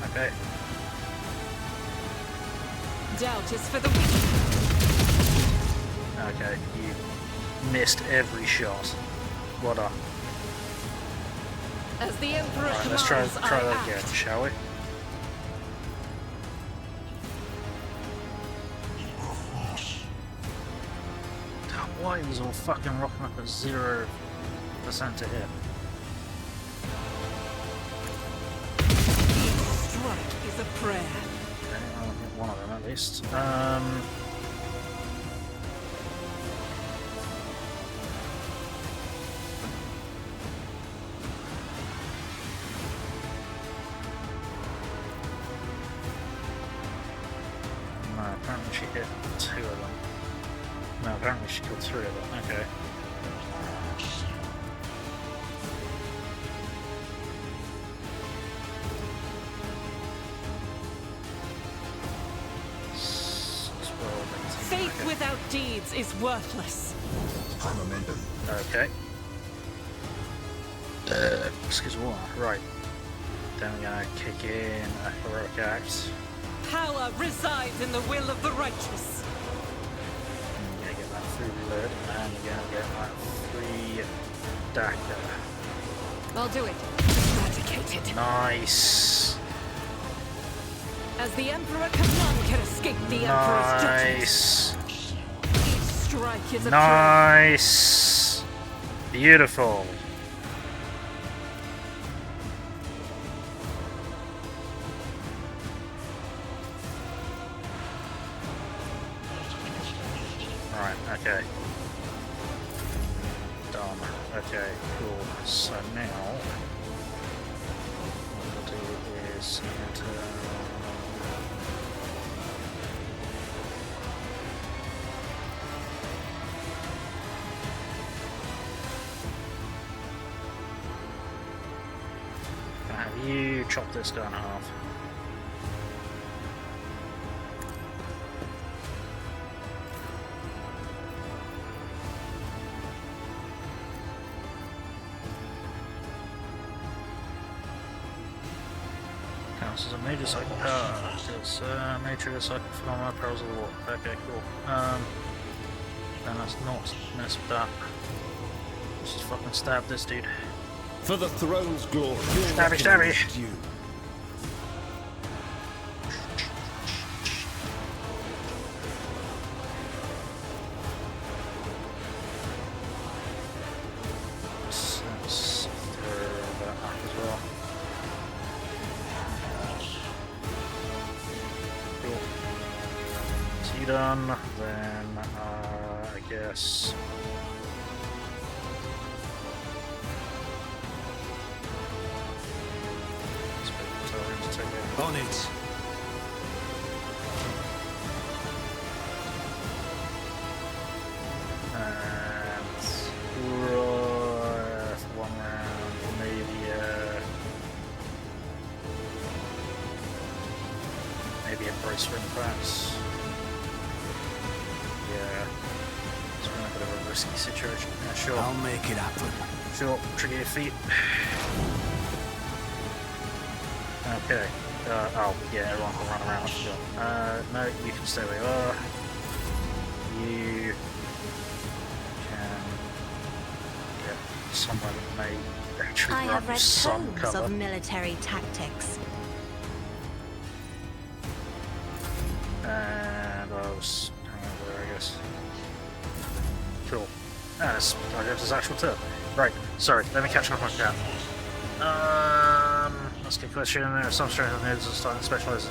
Okay. Doubt is for the weak. Okay, you missed every shot. Well done. As the Emperor Right, commands, let's try I that act. again, shall we? God, why was all fucking rocking up at 0% to hit? Strike is a prayer. Okay, I'll hit one of them at least. No, apparently she hit 2 of them. No, apparently she killed 3 of them. Okay. Faith without deeds is worthless. Okay. Excuse me. Right. Then we're gonna kick in a heroic act. Power resides in the will of the righteous. And you're gonna get that 3 reload, and you're gonna get that 3 dagger. I'll do it. Eradicated. Nice. As the Emperor none can escape the Emperor's judgment. Nice. Each strike is a Nice. Beautiful. Right, okay. Done. Okay, cool. So now what we'll do is enter. Can I have you chop this guy in half? Counts as a major cycle power. It's major cycle phenomena, powers of the war. Okay, cool. Then let's not mess with that. Let's just fucking stab this dude. For the throne's glory. Stabby, stabby. You. Let's throw that up as well. Cool. So you done, then I guess. On it. And for 1 round, maybe a brace ring perhaps. Yeah, it's been a bit of a risky situation. Yeah, sure. I'll make it happen. Sure, trigger your feet. Okay. Oh, yeah, everyone can run around. I forgot. No, you can stay where you are. You can get somewhere that may actually I run have read some tomes cover. of military tactics. And I was hanging over there, I guess. Cool. I guess it's actual turn. Right, sorry, let me catch up on that. That's a good question. There are some strength of nerds are starting to specialise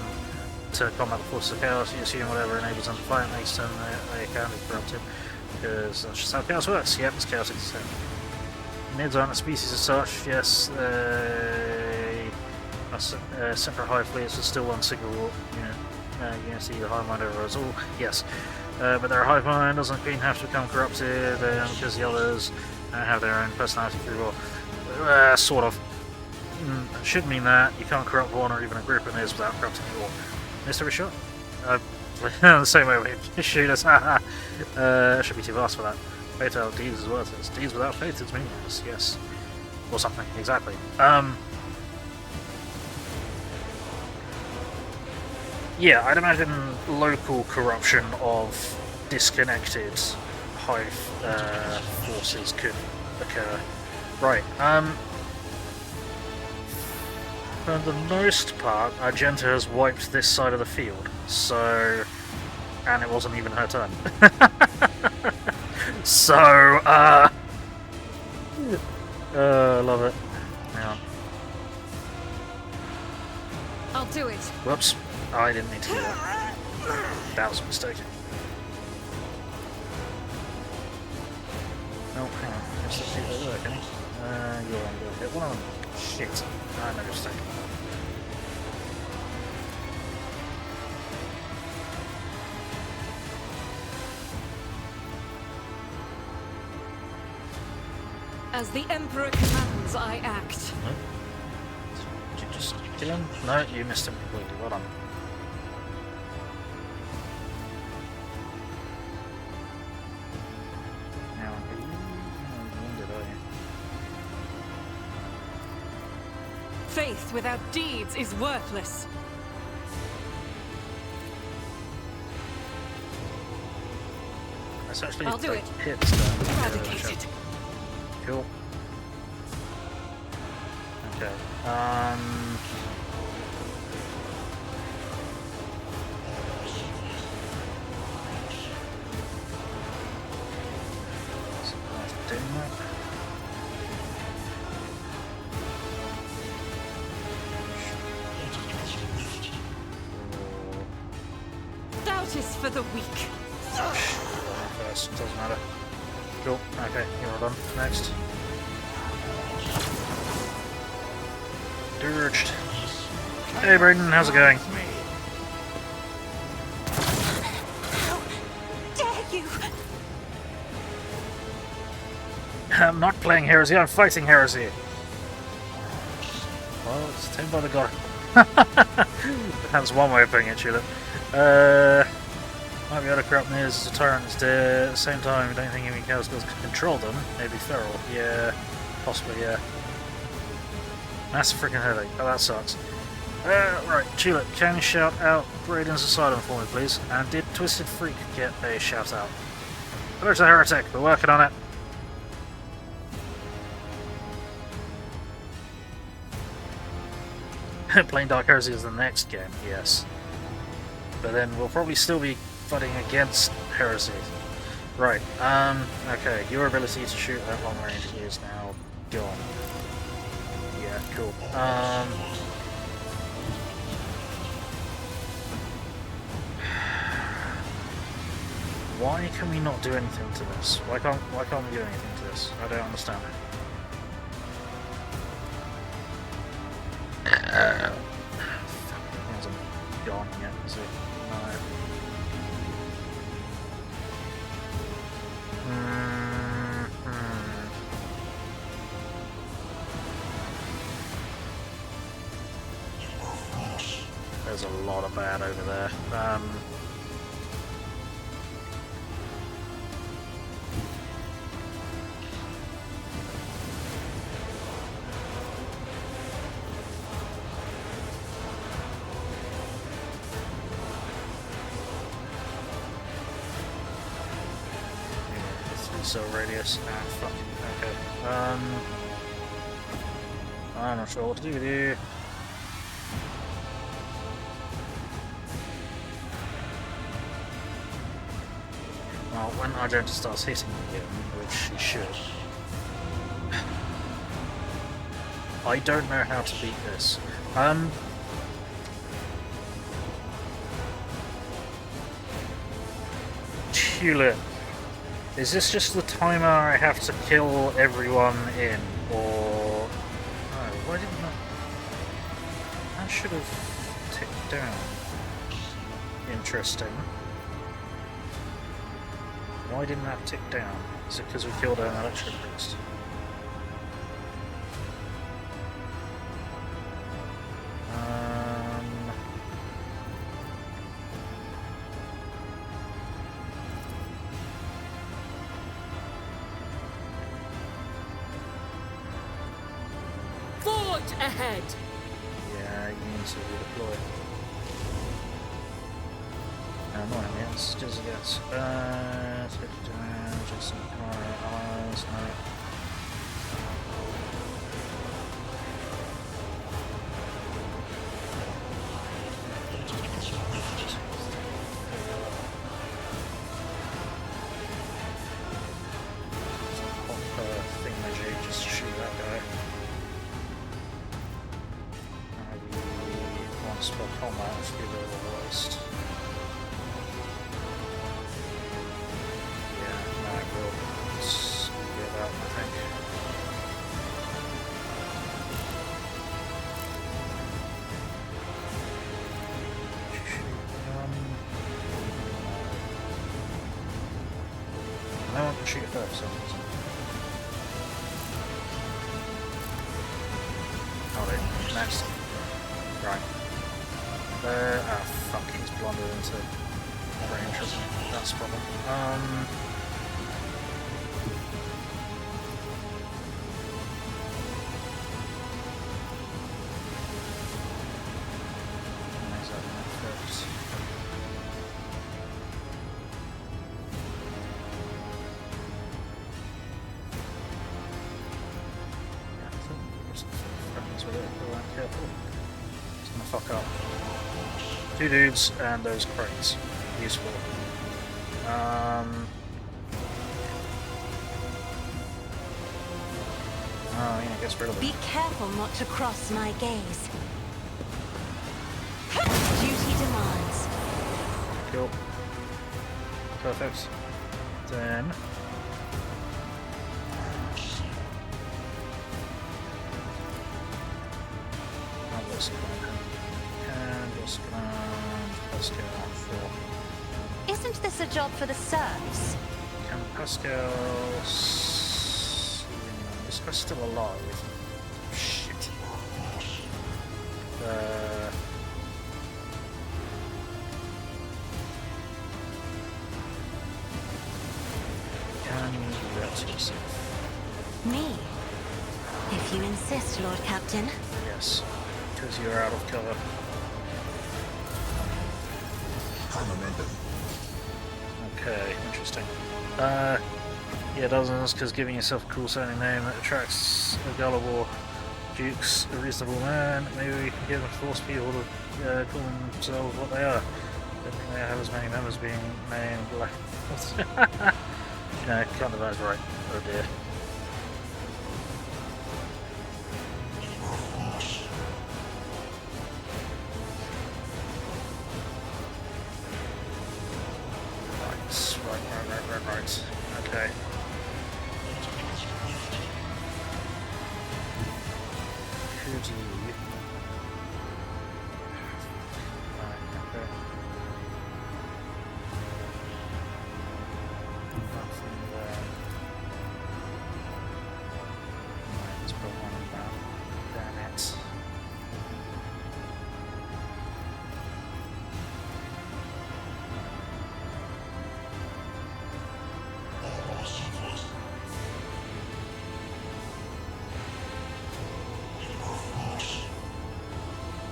to combat the forces of chaos. You assume whatever enables them to fight makes them they can be corrupted. Because that's just how chaos works. Yep, it's chaotic. So. Nids aren't a species as such. Yes, separate hive fleets with still one single unit. You can see the hive mind over us all. Yes. But their hive mind doesn't mean have to become corrupted because the others have their own personality free will. Sort of. Should mean that you can't corrupt one or even a group of Nids without corrupting it all. Missed every shot? The same way we shoot us. Should be too fast for that. Faith without deeds is worthless. Deeds without faith is meaningless. Yes. Or something. Exactly. Yeah, I'd imagine local corruption of disconnected hive forces could occur. Right, for the most part, Argenta has wiped this side of the field, so... and it wasn't even her turn. So, love it. Hang on. I'll do it. Whoops. Oh, I didn't need to do that. That was a mistake. Oh, hang on. Let's see if they work, any? You're on the hit one of them. Shit. I made a mistake. As the Emperor commands, I act. No. Did you just kill him? No, you missed him completely. Well done. Now, wounded, are you? Faith without deeds is worthless. Let's actually I'll do take it. hits then. Eradicate it. Cool. Okay. So that's doing that. Doubt is for the weak. First, doesn't matter. Cool. Okay, you're all done. Next. Dirged. Hey, Braden, how's it going? How dare you? I'm not playing heresy, I'm fighting heresy. Well, it's tamed by the god. That's one way of putting it, Tulip. Might be able to corrupt me as a tyrant is dead. At the same time, I don't think any chaos gods can control them. Maybe feral. Yeah, possibly, yeah. That's a freaking headache. Oh, that sucks. Right, Tulip, can you shout out Braden's Asylum for me, please? And did Twisted Freak get a shout out? Hello to Heretic, we're working on it. Playing Dark Heresy is the next game, yes. But then we'll probably still be fighting against Heresy. Right, okay, your ability to shoot at long range is now gone. Yeah, cool. Why can we not do anything to this? Why can't we do anything to this? I don't understand. He hasn't gone yet, is he? No. There's a lot of bad over there. So radius. Ah, fuck. Okay. I'm not sure what to do with you. Well, when Argenta starts hitting again, which she should, I don't know how to beat this. Tulip. Is this just the timer I have to kill everyone in, or... Oh, why didn't that... That should have ticked down. Interesting. Why didn't that tick down? Is it because we killed an Electro-Priest? Ahead. Yeah, you need to redeploy. Annoying, yes, just yes. Just some allies, no. Just shoot that guy. Maybe one spell combat would be a little waste. Yeah, no, we'll just get out, I think. No one can shoot it first, so next. Right. Ah, fuck, he's blundered into range, hasn't he? That's the problem. Nice having that first. Yeah, I think we're just friends with it. Careful. It's gonna fuck up. 2 dudes and those crates. Useful. Oh, yeah, gets rid of them. Be careful not to cross my gaze. Duty demands. Cool. Perfect. Then Isn't this a job for the serfs? Can Pascal... This guy's still alive. Shit. Can you do that to yourself? Me? If you insist, Lord Captain. Yes, because you're out of cover. High momentum. Okay, interesting. Yeah, it doesn't, because giving yourself a cool sounding name that attracts a gullible dukes, a reasonable man. Maybe we can get them to force people to call themselves what they are. Don't think they have as many members being named like... No, kind of that's right. Oh dear. Right. Okay. Could you... Right, okay. Nothing there. Right, let's put one in that. Damn it.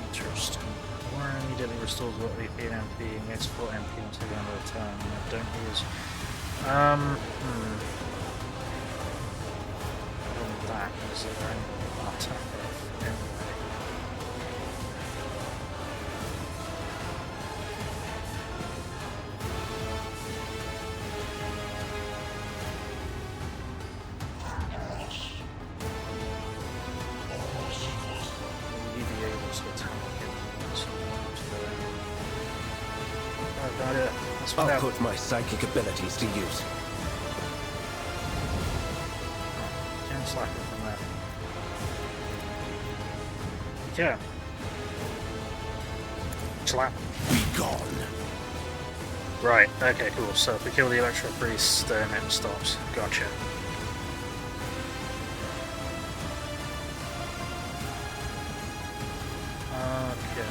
Interesting. Warren immediately restores what EP and MP and makes full MP until the end of the turn. I don't use. That is there any attack anyway. Will you be able to attack it? Let's find I'll out. put my psychic abilities to use. Can slack it from there. Yeah. Slap. Be gone. Right, okay, cool. So if we kill the Electro-Priests, then it stops. Gotcha. Okay.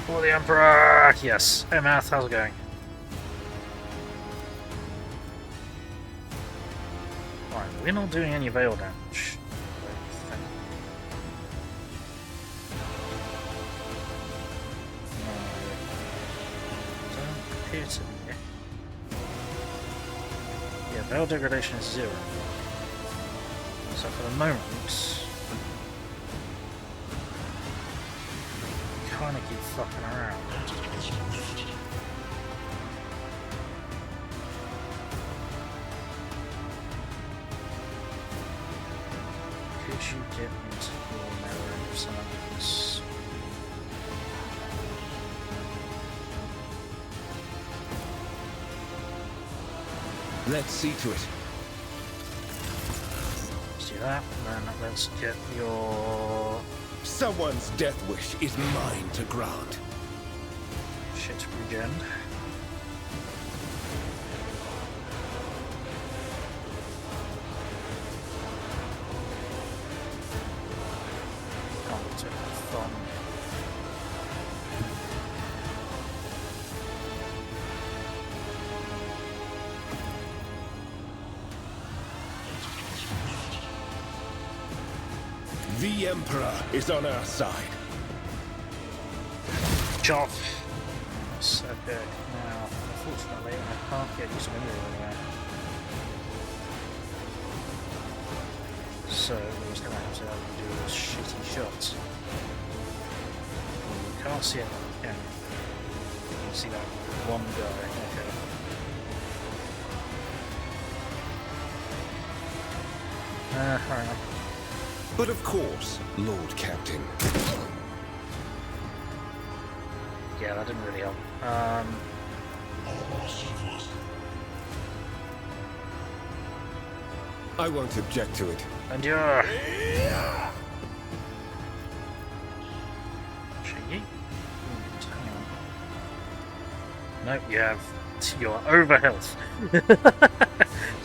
For the Emperor! Yes. Hey, Math, how's it going? we're not doing any veil damage. No. Don't appear to be. Yeah, veil degradation is 0. So for the moment, we kind of keep fucking around. Could you get into your marrow of science? Let's see to it. Let's do that, and then let's get your Someone's death wish is mine to grant. shit regen. Can't take the fun. The Emperor is on our side. Chop! That's okay. Now, unfortunately, I can't get used to anywhere. So, we're just gonna have to do a shitty shot. You can't see it, can you? You can see that one guy. Okay. Fair enough. But of course, Lord Captain. Yeah, that didn't really help. I won't object to it. Endure! Shaky? Hang on. Nope, you have. You're over health.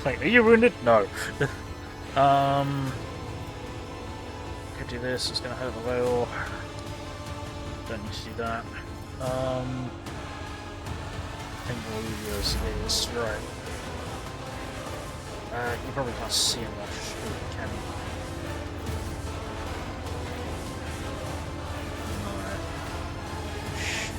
Like, are you wounded? No. Could do this, it's gonna hurt the veil. Don't need to do that. I think Olivia's is right. You probably can't see him much, can you? Alright. Shit.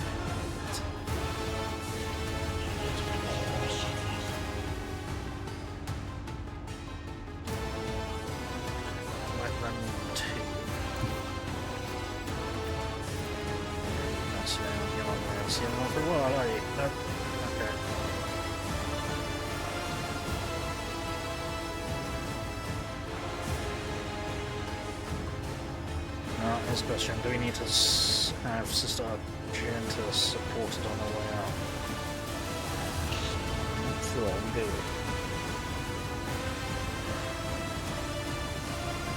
Like run 2. That's you're not going to see him for a while, are you? Nope. Okay. Now, here's a question. Do we need to have Sister Argenta supported on our way out? Not sure, we do.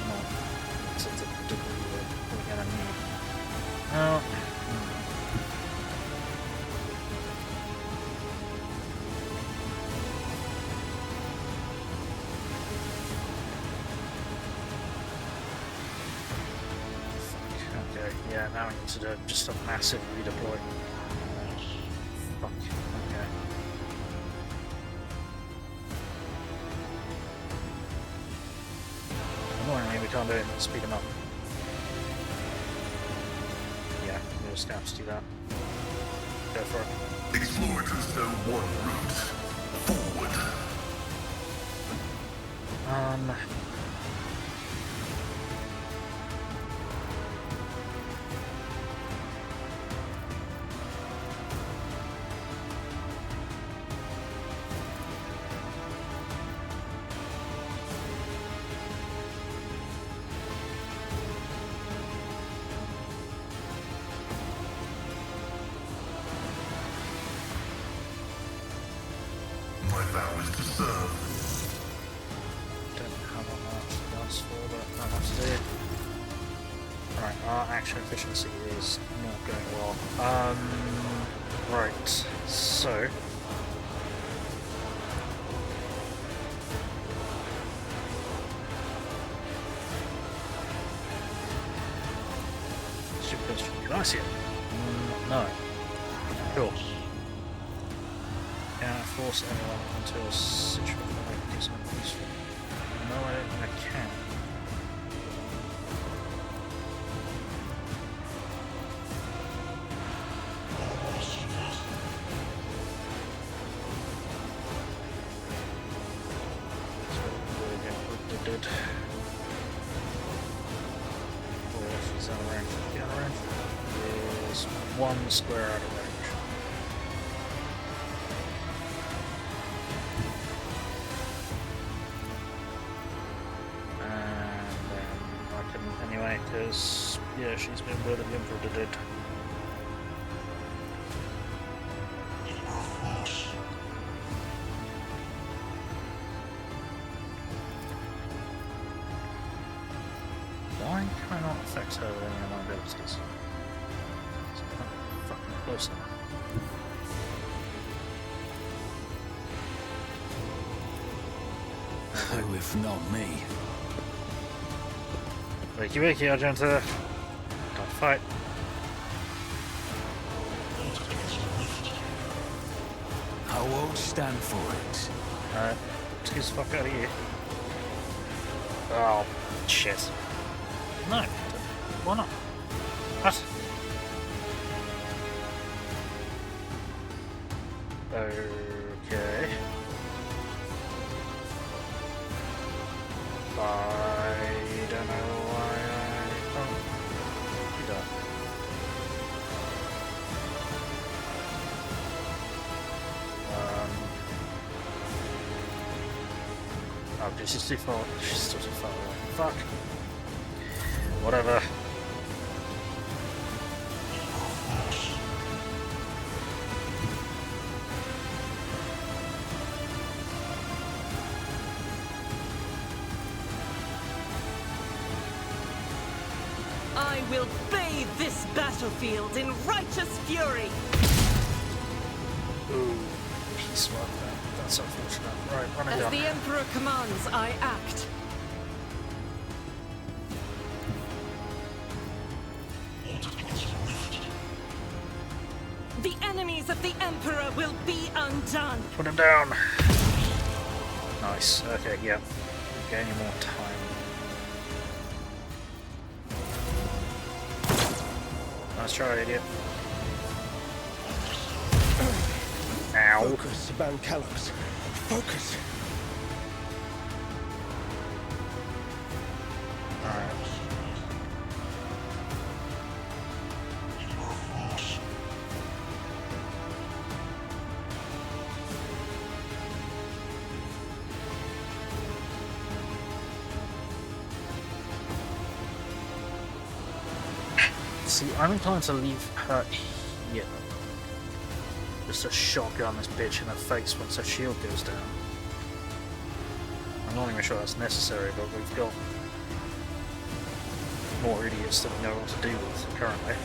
Not to the degree that we're going to need. Oh. Yeah, now we need to do just a massive redeploy. Fuck. Okay. Annoyingly, we can't do it and speed him up. Yeah, we'll just have to do that. Go for it. Explorers know one route. Forward. My vow is to serve. Don't know how long that lasts for, but not much to do. Alright, our action efficiency is not going well. Right, so. Super question. Can I see it? No. Cool. Can I force anyone into a situation that might be something useful? No. No, I don't think I can. Did. Or is that a range? Yeah, a range. There's one square out of range. And then I can anyway, because yeah, she's been where the Emperor did. Why can I not affect her with any of my abilities? It's not fucking close enough. Who if not me? Wakey wakey, Argenta. Don't fight. I won't stand for it. Alright, excuse the fuck out of you. Oh, shit. No, why not? What? Okay. I don't know why I can't do that. Oh, this is too far. She's still too far away. Fuck. Whatever. I will bathe this battlefield in righteous fury. Ooh, he swapped that. That's unfortunate. Right, running As down. the Emperor commands, I act. The enemies of the Emperor will be undone. Put him down. Nice. Okay, yeah. Gaining more time. Nice try, idiot. Ow. Focus, Bankalos. Focus. Alright. See, I'm inclined to leave her here. Just a shotgun this bitch in her face once her shield goes down. I'm not even sure that's necessary, but we've got more idiots that we know what to do with currently.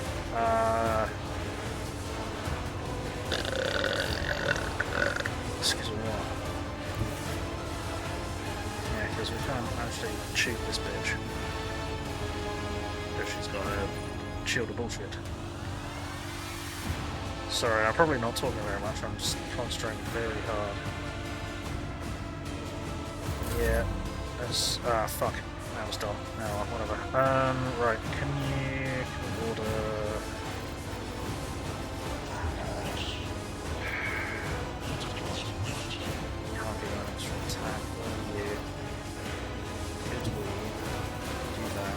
Excuse me. Yeah, because we can't actually shoot this bitch. Because she's got a shield of bullshit. Sorry, I'm probably not talking very much, I'm just concentrating very hard. Yeah, that's... ah, fuck. That was dumb. No, whatever. Right, can we order... Can't be an extra attack, will you? Could we do that?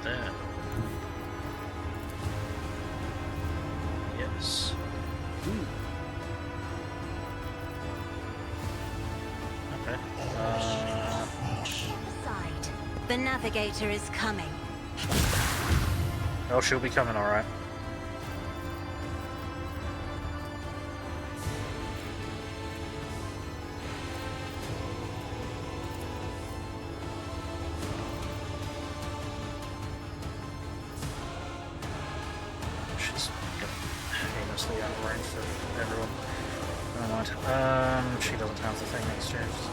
There. Yes. Ooh. Okay. Side. The navigator is coming. Oh, she'll be coming, alright. She's heinously out of range for everyone. Never mind. She doesn't have the thing exchanged.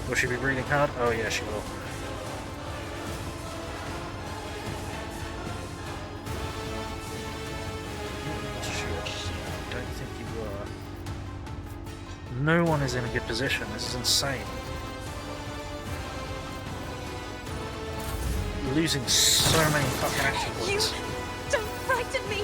Will she be breathing hard? Oh yeah, she will. No one is in a good position. This is insane. Losing so many fucking action You points. don't frighten me!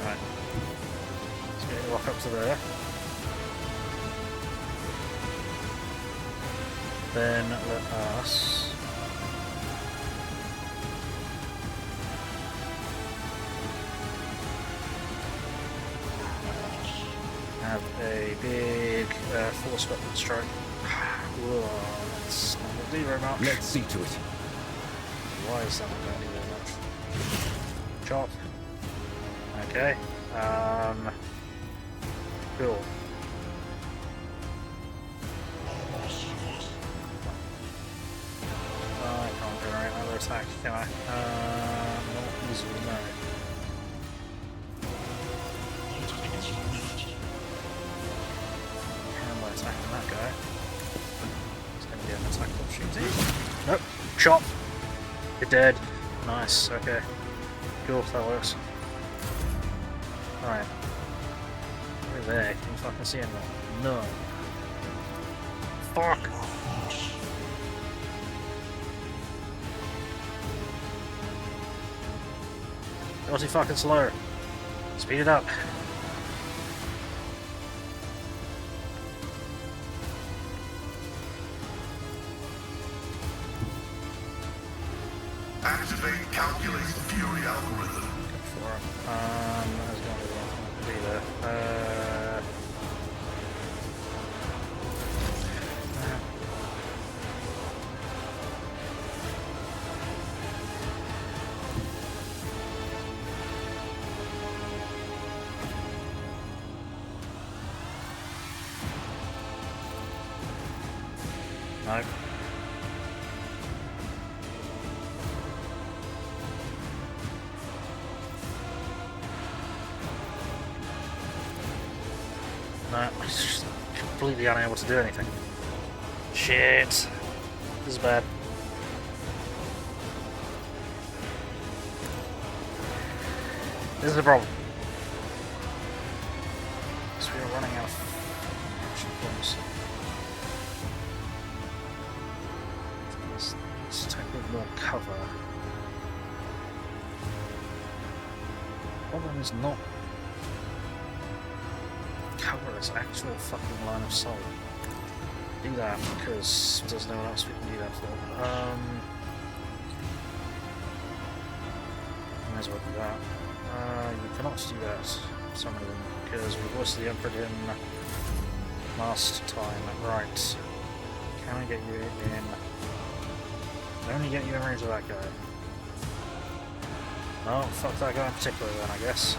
Right. Let's get it walk up to there. Then let us have a big force weapon strike. Whoa, that's not going to do very much. Let's see to it. Why is that not going to do very much? Chop. Okay. Cool. I can't generate another attack, can I? Not easily, no. How am I attacking that guy? It's going to be an attack opportunity. Nope. Chop. You're dead. Nice, okay. Cool, that works. Alright. Over there, can you fucking see anyone? No. Fuck! You're too fucking slow. Speed it up. Activate calculate fury algorithm. Go for it. There's going to be there. No. No, I'm just completely unable to do anything. Shit. This is bad. This is the problem. Because we are running out of action points. Let's take a bit more cover. The problem is not cover its actual fucking line of sight. Do that because there's no one else we can do that for. Might as well do that. You cannot do that, some of them, because we voiced the Emperor in last time. Right. Can I get you in? Only get you in range of that guy. Oh, fuck that guy in particular then, I guess.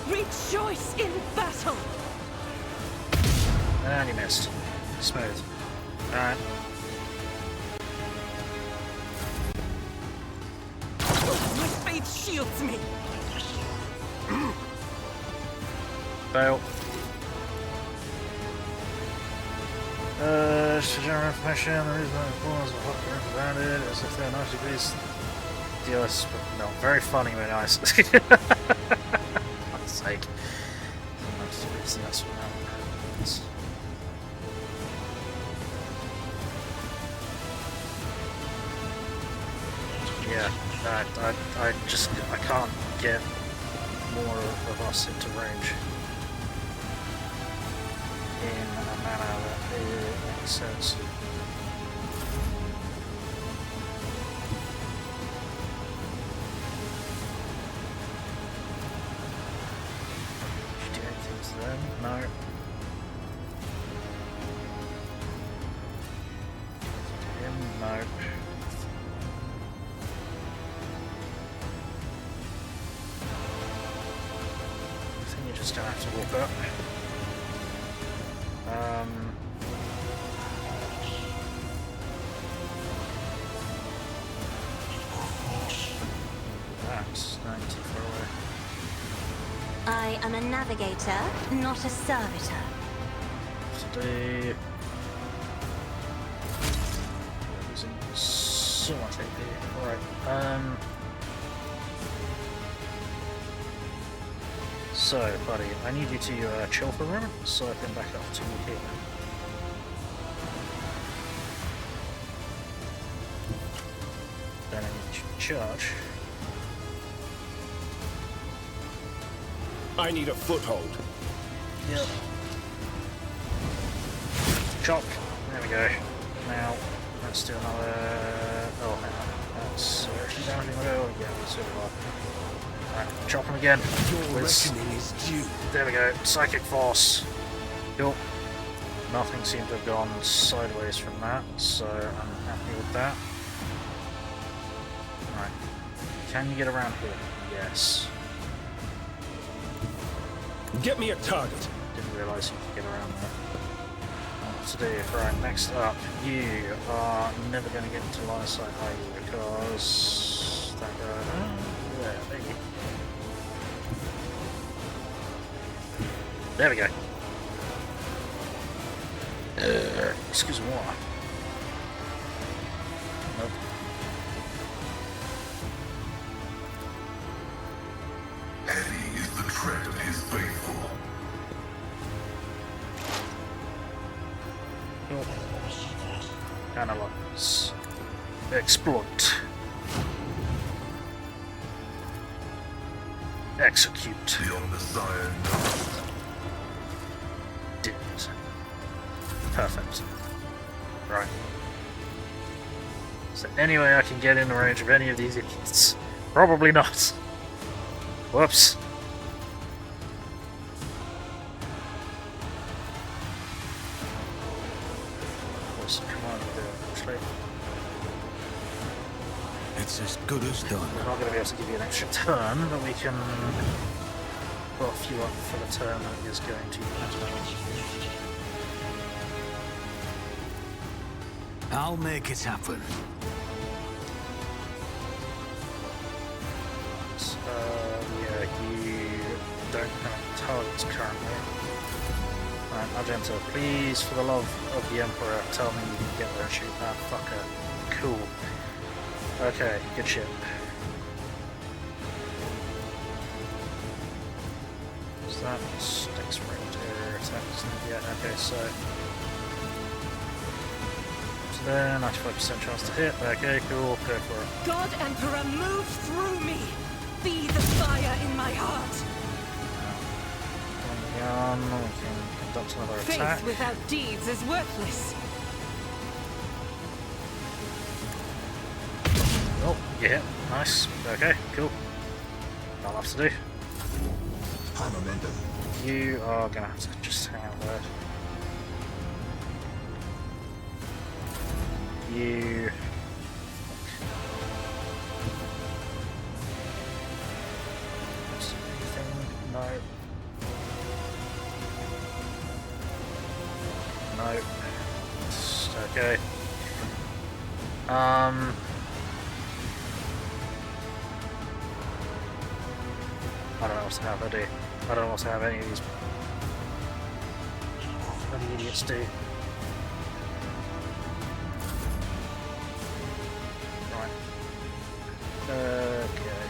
Rejoice in battle! And he missed. Smooth. Alright. My faith shields me! Fail. Just to general information, the reason that the balls are hot around it is if they're 90 degrees. DLS, no, very funny, very nice. For fuck's sake. 90 degrees, that's what happens. Yeah, I can't get more of us into range in a manner that makes sense. Did you do anything to them? No. Him? No. Just gonna have to walk up. That's 90 far away. I am a navigator, not a servitor. Today, using so much AP. Right. So, buddy, I need you to chill for a moment, so I can back up to here. Then I need you to charge. I need a foothold. Yep. Chop. There we go. Now, let's do another... Oh, hang on. That's actually damaging the road. Yeah, that's really well. Alright, chop him again. Your reckoning is due. There we go. Psychic Force. Cool. Nothing seemed to have gone sideways from that, so I'm happy with that. Alright. Can you get around here? Yes. Get me a target. Didn't realise you could get around there. What to do? Right, next up, you are never going to get into line of sight, are you? Because that guy. Yeah, maybe. There we go. Excuse me, what? Nope. Heavy is the tread of his faithful. Analyze. Exploit. Execute. Beyond the Messiah knows. Did. Perfect. Right. Is there any way I can get in the range of any of these idiots? Probably not. Whoops. What's the command do, actually? It's as good as done. We're not going to be able to give you an extra turn, but we can buff you up for the turn that is going to matter. I'll make it happen. Yeah, you don't have targets currently. Alright, Argento, please, for the love of the Emperor, tell me you can get there and shoot that fucker. Cool. Okay, good shit. Is that sticks right there? Attacks? Yeah, okay, so there, 95% chance to hit. Okay, cool, go for it. God Emperor, move through me! Be the fire in my heart! We can conduct another attack. Faith without deeds is worthless. Oh, yeah, nice. Okay, cool. Not enough to do. High momentum. You are gonna have to just hang out there. You... Anything? No. No. Okay. I don't know what to have, do. I don't know what to have any of these bloody idiots do. Right. Okay.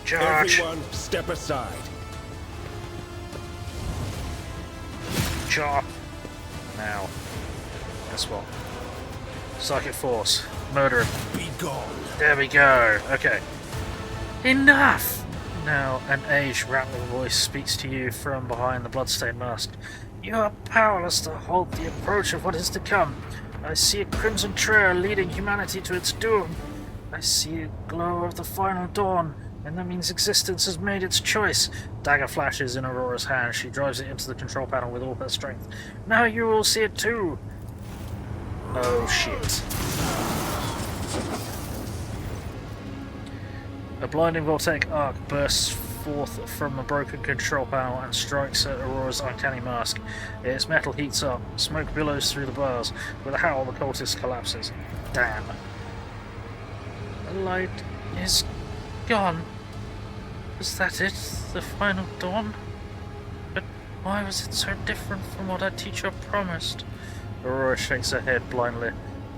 Charge! Everyone, step aside. Chop! Now. Guess what? Psychic Force. Murder him. Be gone. There we go. Okay. Enough! Now, an aged, rattling voice speaks to you from behind the bloodstained mask. You are powerless to halt the approach of what is to come. I see a crimson trail leading humanity to its doom. I see a glow of the final dawn, and that means existence has made its choice. Dagger flashes in Aurora's hand. She drives it into the control panel with all her strength. Now you will see it too. Oh shit. A blinding voltaic arc bursts forth from the broken control panel and strikes at Aurora's uncanny mask. Its metal heats up, smoke billows through the bars. With a howl, the cultist collapses. Damn. The light is gone. Is that it? The final dawn? But why was it so different from what our teacher promised? Aurora shakes her head blindly.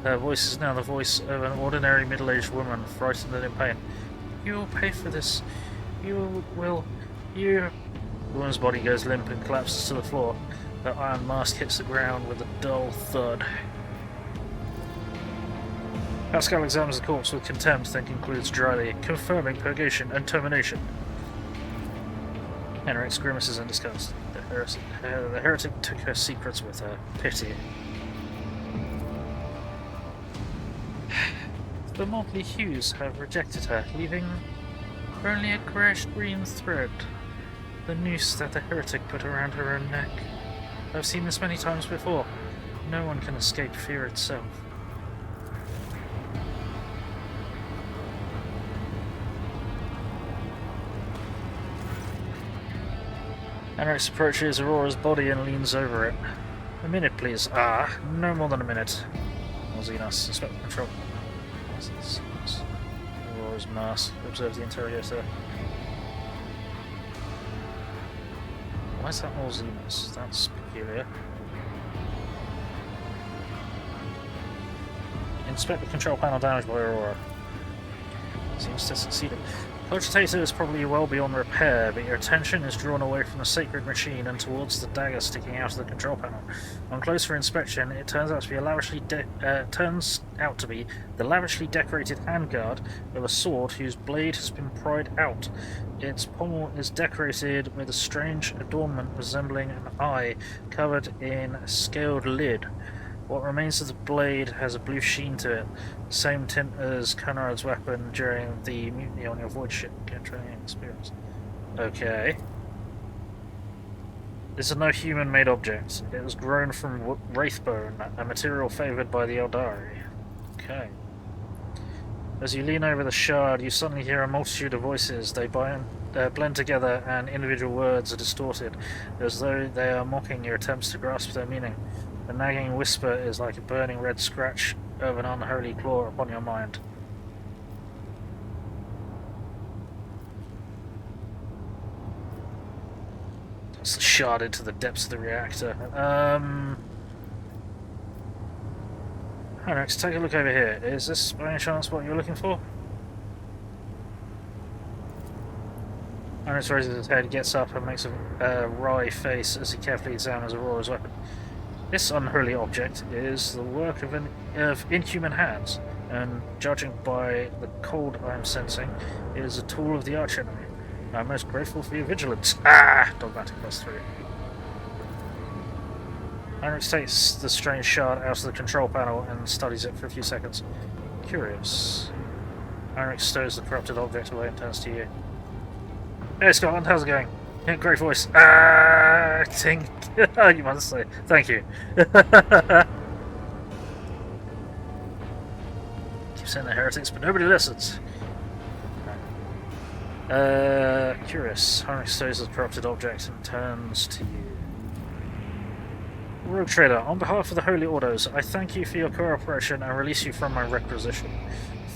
Her voice is now the voice of an ordinary middle-aged woman, frightened and in pain. You will pay for this. You will. You. The woman's body goes limp and collapses to the floor. Her iron mask hits the ground with a dull thud. Pascal examines the corpse with contempt, then concludes dryly, confirming purgation and termination. Henrik grimaces in disgust. The heretic took her secrets with her. Pity. The motley hues have rejected her, leaving only a greyish-green thread, the noose that the heretic put around her own neck. I've seen this many times before. No one can escape fear itself. Henrik approaches Aurora's body and leans over it. A minute, please. No more than a minute. Xenos, inspect the control. Aurora's mask. Observe the interrogator. Why is that all Xenos? That's peculiar. Inspect the control panel damaged by Aurora. Seems to have succeeded. Cogitator is probably well beyond repair, but your attention is drawn away from the sacred machine and towards the dagger sticking out of the control panel. On closer inspection, it turns out to be the lavishly decorated handguard of a sword whose blade has been pried out. Its pommel is decorated with a strange adornment resembling an eye covered in a scaled lid. What remains of the blade has a blue sheen to it, the same tint as Conrad's weapon during the mutiny on your void ship. Get training experience. Okay. This is no human-made object. It was grown from wraithbone, a material favoured by the Eldari. Okay. As you lean over the shard, you suddenly hear a multitude of voices. They blend together, and individual words are distorted, as though they are mocking your attempts to grasp their meaning. The nagging whisper is like a burning red scratch of an unholy claw upon your mind. Toss the shard into the depths of the reactor. Alright, take a look over here. Is this by any chance what you're looking for? Ernest raises his head, gets up and makes a wry face as he carefully examines Aurora's weapon. This unholy object is the work of inhuman hands, and judging by the cold I am sensing, it is a tool of the archenemy. I am most grateful for your vigilance. Dogmatic +3. Heinrich takes the strange shard out of the control panel and studies it for a few seconds. Curious. Heinrich stows the corrupted object away and turns to you. Hey Scotland, how's it going? Yeah, great voice. You must say. Thank you. Keep saying the heretics, but nobody listens. Curious. Heinrich stows the corrupted object and turns to you. Rogue Trader, on behalf of the Holy Orders, I thank you for your cooperation and release you from my requisition.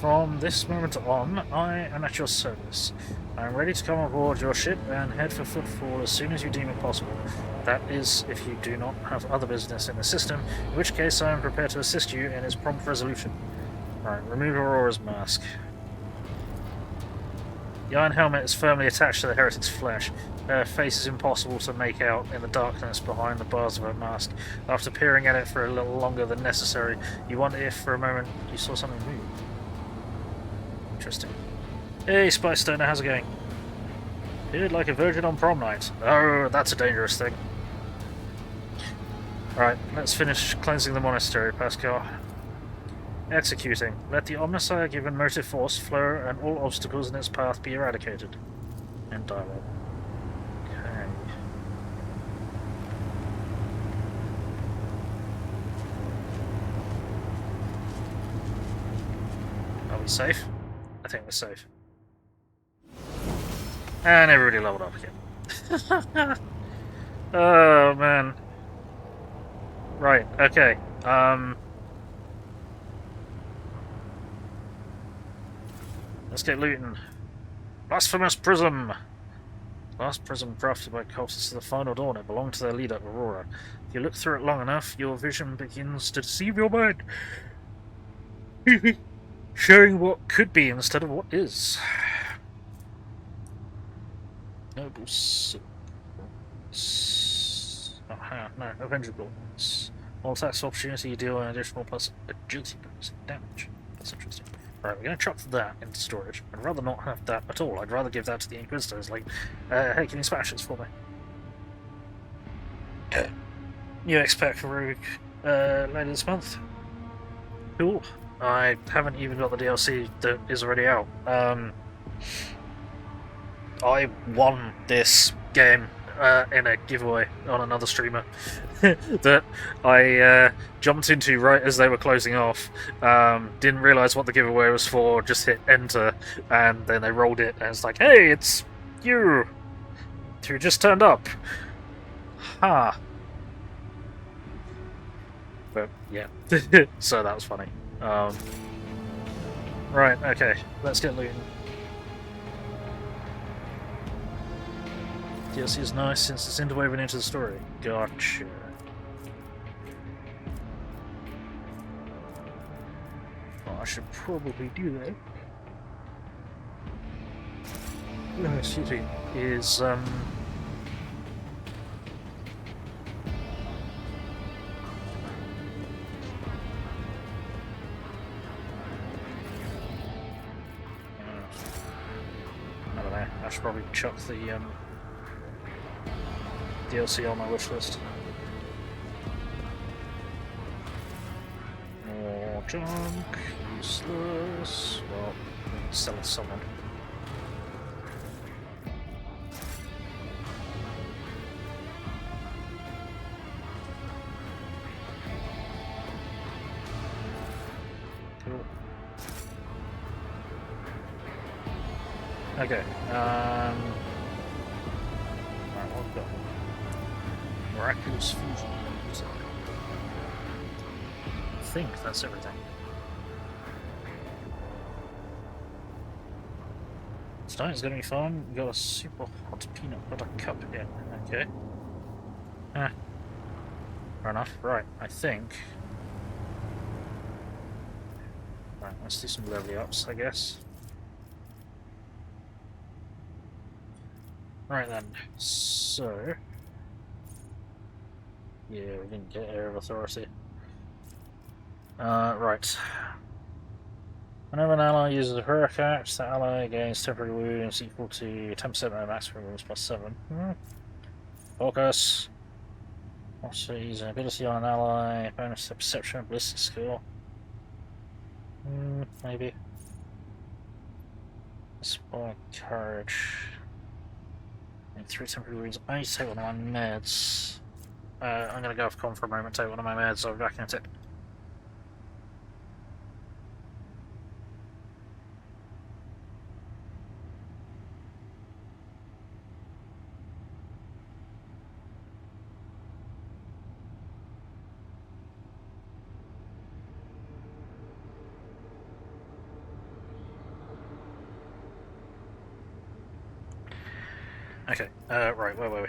From this moment on, I am at your service. I am ready to come aboard your ship and head for Footfall as soon as you deem it possible. That is, if you do not have other business in the system, in which case I am prepared to assist you in its prompt resolution. Alright, remove Aurora's mask. The iron helmet is firmly attached to the heretic's flesh. Her face is impossible to make out in the darkness behind the bars of her mask. After peering at it for a little longer than necessary, you wonder if for a moment you saw something move. Interesting. Hey, Spice Stoner, how's it going? Appeared like a virgin on prom night. Oh, that's a dangerous thing. Alright, let's finish cleansing the monastery, Pascal. Executing. Let the Omnissiah given motive force flow and all obstacles in its path be eradicated. End dialogue. Okay. Are we safe? I think we're safe. And everybody leveled up again. Oh man. Right, okay. Let's get looting. Blasphemous Prism! Last prism crafted by cultists of the Final Dawn. It belonged to their leader, Aurora. If you look through it long enough, your vision begins to deceive your mind. Showing what could be instead of what is. Noble no, Avenger Goals. All attacks opportunity you deal an additional plus agility bonus damage. That's interesting. Right, we're going to chuck that into storage. I'd rather not have that at all. I'd rather give that to the Inquisitors, like, hey, can you smash this for me? New expect for Rogue later this month. Cool. I haven't even got the DLC that is already out. I won this game in a giveaway on another streamer that I jumped into right as they were closing off. Didn't realise what the giveaway was for, just hit enter, and then they rolled it, and it's like, hey, it's you who just turned up. Ha. But, yeah. So that was funny. Right, okay, let's get looting. DLC is nice since it's interwoven into the story. Gotcha. Well, I should probably do that. No, excuse me. Is I don't know. I should probably chuck the DLC on my wish list. More junk, useless. Well, sell it to someone. Cool. Okay. Right, what we've got? Miraculous fusion. I think that's everything. Tonight's gonna be fun. We got a super hot peanut butter cup in. Okay. Fair enough. Right, I think. Right, let's do some level ups, I guess. Right then. So. Yeah, we didn't get Air of Authority. Right. Whenever an ally uses a heroic act, that ally gains temporary wounds equal to 10% of maximum wounds plus 7. Focus. Also use an ability on an ally, bonus to perception and ballistic skill. Maybe. Inspire courage. And 3 temporary wounds. I need to take one of my meds. I'm gonna go off con for a moment, take one of my meds, I'll be back in a tick. Okay, right, where were we?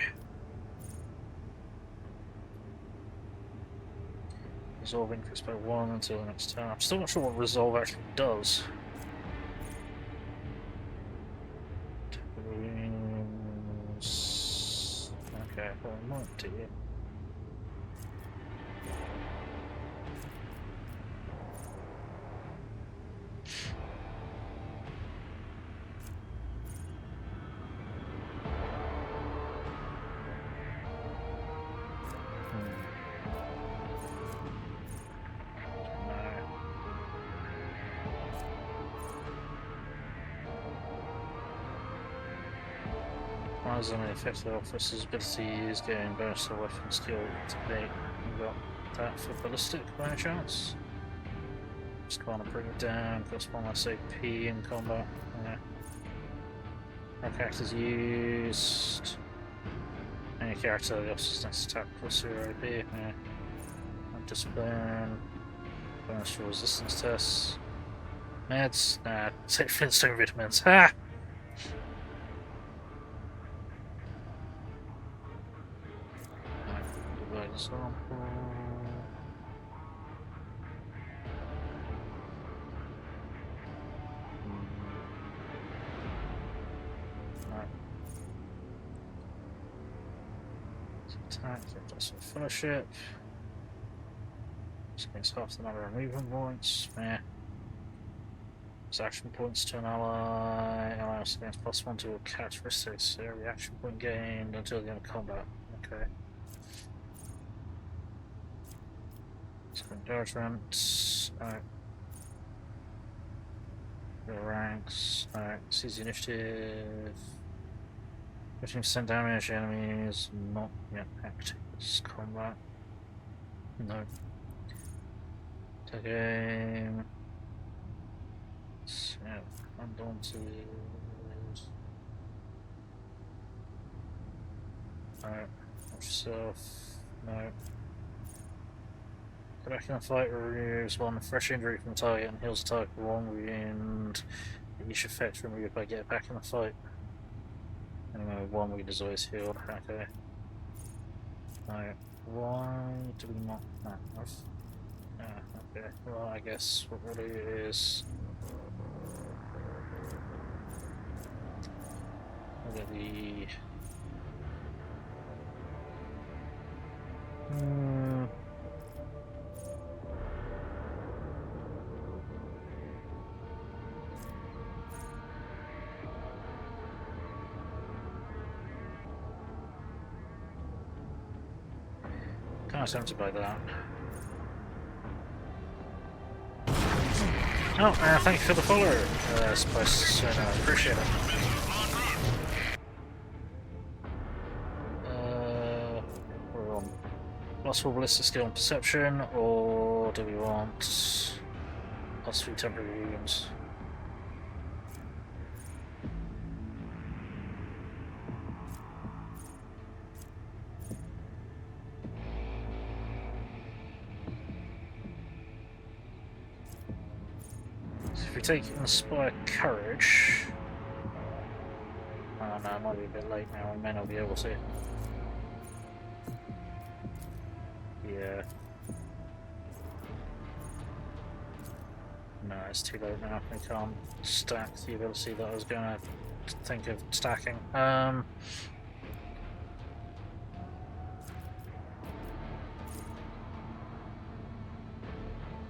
Resolve increase by 1 until the next turn. I'm still not sure what resolve actually does. Okay, well, it might do it. On the effective officer's abilities, getting bonus to weapon skill activate. You got that for ballistic by any chance? Just want to bring it down, cost one less AP in combat. Yeah. No characters used. Any character the opposite next attack plus 0 AP. Yeah. Discipline. Bonus for resistance tests. Meds. Nah. Take Flintstone vitamins. Ha! By example. Attack, that's a fellowship. Spends half the number of movement points. Meh. It's action points to an ally. Ally spends +1 to all characteristics. Every action point gained until the end of combat. Okay. Spend judgment. Alright. Your ranks. Alright. Seize the initiative. 15% damage, enemies not yet active as combat. No. Take aim. So, undaunted. Alright, watch yourself. No. Go back in the fight, removes one fresh injury from the target and heals the target for 1 wound. Each effect removed by get back in the fight. Anyway, 1 wound is always healed. Okay. Alright, why do we not have? Okay, well, I guess what we'll do is. We'll get the. Kind of tempted by that. Oh, thank you for the follow, Spice. I appreciate it. We're on +4 ballistic skill and perception, or do we want +3 temporary wounds? If we take Inspire Courage... Oh no, it might be a bit late now, I may not be able to. Yeah. No, it's too late now, we can't stack the ability that I was going to think of stacking. I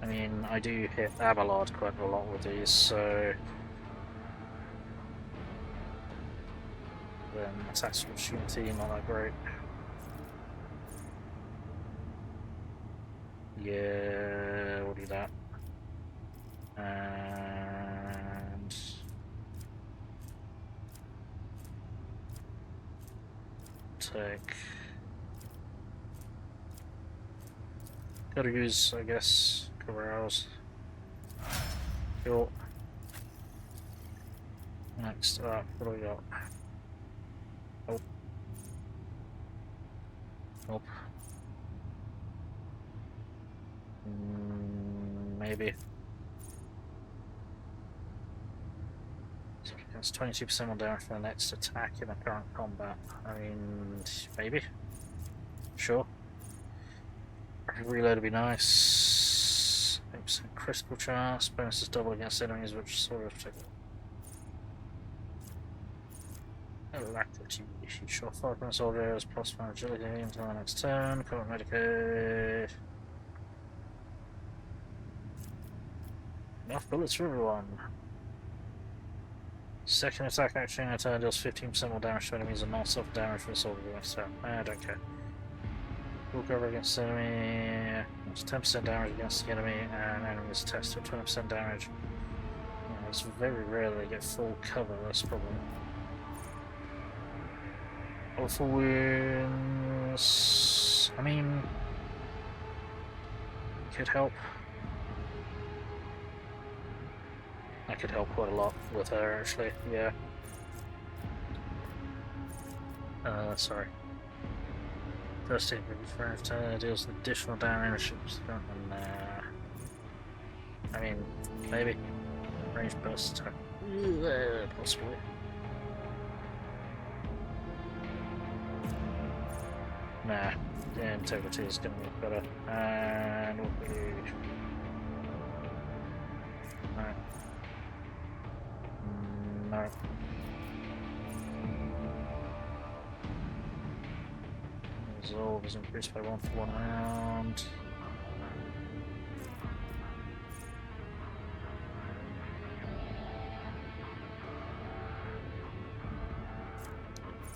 mean, I do hit Abelard quite a lot with these, so then attacks from opportunity not that great. Yeah, we'll do that. And take. Gotta use, I guess, Carouse. Cool. Next up, what do we got? Oh. Nope. Maybe. So it's 22% more damage for the next attack in the current combat. I mean, maybe. Sure. Reload would be nice. 8% critical chance. Bonuses double against enemies, which sort of take. Alacrity. Shot 5 from soldiers, +1 agility until the next turn. Current Medicaid. Enough bullets for everyone. Second attack action in a turn deals 15% more damage to enemies and non-self damage for the soldier next turn. I don't care. Full cover against the enemy. It's 10% damage against the enemy, and enemies test at 20% damage. You know, it's very rare they get full cover, that's the problem. Awful wounds. I mean, could help. I could help quite a lot with her, actually, yeah. Sorry. First aid deals additional damage. I mean, maybe. Range burst attack. Possibly. Nah. Yeah, integrity is going to be better. And what we do? No. No. Resolve is increased by 1 for 1 round.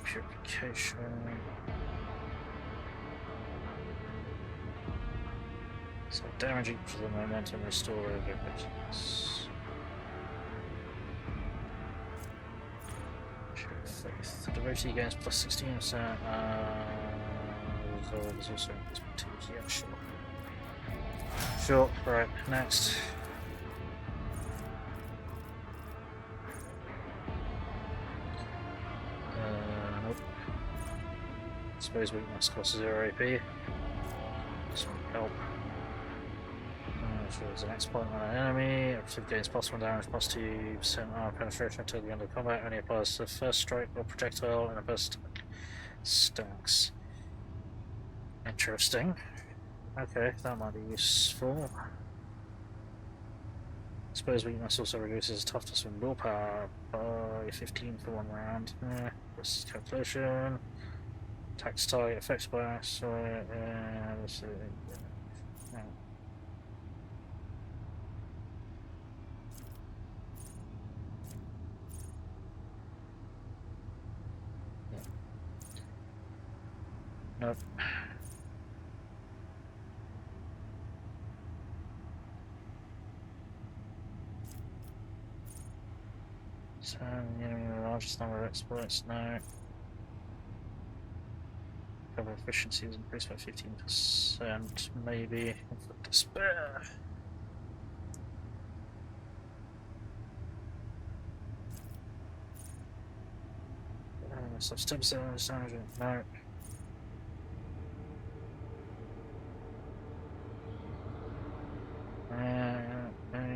Purification. So damage equal to the momentum restore abilities. Faith. Devotee gains plus 16%. Resolve is also increased by 2. Yeah, sure. Sure, right, next. Nope. Suppose weakness costs 0 AP. This won't help. Shows an exploit on an enemy. Operative gains plus 1 damage, plus 2% armor penetration until the end of combat. Only applies to the first strike or projectile in a burst attack. Stacks. Interesting. Okay, that might be useful. Suppose weakness also reduces toughness and willpower by 15 for 1 round. This is calculation. Attack style affects by axe. Nope. So, the enemy with the largest number of exploits, no. Cover efficiency is increased by 15%, maybe. Inflict despair. So, 10% damage, no.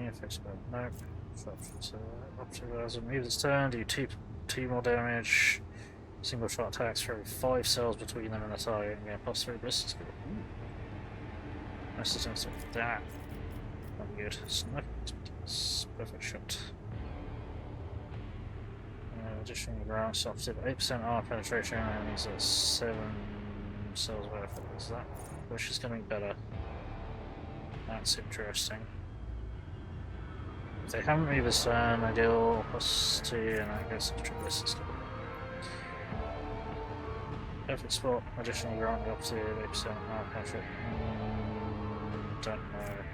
Effects about nope. So optimize and move this turn, do two more damage. Single shot attacks throw 5 cells between them and the target and gain plus 3 ballistic skill. Nice to with that. Not good. Sniper perfect shot. Additional ground operative 8% armor penetration and he's at 7 cells worth of that. Which is gonna be better. That's interesting. If they haven't moved this turn, I deal plus 2 and I guess extra ballistic. Perfect spot, additional ground up to 8% armor penetration. Don't know.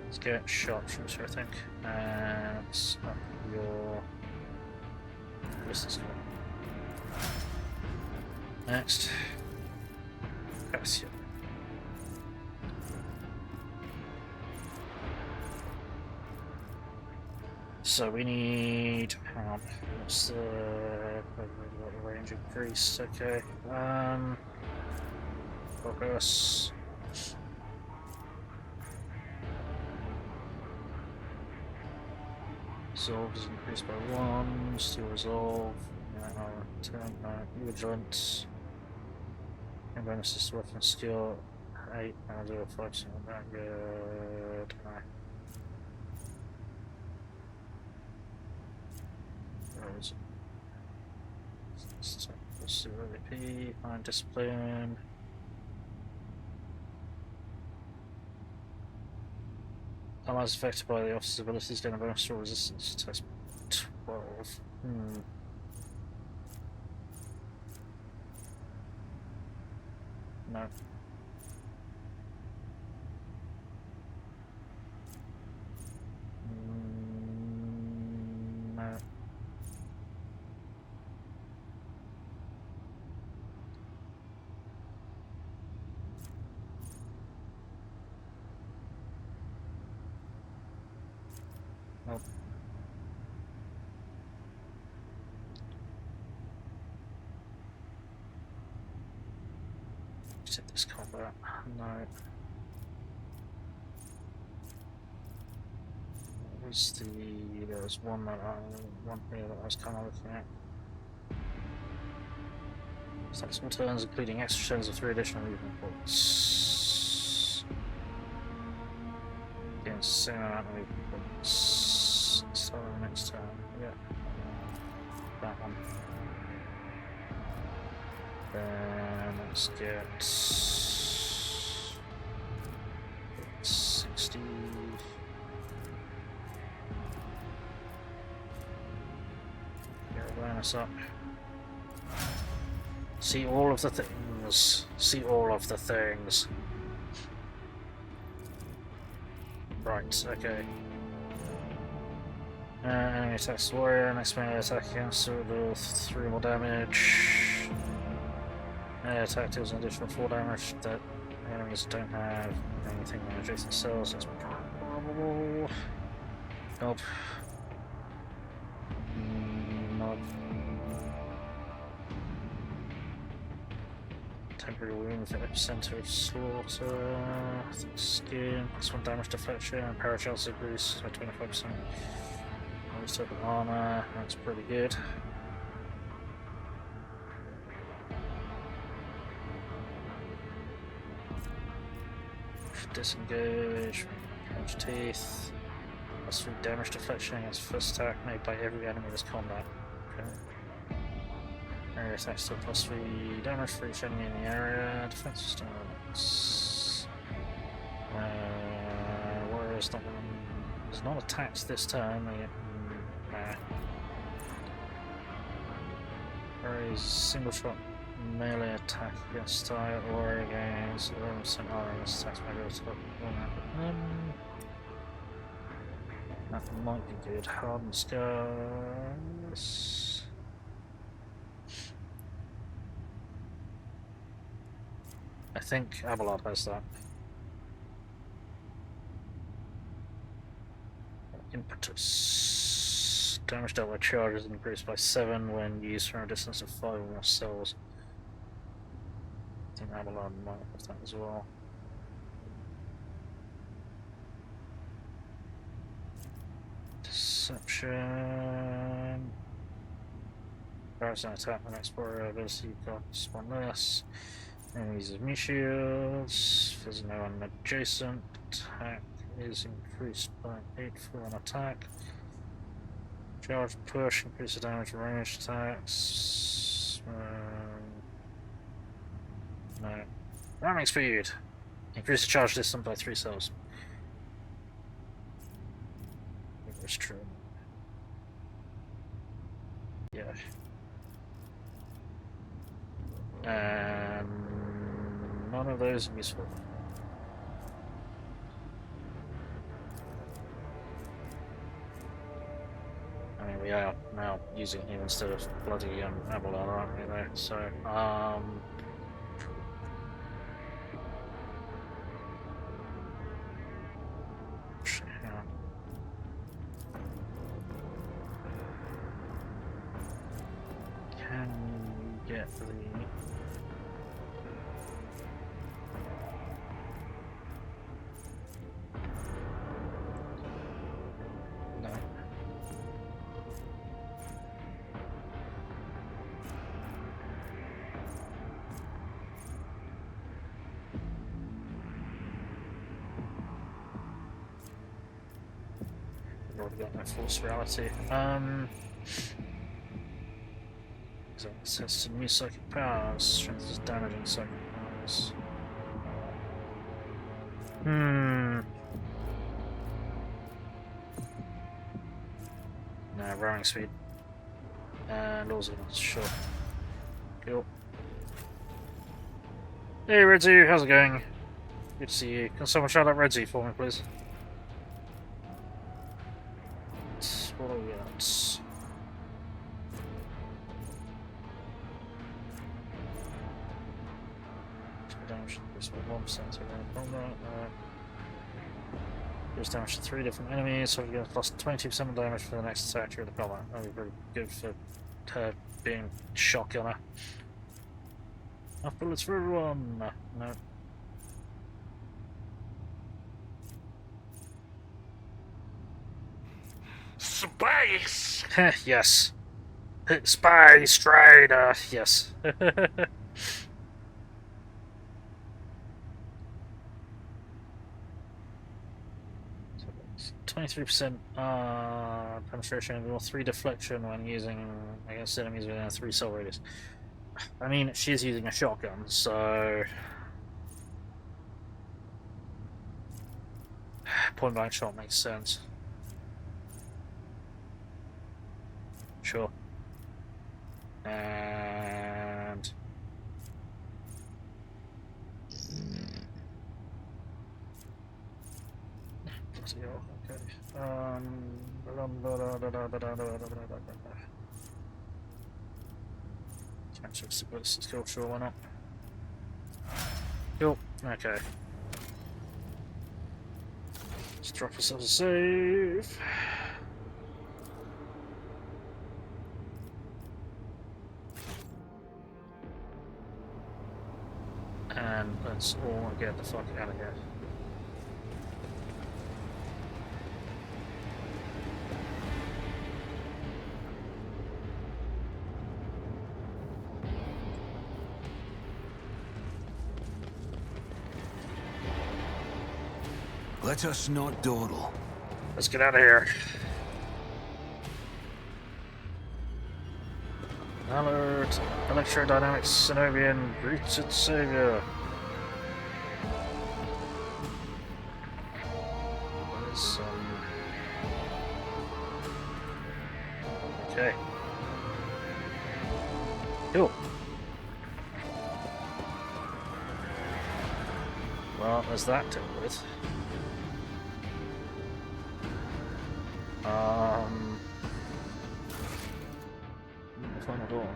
Let's get shot shooter, I think. And it's up your ballistic skill. Next. Cassia. So we need, hang on, what's the range increase? Okay, focus. Resolve is increased by 1, still resolve, turn, vigilant, and bonuses to weapon skill, 8, I'll do a 5% on that, good, Let's do AP, Iron Discipline. Allies affected by the officer's abilities gain a bonus to resistance test 12. No. No. Oh. Set this combat. No. What was there was one here that I was kind of looking at. Flexible turns, including extra turns of 3 additional movement points. Again, same amount of movement points. Start the next turn. Yeah. That one. Then let's get 60. Get awareness up. See all of the things. See all of the things. Right, okay. Enemy attacks the warrior. Next melee attack against it will 3 more damage. Melee attack deals an additional 4 damage that enemies don't have anything in adjacent cells. That's probable. Nope. Nope. Temporary wound for epicenter of slaughter. Skin, +1 damage deflection, and paralysis boost by 25%. Always type of armor, that's pretty good. Disengage, punch teeth. +3 damage deflection against first attack made by every enemy in this combat. Okay. Area attacks to +3 damage for each enemy in the area. Defense system elements. Warrior's not attacked this turn. Nah. Warrior's single shot melee attack against style or against 11% armor against attacks by those that might be good. Hardened scars. I think Abelard has that. Impetus. Damage dealt by charges increased by 7 when used from a distance of 5 or more cells. I think Abelard might have that as well. Deception. Parasite attack when Explorer ability costs 1 less. Enemies of me shields. There's no one adjacent. Attack is increased by 8 for an attack. Charge push increases damage range attacks. No. Ramming speed. Increase the charge distance by 3 cells. That's true. Yeah. None of those are useful. I mean, we are now using him instead of bloody Abelard, aren't we, though? So, can you get the... Got no force reality. So it sets to new psychic powers, strengthens damaging psychic powers. No, rowing speed. And also sure. Cool. Hey Redzy, how's it going? Good to see you. Can someone shout out Redzy for me, please? What are we at? Damage increase by 1% around combat. Deals damage to 3 different enemies, so you get plus 22% damage for the next attack during the combat. That'd be pretty good for her being shotgunner. Enough bullets for everyone! No. Space! Yes. Space Trader! Yes. 23% penetration or 3 deflection when using against enemies within a 3 cell radius. I mean, she's using a shotgun, so point blank shot makes sense. Sure. And okay. Can't let's go, sure, why not? Cool, okay. Let's drop ourselves a save. And let's all get the fuck out of here. Let us not dawdle. Let's get out of here. Alert! Electrodynamic Cenobium, Rykad Savior. There's okay. Cool. Well, there's that to deal with. Final door.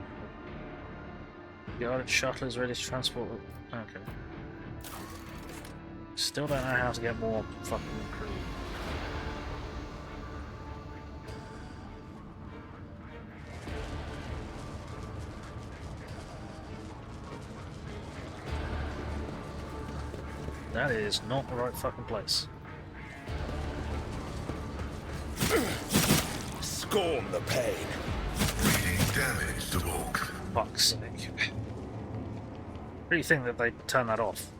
Guarded shuttle is ready to transport. Okay. Still don't know how to get more fucking crew. That is not the right fucking place. Scorn the pain. Reading damage to bulk. Fuck's sake. Really think that they turn that off?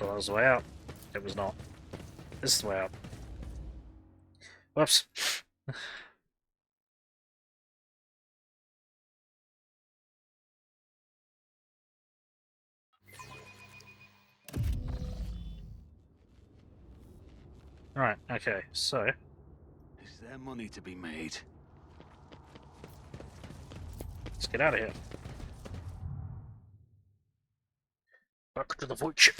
Well, that was the way out. It was not. This is the way out. Whoops. Right, okay, so Is there money to be made? let's get out of here. Back to the void ship.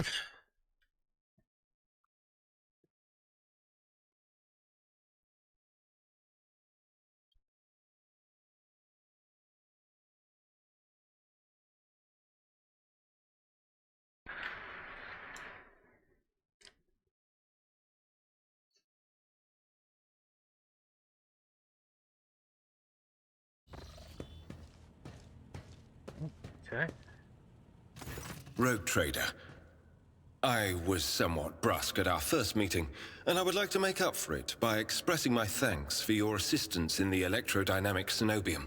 Okay. Rogue Trader. I was somewhat brusque at our first meeting, and I would like to make up for it by expressing my thanks for your assistance in the Electrodynamic Cenobium.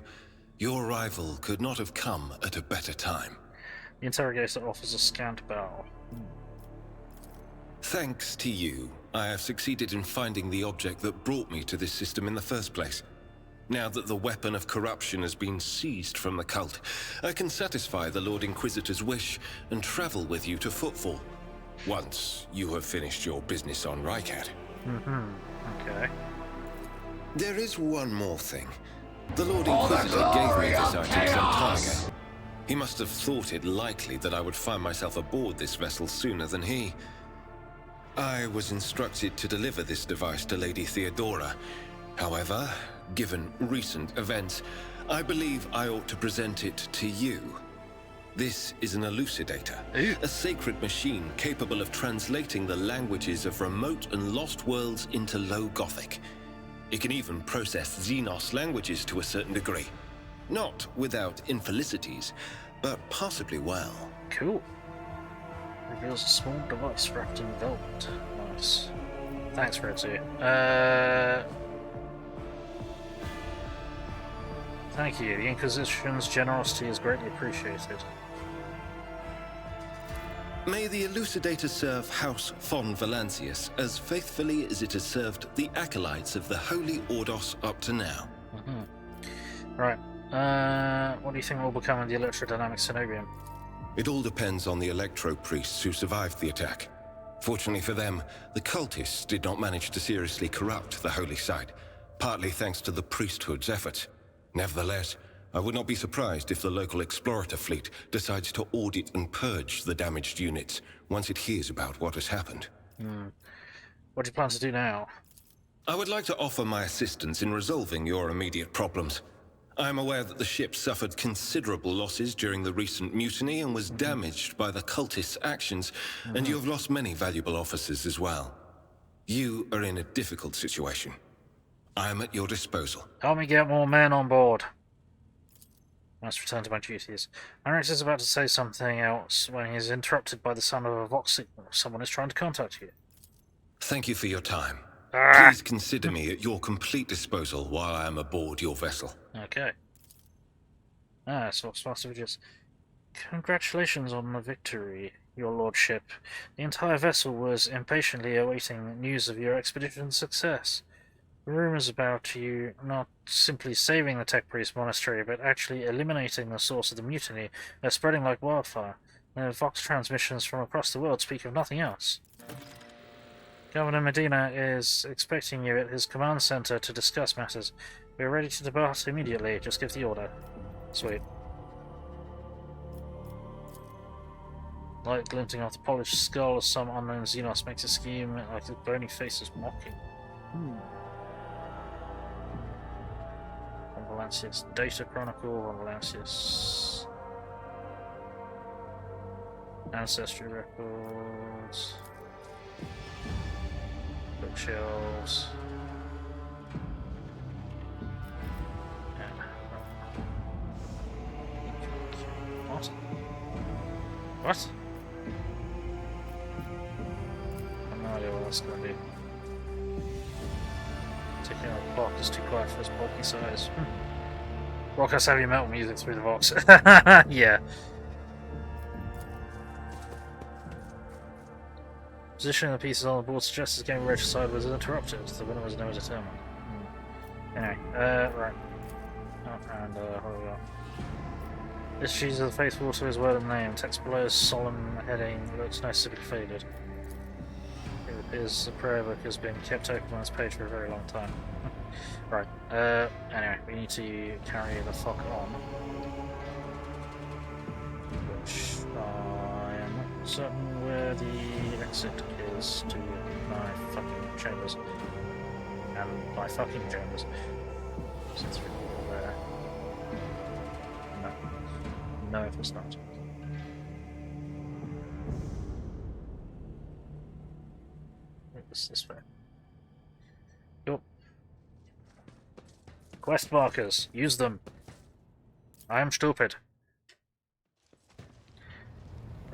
Your arrival could not have come at a better time. The interrogator offers a scant bow. Thanks to you, I have succeeded in finding the object that brought me to this system in the first place. Now that the weapon of corruption has been seized from the cult, I can satisfy the Lord Inquisitor's wish and travel with you to Footfall, once you have finished your business on Rykad. Okay. There is one more thing. The Lord Inquisitor gave me this item some time ago. He must have thought it likely that I would find myself aboard this vessel sooner than he. I was instructed to deliver this device to Lady Theodora. However, given recent events, I believe I ought to present it to you. This is an elucidator, Ooh. a sacred machine capable of translating the languages of remote and lost worlds into Low Gothic. It can even process Xenos languages to a certain degree. Not without infelicities, but possibly well. Cool. Reveals a small device wrapped in velvet. Nice. Thanks, Redzu. Thank you. The Inquisition's generosity is greatly appreciated. May the elucidator serve House von Valancius as faithfully as it has served the acolytes of the Holy Ordos up to now. Right. What do you think will become of the Electrodynamic Cenobium? It all depends on the Electro-Priests who survived the attack. Fortunately for them, the cultists did not manage to seriously corrupt the holy site, partly thanks to the priesthood's efforts. Nevertheless, I would not be surprised if the local explorator fleet decides to audit and purge the damaged units once it hears about what has happened. What do you plan to do now? I would like to offer my assistance in resolving your immediate problems. I am aware that the ship suffered considerable losses during the recent mutiny and was damaged by the cultists' actions, and you have lost many valuable officers as well. You are in a difficult situation. I am at your disposal. Help me get more men on board. I must return to my duties. Minoris is about to say something else when he is interrupted by the sound of a vox signal. Someone is trying to contact you. Thank you for your time. Please consider me at your complete disposal while I am aboard your vessel. Okay. So just congratulations on the victory, your lordship. The entire vessel was impatiently awaiting news of your expedition's success. Rumors about you not simply saving the Tech Priest Monastery, but actually eliminating the source of the mutiny are spreading like wildfire. The Vox transmissions from across the world speak of nothing else. Governor Medina is expecting you at his command center to discuss matters. We are ready to depart immediately. Just give the order. Sweet. Light glinting off the polished skull of some unknown Xenos makes it scheme like his bony face is mocking. Von Valancius Data Chronicle, Von Valancius Ancestry Records, Bookshelves. What? What? I have no idea what that's going to be. Taking out the clock is too quiet for its bulky size. Broadcast heavy metal music through the Vox. Yeah. Positioning the pieces on the board suggests the game regicide was interrupted. The winner was never determined. Anyway, right. Oh, and what we got? This Jesus of the Faithful to his word and name. Text below is solemn heading looks noticeably faded. It appears the prayer book has been kept open on this page for a very long time. Right, anyway, we need to carry the fuck on. Which I am not certain where the exit is to my fucking chambers. And my fucking chambers. Since we're all there. No, it was not. It was this way. Yup. Quest markers. Use them. I am stupid.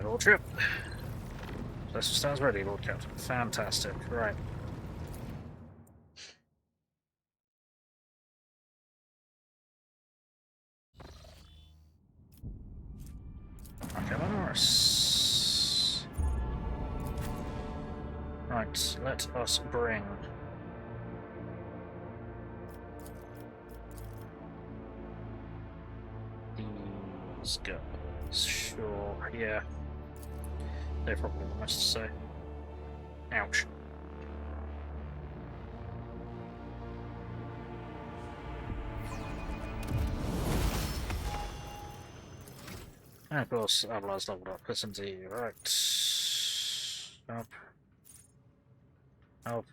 Lord Trip. Vessel stands ready, Lord Captain. Fantastic. Right. Okay, Minoris. Right, let us bring these guys. Sure, yeah. They probably have much to say. Ouch. And of course, Abelard's leveled up. Listen to you. Right. Up. Help.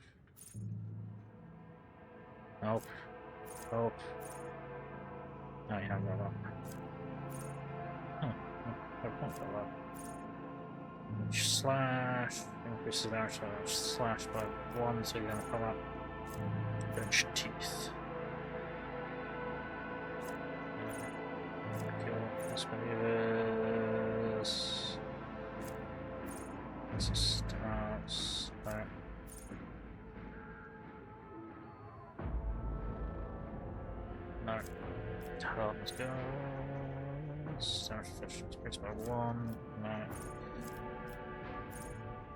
Help. Help. No, you haven't got up. No point for that. Slash increases damage slash by 1, so you're going to come up. Bench teeth. Let's move this. Let's start. No. Let's go. Damage efficiency increased by 1. No.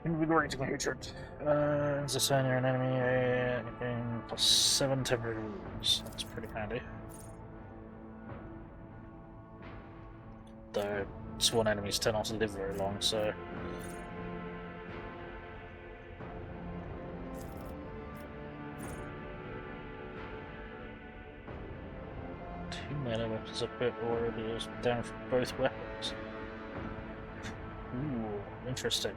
Invigorating hatred. As a sign you're an enemy, gain +7 temporary wounds. That's pretty handy. Though sworn enemies tend not to live very long, so. Two melee weapons equipped already is down for both weapons. Ooh, interesting.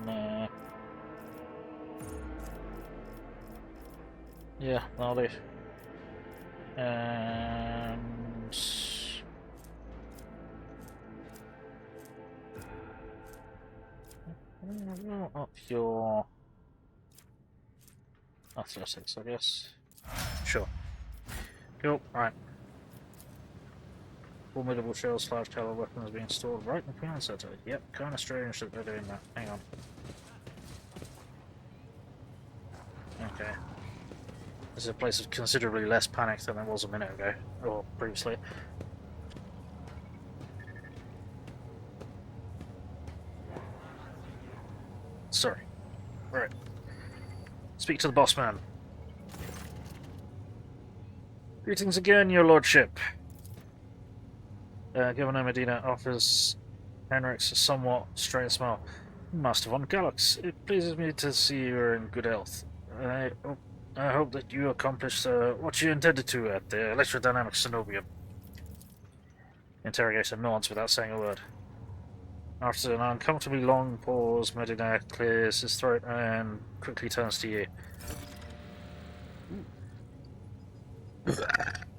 Nah. Yeah, that'll do. And up your athletics, I guess. Sure. Cool. Right. Formidable shells, large caliber weapons being stored right in the command center. Yep, kind of strange that they're doing that. Hang on. Okay. This is a place of considerably less panic than it was a minute ago, or previously. Sorry. Right. Speak to the boss man. Greetings again, your lordship. Governor Medina offers Henrix a somewhat strange smile. Master von Galax, it pleases me to see you are in good health. I hope that you accomplished what you intended to at the Electrodynamic Cenobium. Interrogator nods without saying a word. After an uncomfortably long pause, Medina clears his throat and quickly turns to you.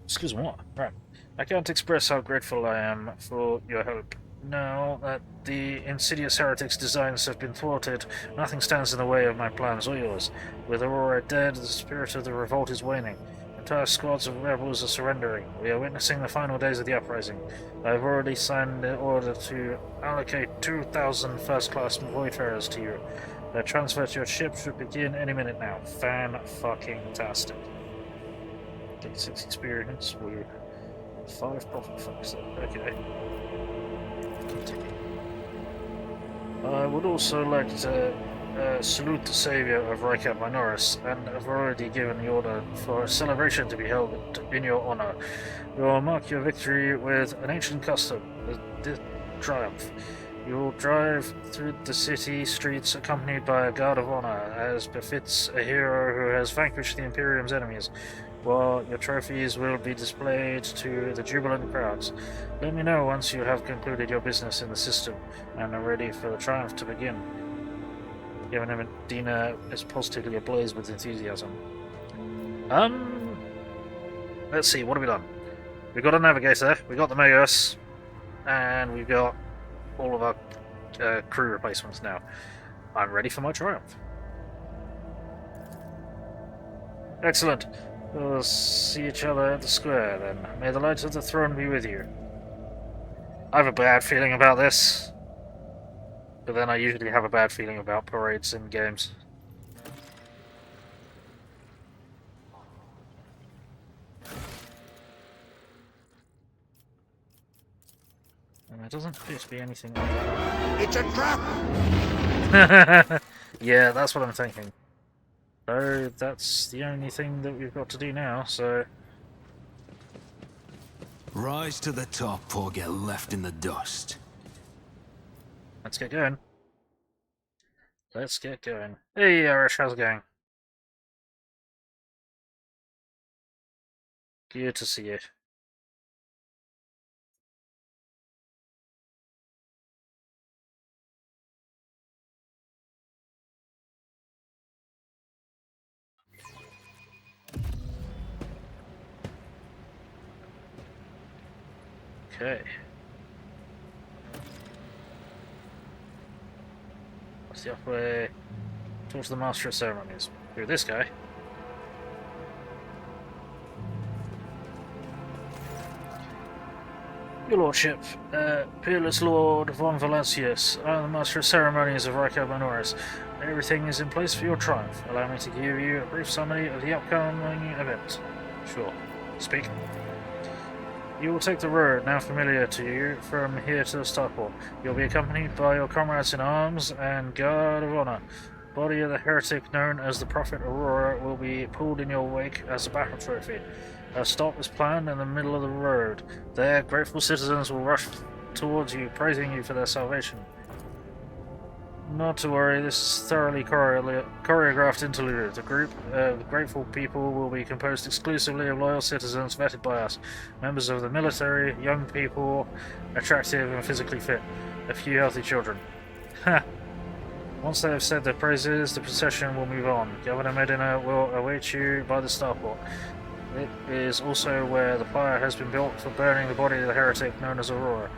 Excuse me, what? Right. I can't express how grateful I am for your help. Now that the insidious heretics' designs have been thwarted, nothing stands in the way of my plans or yours. With Aurora dead, the spirit of the revolt is waning. Entire squads of rebels are surrendering. We are witnessing the final days of the uprising. I have already signed the order to allocate 2,000 first-class voidfarers to you. Their transfer to your ship should begin any minute now. Fan-fucking-tastic. Get 6 experience with 5 profit folks. Okay. Continue. I would also like to salute the savior of Rykad Minoris, and have already given the order for a celebration to be held in your honor. We will mark your victory with an ancient custom, the triumph. You will drive through the city streets accompanied by a guard of honor, as befits a hero who has vanquished the Imperium's enemies, while your trophies will be displayed to the jubilant crowds. Let me know once you have concluded your business in the system and are ready for the triumph to begin. Governor Medina is positively ablaze with enthusiasm. Let's see, what have we done? We've got a navigator, we've got the Minoris, and we've got all of our crew replacements now. I'm ready for my triumph. Excellent. We'll see each other at the square, then. May the light of the throne be with you. I have a bad feeling about this. But then I usually have a bad feeling about parades in games. And there doesn't appear to be anything... It's a trap! Yeah, that's what I'm thinking. So that's the only thing that we've got to do now, so... Rise to the top or get left in the dust. Let's get going. Let's get going. Hey, Irish, how's it going? Good to see you. Okay. What's the upper way? Talk to the Master of Ceremonies. Through this guy. Your Lordship, Peerless Lord von Valancius, I am the Master of Ceremonies of Rykad Minoris. Everything is in place for your triumph. Allow me to give you a brief summary of the upcoming event. Sure. Speak. You will take the road, now familiar to you, from here to the starport. You'll be accompanied by your comrades in arms and guard of honor. Body of the heretic known as the Prophet Aurora will be pulled in your wake as a battle trophy. A stop is planned in the middle of the road. There, grateful citizens will rush towards you, praising you for their salvation. Not to worry, this is thoroughly choreographed interlude. The group of grateful people will be composed exclusively of loyal citizens vetted by us, members of the military, young people, attractive and physically fit, a few healthy children. Ha! Once they have said their praises, the procession will move on. Governor Medina will await you by the starport. It is also where the pyre has been built for burning the body of the heretic known as Aurora.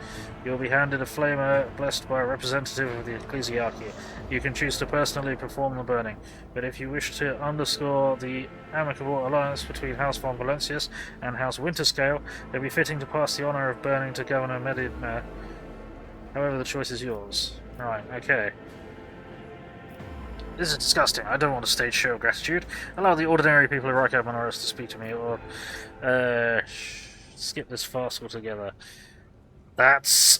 You will be handed a flamer blessed by a representative of the ecclesiarchy. You can choose to personally perform the burning, but if you wish to underscore the amicable alliance between House von Valancius and House Winterscale, it would be fitting to pass the honour of burning to Governor Medina. However, the choice is yours. Right, okay. This is disgusting. I don't want a stage show of gratitude. Allow the ordinary people of Rykad Minoris to speak to me, or skip this farce altogether. That's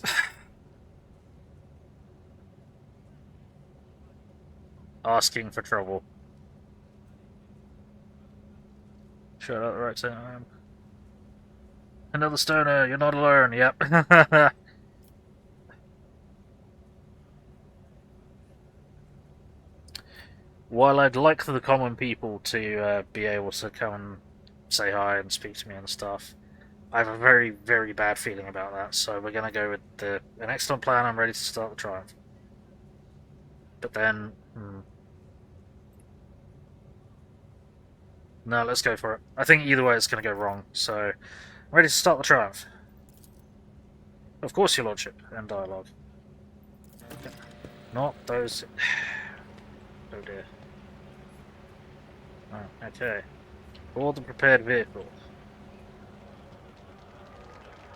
asking for trouble. Sure, out the right time. Another stoner. You're not alone. Yep. While I'd like the common people to be able to come and say hi and speak to me and stuff, I have a very, very bad feeling about that, so we're going to go with an excellent plan. I'm ready to start the triumph. But then... No, let's go for it. I think either way it's going to go wrong, so... I'm ready to start the triumph. Of course, your lordship. End dialogue. Not those... Oh dear. Oh, okay. Board the prepared vehicle.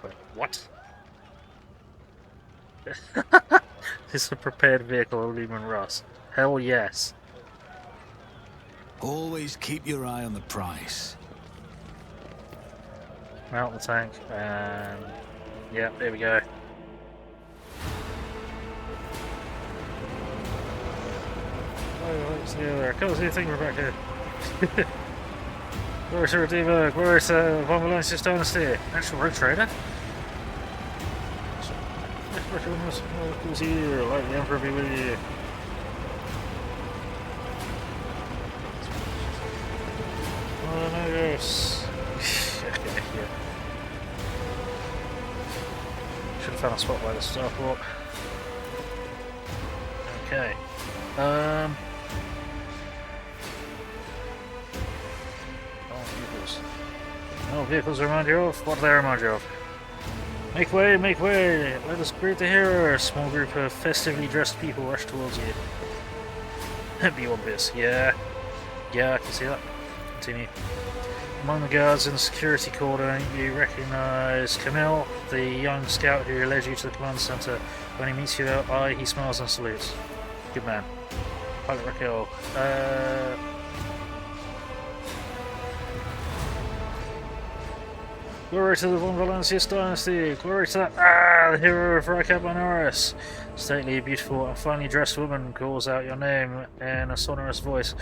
Wait, what? Is a prepared vehicle a Lumen Russ? Hell yes. Always keep your eye on the price. Mount the tank, and... yeah, there we go. Oh, what's the other? Come see the thing, Rebecca. Glorious Redeemer, glorious von Valancius Dynasty. Actual rogue trader? Who's here? Like the Emperor be with you. Oh, no, yes. Okay, yeah. Should have found a spot by the starport. Okay. No vehicles remind you of? What do they remind you of? Make way, make way! Let us greet the hero! A small group of festively dressed people rush towards you. Be obvious, yeah. Yeah, I can see that. Continue. Among the guards in the security cordon, you recognize Camille, the young scout who led you to the command center. When he meets your eye, he smiles and salutes. Good man. Pilot Raquel. Glory to the von Valancius Dynasty! Glory to the hero of Rykad Minoris! Stately, beautiful, and finely dressed woman calls out your name in a sonorous voice.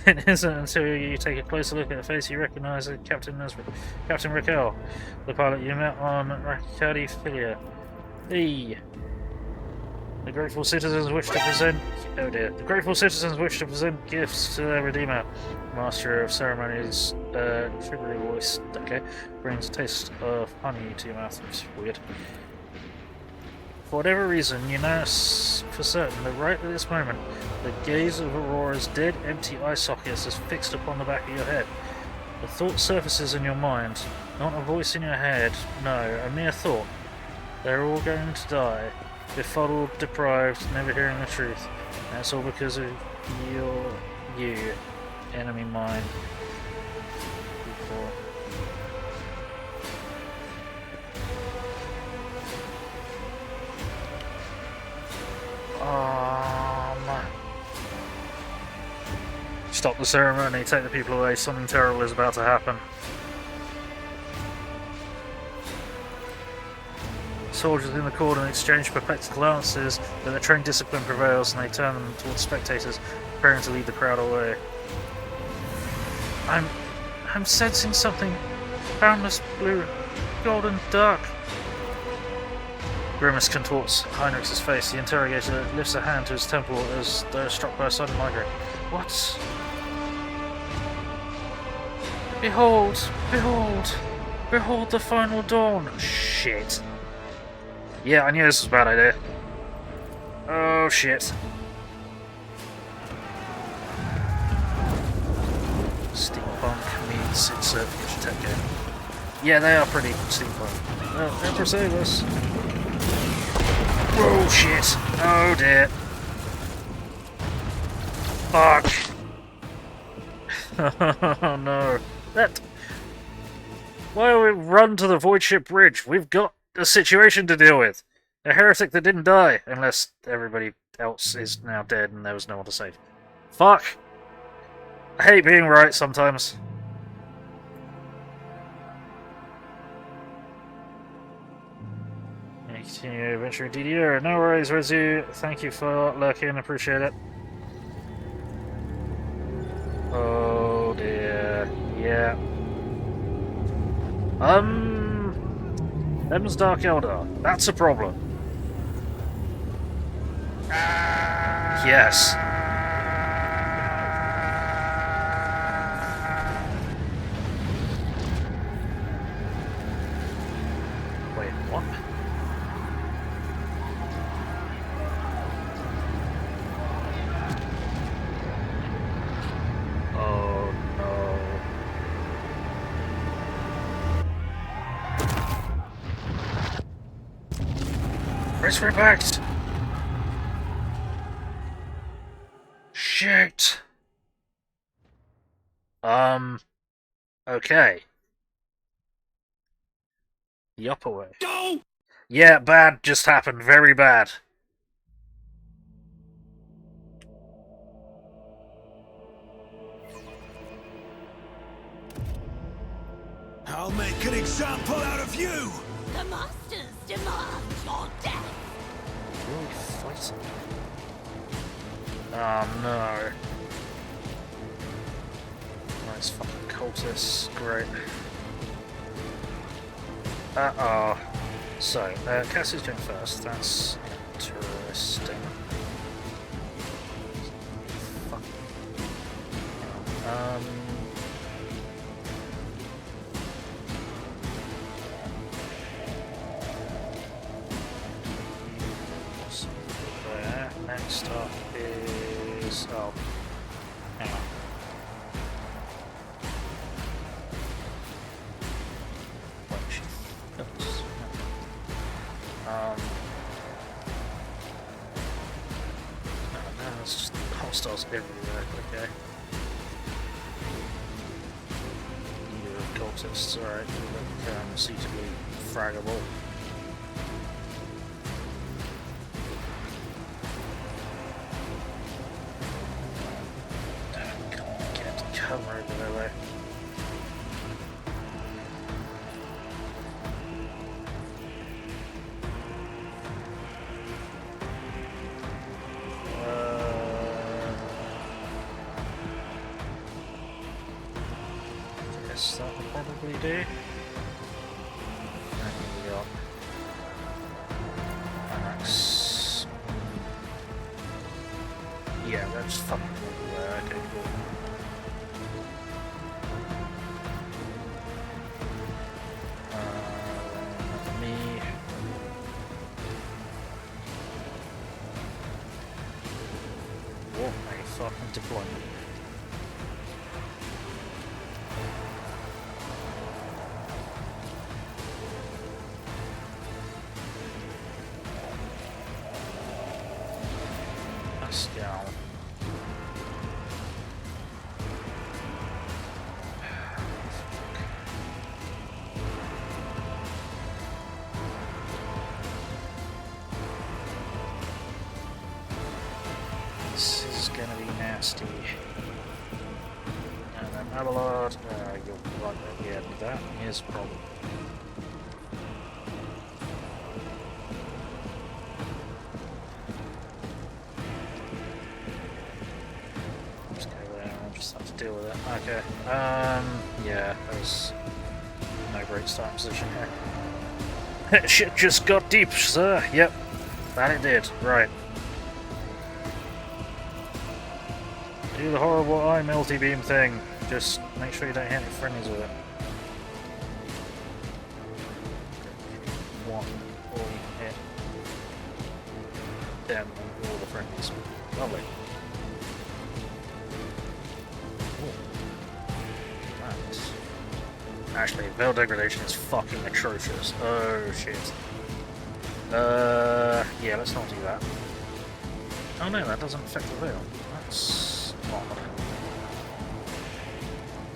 It isn't until you take a closer look at her face you recognize Captain Raquel, the pilot you met on Rykadi Filia. Hey! The grateful citizens wish to present... oh dear. The grateful citizens wish to present gifts to their Redeemer. Master of Ceremonies, sugary voice, okay, brings a taste of honey to your mouth. It's weird. For whatever reason, you know for certain that right at this moment, the gaze of Aurora's dead, empty eye sockets is fixed upon the back of your head. The thought surfaces in your mind, not a voice in your head, no, a mere thought. They're all going to die. Befuddled, deprived, never hearing the truth. And it's all because of you, enemy mine. People. Stop the ceremony, take the people away, something terrible is about to happen. Soldiers in the cordon exchange perplexed glances, but their trained discipline prevails and they turn them towards spectators, preparing to lead the crowd away. I'm sensing something boundless blue, golden dark. Grimace contorts Heinrich's face. The interrogator lifts a hand to his temple as though struck by a sudden migraine. What? Behold! Behold! Behold the final dawn! Shit. Yeah, I knew this was a bad idea. Oh shit. Steampunk meets insert future tech game. Yeah, they are pretty steampunk. Oh, Emperor save us. Oh shit. Oh dear. Fuck. Oh no. That. Why do we run to the Void Ship Bridge? We've got a situation to deal with. A heretic that didn't die, unless everybody else is now dead and there was no one to save. Fuck! I hate being right sometimes. Continue adventure DDR. No worries, Rezu. Thank you for lurking, appreciate it. Oh dear. Yeah. Them's Dark Eldar. That's a problem. Yes. Wait, what? Oh no. Press repacked. Shit. Okay. The upper way. Go! Yeah, bad just happened. Very bad. I'll make an example out of you! The Masters demand your death. Really fighting. Oh no. Nice fucking cultists. Great. Uh-oh. So, Cassie's doing first. That's interesting. Fuck. There. Next up is... oh. Hang on. No, it's just hostiles everywhere, okay. You cultists, alright, you look suitably fraggable. Can't get cover over their way. Guess that will probably do. And we got Max. Yeah, that's fucking everywhere. Okay, cool. Me. What a fucking deployment. Scowl. This is gonna be nasty. And then Abelard, you're right at the end. That is a problem. Just go there and just have to deal with it. Okay. Yeah, there's no great start position here. Shit just got deep, sir. Yep. That it did. Right. Do the horrible eye melty beam thing. Just make sure you don't hit any friendlies with it. One, or you hit them and all the friendlies. Lovely. Ooh. Nice. Actually, veil degradation is fucking atrocious. Oh shit. Yeah, let's not do that. Oh no, that doesn't affect the veil. That's odd.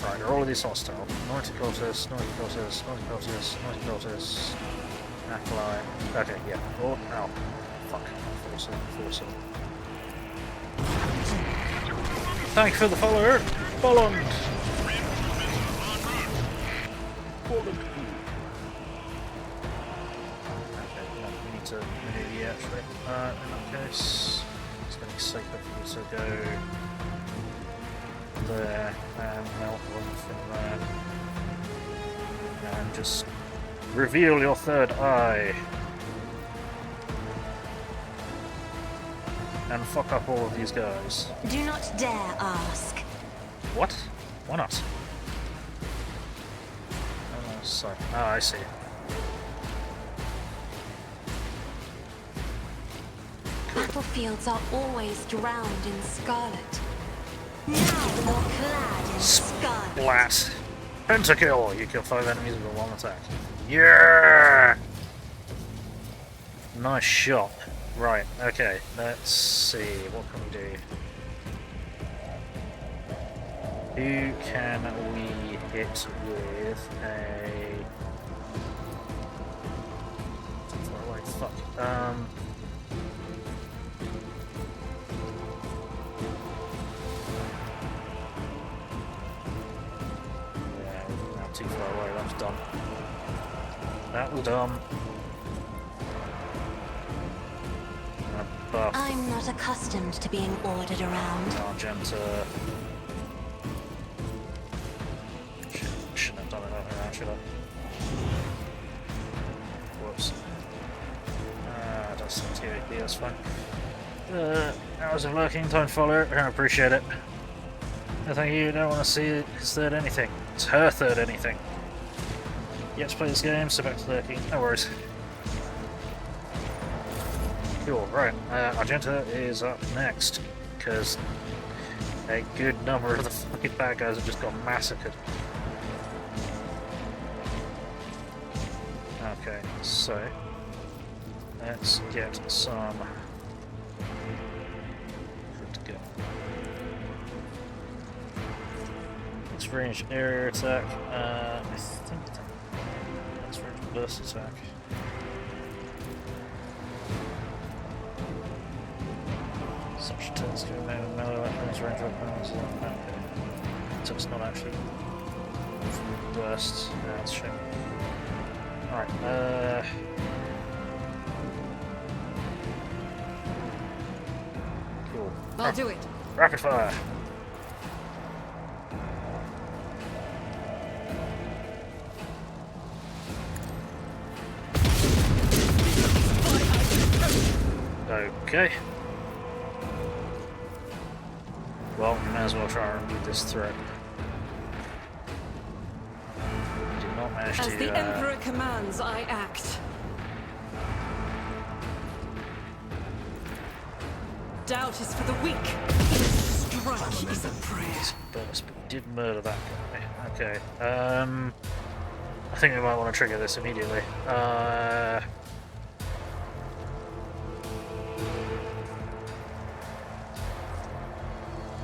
Right, are all of these hostile? Naughty cultists, naughty cultists, naughty cultists, naughty cultists, acolyte. Okay, yeah. Oh, ow. Fuck. Force it. Thank you for the follower. Bolland. Okay, yeah, we need to maneuver you actually. In that case, it's going to be safer for you to go there and melt one from there. And just reveal your third eye. And fuck up all of these guys. Do not dare ask. What? Why not? Sorry. Ah, I see. Battlefields are always drowned in scarlet. Now you're clad in scarlet. Splat. Pentakill! You kill 5 enemies with one attack. Yeah! Nice shot. Right, okay, let's see. What can we do? Who can we hit with a... Too far away, fuck. Yeah, not too far away, that's done. That was done. Buff. I'm not accustomed to being ordered around. Argenta. Shouldn't have done it that way around, should I? Whoops. That's 70 AP, that's fine. Hours of lurking, time to follow it. I appreciate it. No, thank you, don't want to see his third anything. It's her third anything. Yet to play this game, so back to lurking. No worries. Cool, right. Argenta is up next, because a good number of the fucking bad guys have just got massacred. Okay, so let's get some good to go. Let's range area attack. I think let's range burst attack. Such turns to remain melee weapons, range weapons, okay. So it's not actually bursts. Yeah, that's a shame. Alright, cool. I'll do it. Rapid fire! Okay. Well, we may as well try and remove this threat. We did not manage As to... the Emperor commands, I act. Doubt is for the weak. Strike is a prayer. Burst, but we did murder that guy. Okay. I think we might want to trigger this immediately.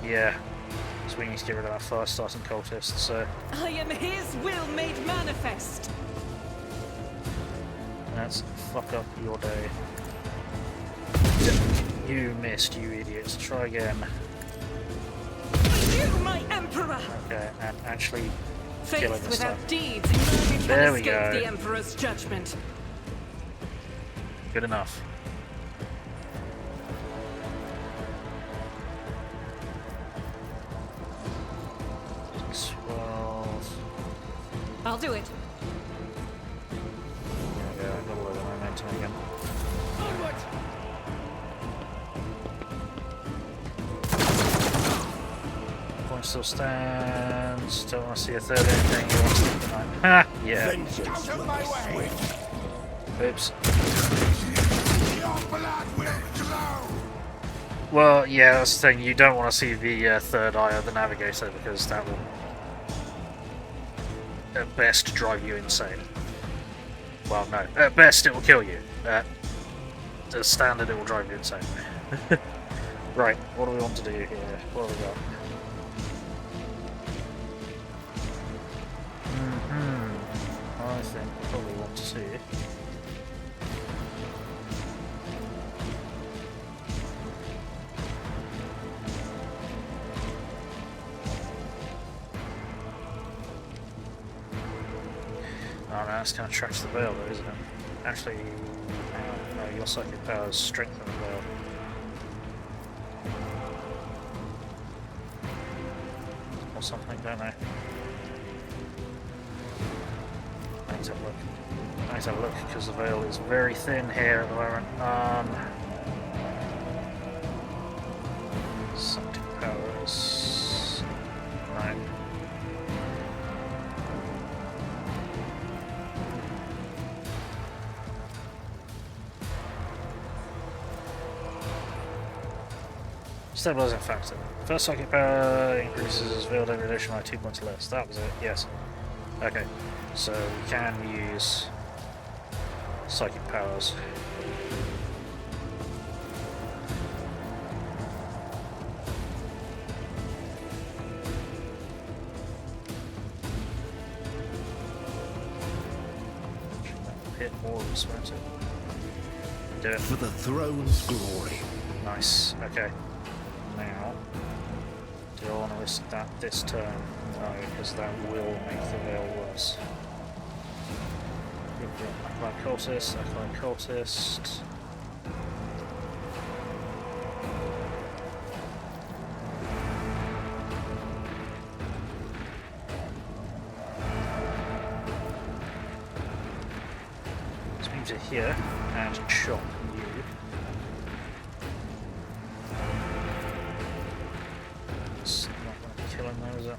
Yeah. So we need to get rid of that fast starting cultist, so I am his will made manifest. let's fuck up your day. You missed, you idiots. Try again. You, my emperor! Okay, and actually kill it Faith this time. without deeds never can There we escape go. the emperor's judgment. Good enough. I'll do it. There we go, I got a load of momentum again. Onward! Point still stands. Don't want to see a third anything. You want to sleep tonight. Ha! Yeah. Vengeance will be swift. Oops. Your blood will flow. Well, yeah, that's the thing. You don't want to see the third eye of the navigator because that will, at best, drive you insane. Well, no. At best, it will kill you. At the standard, it will drive you insane. Right, what do we want to do here? What have we got? I think we probably want to see. Oh no, that's going to trash the veil though, isn't it? Actually, hang on, no, your psychic powers strengthen the veil. Or something, don't they? I need to have a look. I need to have a look because the veil is very thin here at the moment. Psychic powers. Right. Stabilizing factor. First psychic power increases veil degradation by 2 points less. That was it, yes. Okay, so we can use psychic powers. Hit more of us, won't it? Do it. For the throne's glory. Nice, okay. Now, do I want to risk that this turn? No, because that will make the veil worse. Acolyte cultist, acolyte cultist. Let's move to here and chop you. It's not going to kill him though, is it?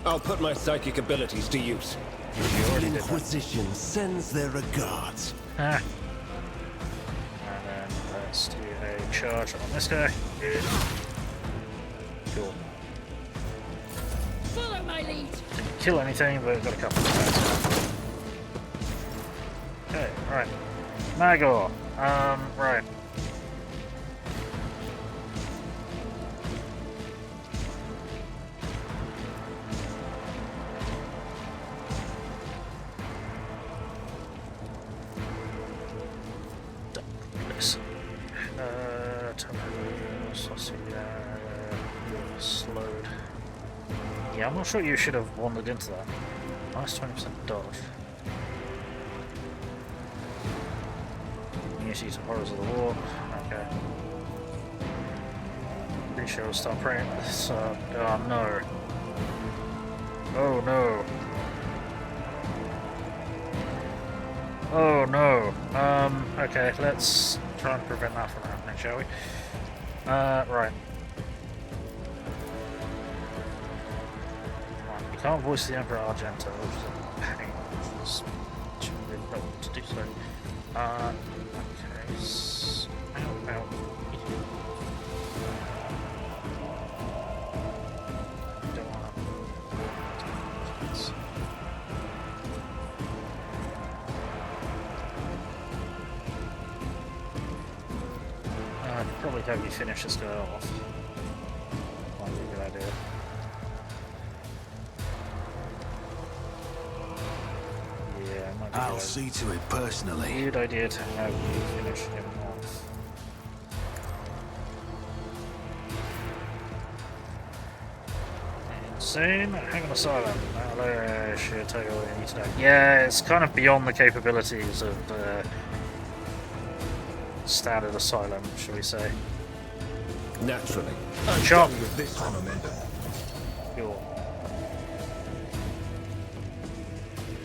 I'll put my psychic abilities to use. You The already did that. Inquisition sends their regards. Ah. And then let's do a charge on this guy. Cool. Follow my lead. Didn't kill anything, but got a couple of attacks. Okay, right. Magor. Right. Slowed. Yeah, I'm not sure you should have wandered into that. Minus 20% dodge. You need to use the horrors of the war. Okay. Pretty sure we'll start praying. So, oh no. Oh no. Oh no. Okay, let's try and prevent that from happening, shall we? Right. You can't voice the Emperor Argento, which is a pain. It's really helpful to do so. Okay. Ow, ow. Don't wanna. could probably have you finish this guy off. Might be a good idea. Yeah, it might be I'll see to it personally. good idea to have you finish him off. Insane. Hang on asylum. Hello, should take away any attack. Yeah, it's kind of beyond the capabilities of standard asylum, shall we say. Naturally. Chop! With this momentum. Cool.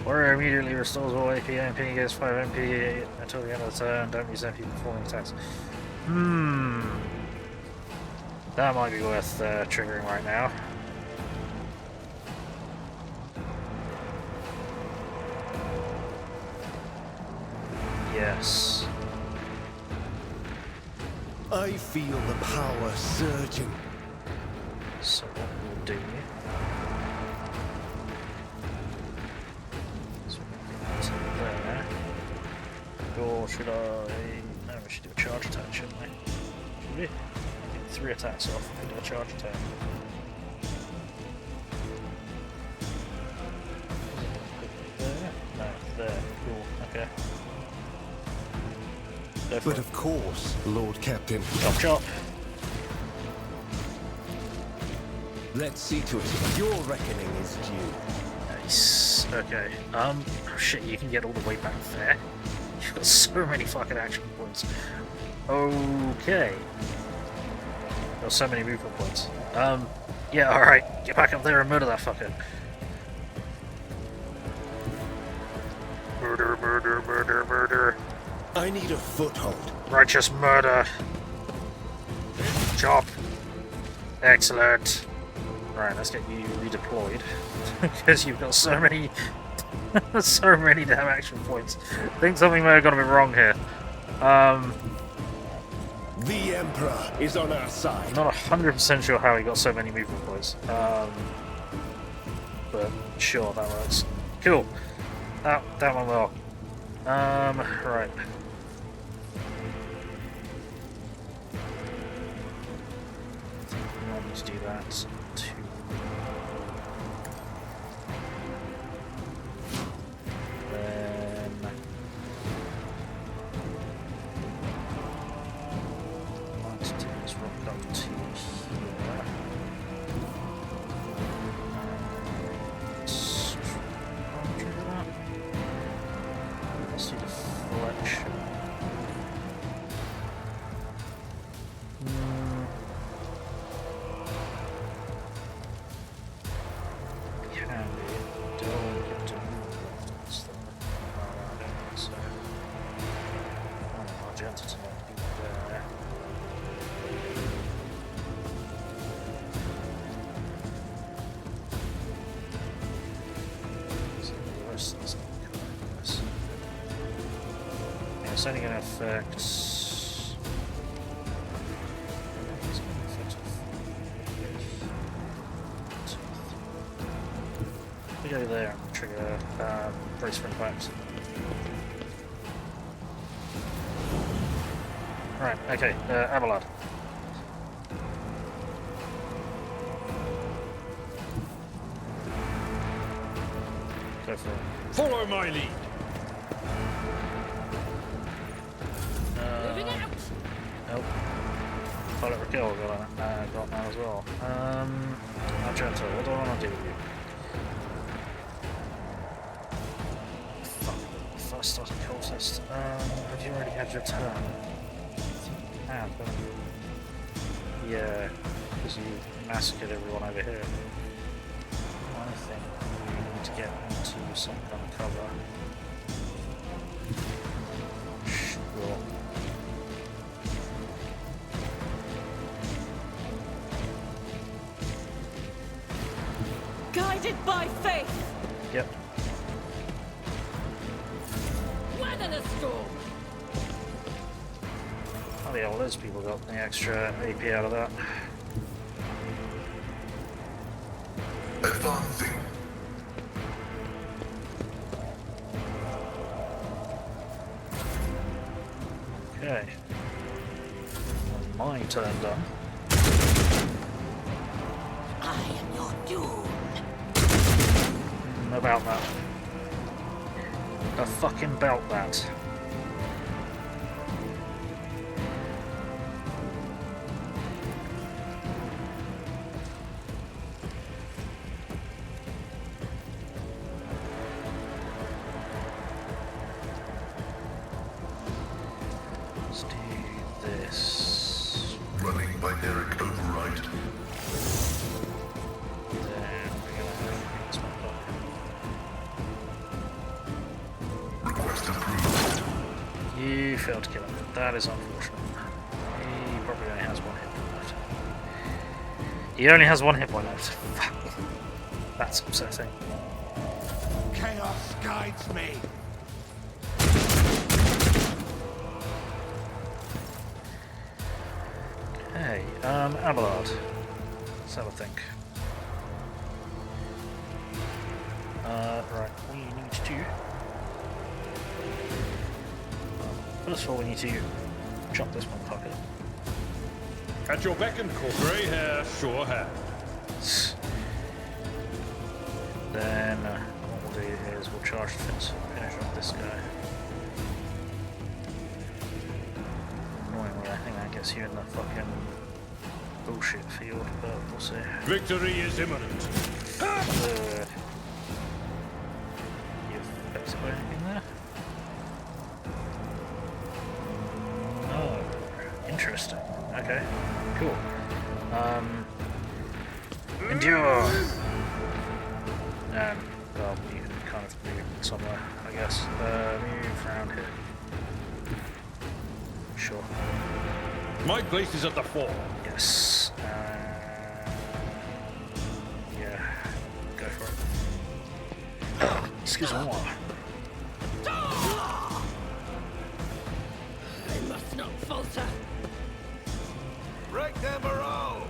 Warrior immediately restores all AP and MP, gets 5 MP until the end of the turn. Don't use MP performing attacks. That might be worth triggering right now. Yes. I feel the power surging. So what we'll do is we'll get to there. Or should I... No, we should do a charge attack, shouldn't we? Should we? Get 3 attacks off and do a charge attack. There? No, there. Cool, okay. Go for But it. of course, Lord Captain. Chop chop. Let's see to it. Your reckoning is due. Nice. Okay. Oh shit, you can get all the way back there. You've got so many fucking action points. Okay. Got so many movement points. Yeah, alright. Get back up there and murder that fucker. Murder, murder, murder, murder. I need a foothold. Righteous murder. Chop. Excellent. Right, let's get you redeployed. Because you've got so many so many damn action points. I think something may have gone a bit wrong here. The Emperor is on our side. I'm not 100% sure how he got so many movement points. But sure, that works. Cool. That went well. Right. I need to do that too. Then let's take this rock up to here. Let's do deflection. It's only going to affect... We go there and trigger brace for impact. Right, okay, Abelard. Go for it. Follow my lead. Nope. Pilot Raquel got that as well. Argento, what do I want to do with you? Fuck. First starting cultist. Have you already had your turn? I think you have, haven't you? Yeah, because you massacred everyone over here. I think we need to get into some kind of cover. Sure. Guided by faith. Yep. Weather the storm. Oh yeah, well those people got the extra AP out of that. Advancing. Okay. my turn done. I am your doom. About that. Fucking about that. Let's do this. Running binaric override. Then we're gonna bring this one up. Request approved. You failed to kill him. That is unfortunate. He probably only has one hit point left. He only has one hit point left. Fuck. That's upsetting. Chaos guides me. Hey, Abelard. Let's have a think. Right, we need to... First of all, we need to chop this motherfucker. At your beck and call, grey hair, sure hair. Then, what we'll do is we'll charge the finish off this guy. Annoyingly, I think that gets you in the fucking bullshit field, but we'll see. Victory is imminent. You affected by anything there? Oh, interesting. Okay, cool. Endure! And, well, you can kind of move somewhere, I guess. Move around here. Sure. My place is at the fore. Yes. Yeah. Go for it. Excuse me. I must not falter. Break them all.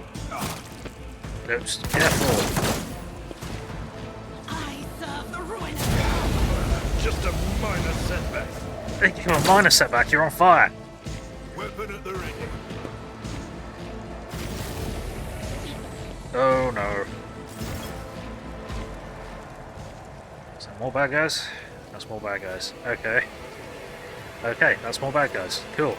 Just careful. I serve the ruin. Just a minor setback. Hey, you got a minor setback, you're on fire. Weapon at the ready. Oh no. Is that more bad guys? That's more bad guys. Okay. Okay, that's more bad guys. Cool.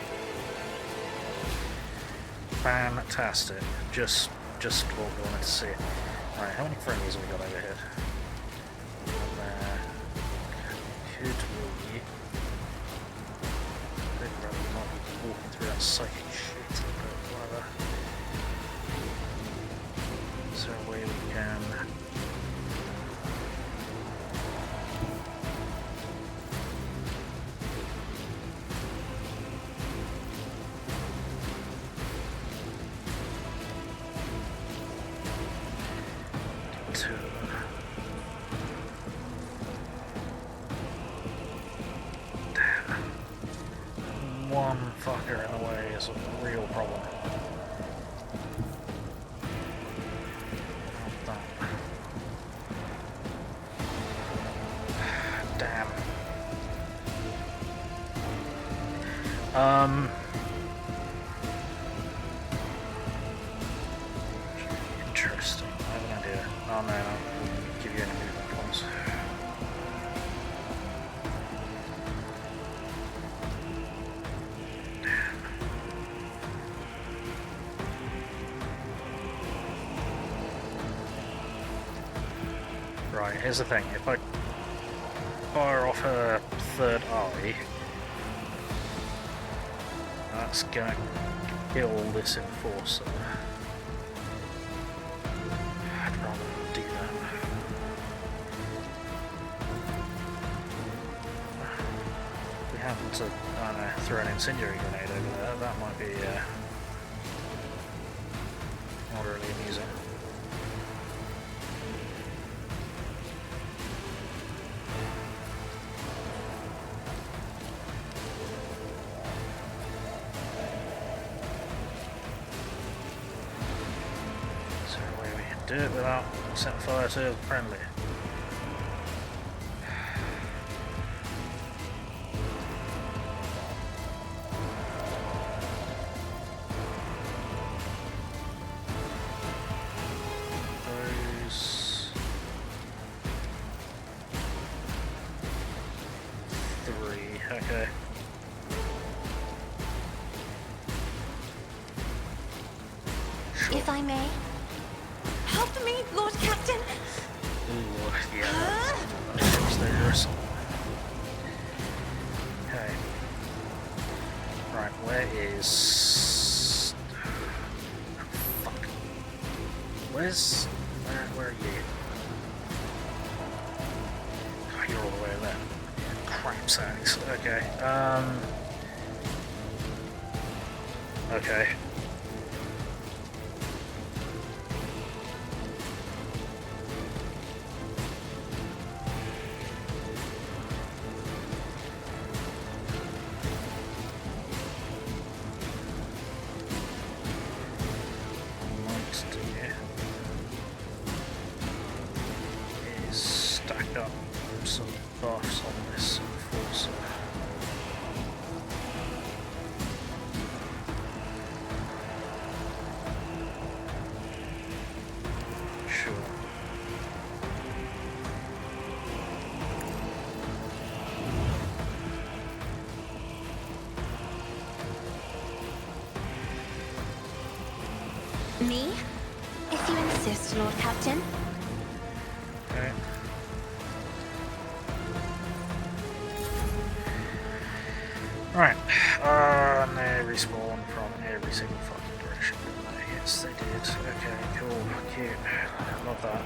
Fantastic. Just what we wanted to see. Alright, how many friendlies have we got over here? Could we... They'd rather not be walking through that psychic shit, but whatever. Is there a way we can... One fucker in the way is a real problem. Damn. Interesting. I have an idea. Oh no, I'll give you any movement points. Right, here's the thing. If I fire off her third eye, that's gonna kill this enforcer. I'd rather not do that. If we happen to, I don't know, throw an incendiary grenade over there, that might be not really amusing. Do it without setting fire to the friendly. Okay. Sure. If I may. Help me, Lord Captain! Ooh, yeah. That's dangerous. Okay. Right, where is... Fuck. Where are you? Oh, you're all the way there. Crap sacks. Okay, okay. Stack up some buffs on this enforcer. Sure. Me? If you insist, Lord Captain. Okay. Right, and they respawn from every single fucking direction, didn't they? Yes, they did. Okay, cool, cute. Love that.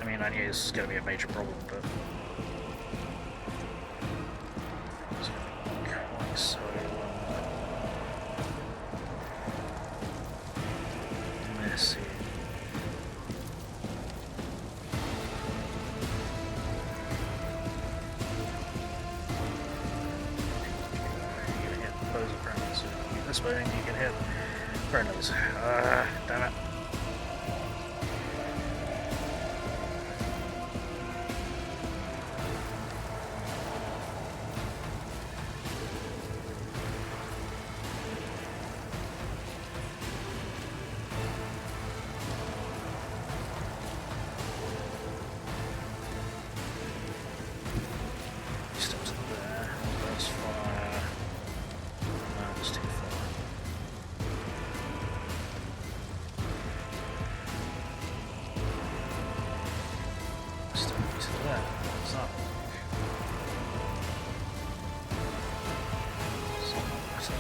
I mean, I knew this was going to be a major problem, but... It's going to be quite so... messy. This way you can hit friendlies. Damn it. Steps there. That's fire. No, it's too far. Step to there. What's that? It's not better.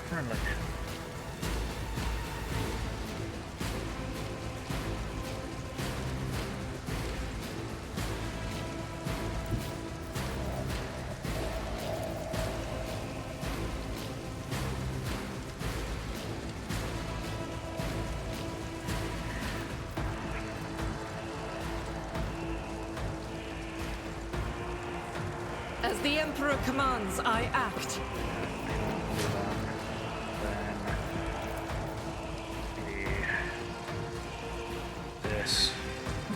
Friendly. As the Emperor commands, I act. This.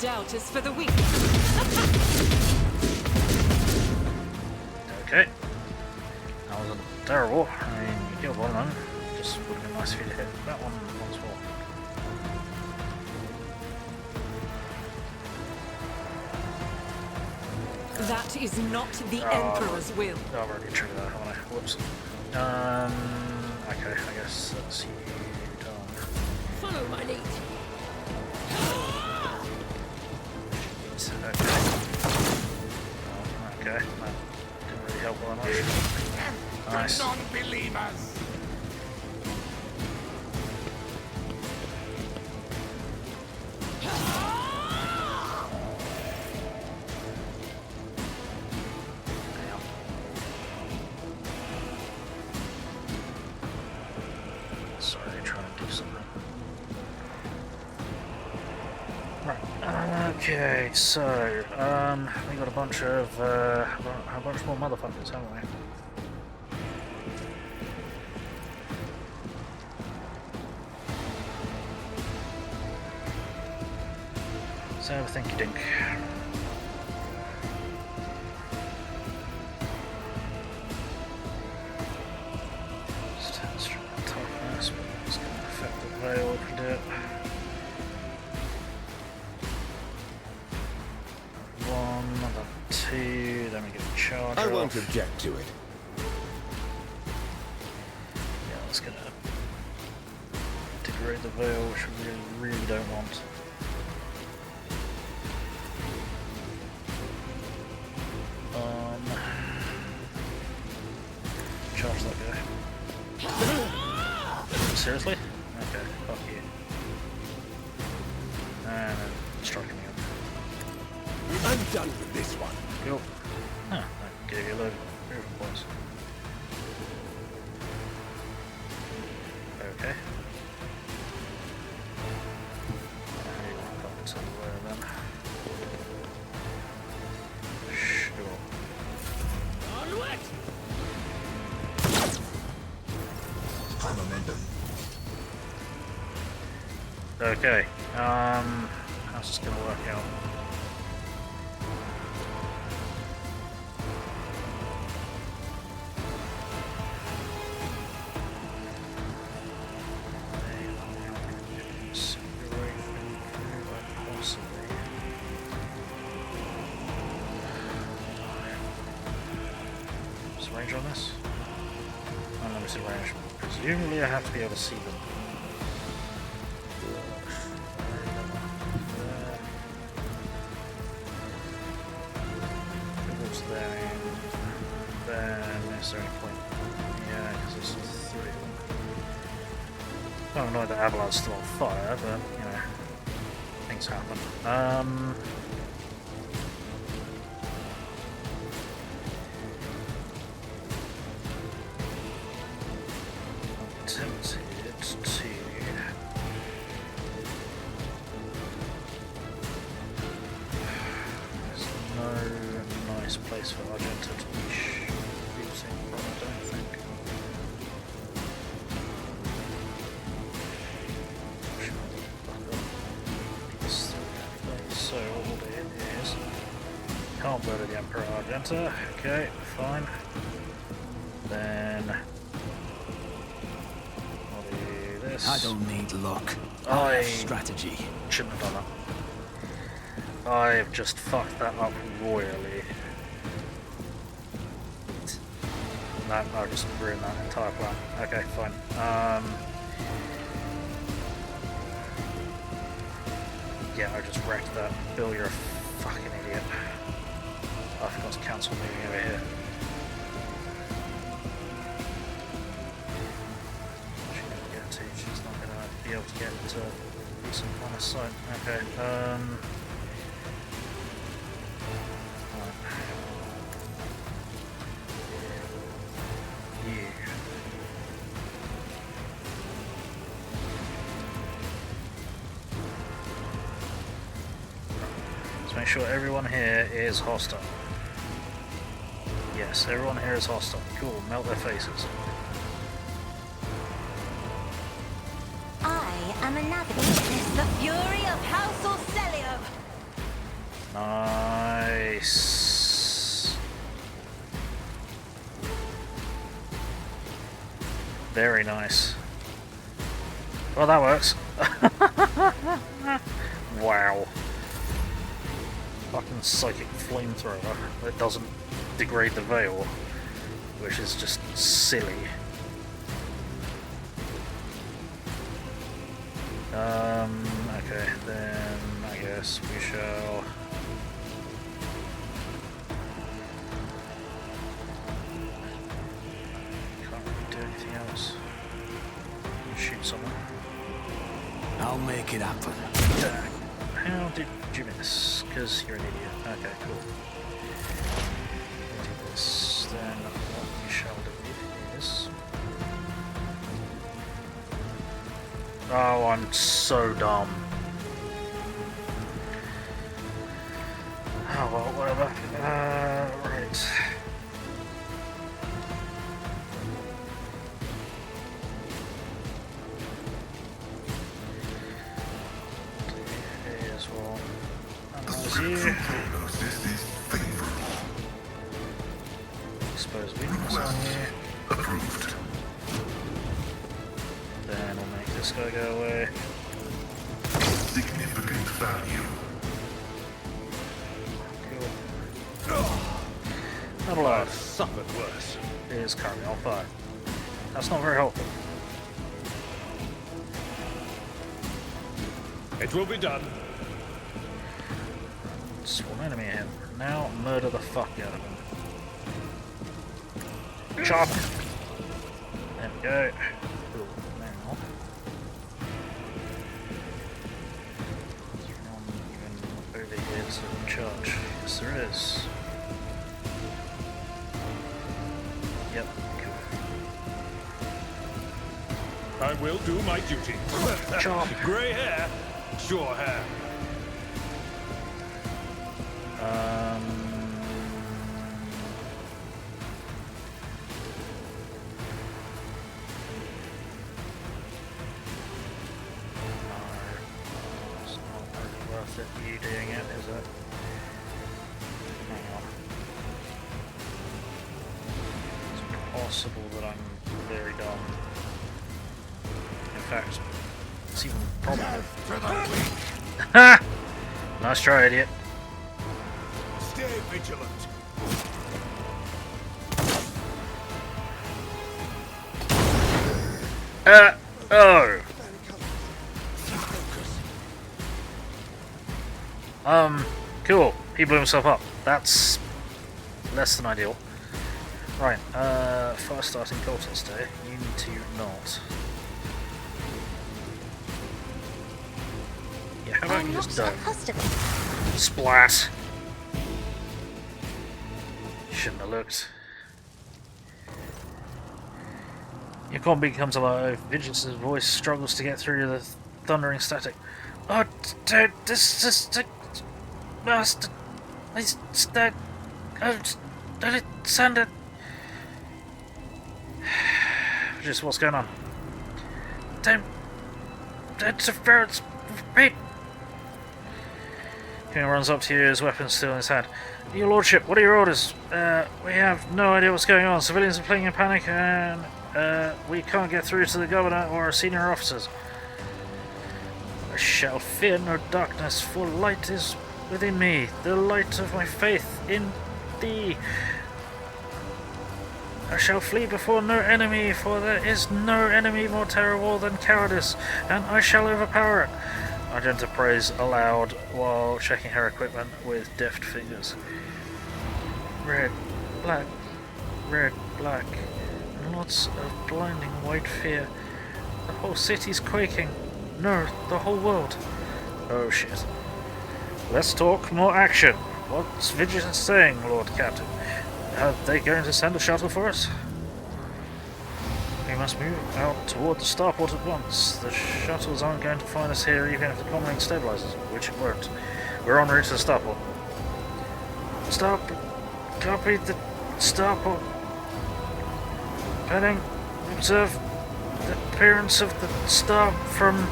Doubt is for the weak. Okay. That wasn't terrible. I mean, you killed one of them. Just would have been nice for you to hit that one once more. That is not the Emperor's will. Oh, I've already triggered that, haven't I? Whoops. Okay, I guess that's you done. Follow my lead. Okay. Okay, that didn't really help all that much. Nice. Non-believers! Sorry, trying to do something. Right. Okay, so we got a bunch more motherfuckers, haven't we? So thinky dink. won't object to it. Yeah, that's gonna degrade the veil, which we really don't want. Charge that guy. Seriously? Okay, fuck you. And then strike me up. I'm done with this one. Cool. Huh, that gave you a load of movement points. Okay. Got somewhere then. Sure. Okay, how's this gonna work out? What's the range on this? Unlimited range. Presumably I have to be able to see them. Is there any point? Yeah, because there's 3 of them. I'm annoyed that Avalanche's still on fire, but, you know, things happen. I'm tempted to... There's no nice place for Argenta to be shooting from, I don't think. So what we'll do is can't murder the Emperor Argenta. Okay, fine. Then I'll do this. I don't need luck. I have strategy. Shouldn't have done that. I have just fucked that up royally. No, I'll just ruin that entire plan. Okay, fine. Yeah, I just wrecked that. Bill, you're a fucking idiot. I forgot to cancel moving over here. She's gonna get to, she's not gonna be able to get to decent line of sight. Okay, you. Let's make sure everyone here is hostile. Yes, everyone here is hostile. Cool, melt their faces. I am a navigator, the fury of House Orcelio. Nice. Very nice. Well, that works. Wow. Fucking psychic flamethrower that doesn't degrade the veil, which is just silly. Okay, then I guess we shall can't really do anything else. Shoot someone. I'll make it happen. How did you miss? Because you're an idiot. Okay, cool. We'll do this. Then what we shall do is... Oh, I'm so dumb. Oh well, whatever. Right. Here's what. You. Prognosis is favorable. Expose weakness on you. Approved. Then we'll make this guy go away. Significant value. Cool. blood I've suffered worse. is currently on fire. That's not very helpful. It will be done. Swarm enemy here. Now murder the fuck out of him. Chop! There we go. Cool. Now. Is there anyone even over here to charge? Yes, there is. Yep, cool. I will do my duty. Chop! Grey hair, sure hair. It's not really worth it you doing it, is it? Hang on. It's possible that I'm very dumb. In fact, it's even probably. Ha! Nice try, idiot. Stay vigilant. Oh. Cool. He blew himself up. That's less than ideal. Right, fire starting cultist day. You need to not. Yeah, how about you just don't? Splat! Shouldn't have looked. Your comm becomes alive. Vigilance's voice struggles to get through the thundering static. Oh, dude, this is master. He's dead. It sounded. Just what's going on? Damn. Interference. Repeat. King runs up to you, his weapon still in his hand. Your lordship, what are your orders? We have no idea what's going on. Civilians are fleeing in panic, and we can't get through to the governor or our senior officers. I shall fear no darkness, for light is within me, the light of my faith in thee. I shall flee before no enemy, for there is no enemy more terrible than cowardice, and I shall overpower it. Argenta prays aloud while checking her equipment with deft fingers. Red, black, and lots of blinding white fear. The whole city's quaking. No, the whole world. Oh shit. Let's talk more action. What's Vigilance saying, Lord Captain? Are they going to send a shuttle for us? We must move out toward the starport at once. The shuttles aren't going to find us here even if the comlink stabilizes, which it won't. We're en route to the starport. Stop. Copy the starport. Heading. Observe the appearance of the star from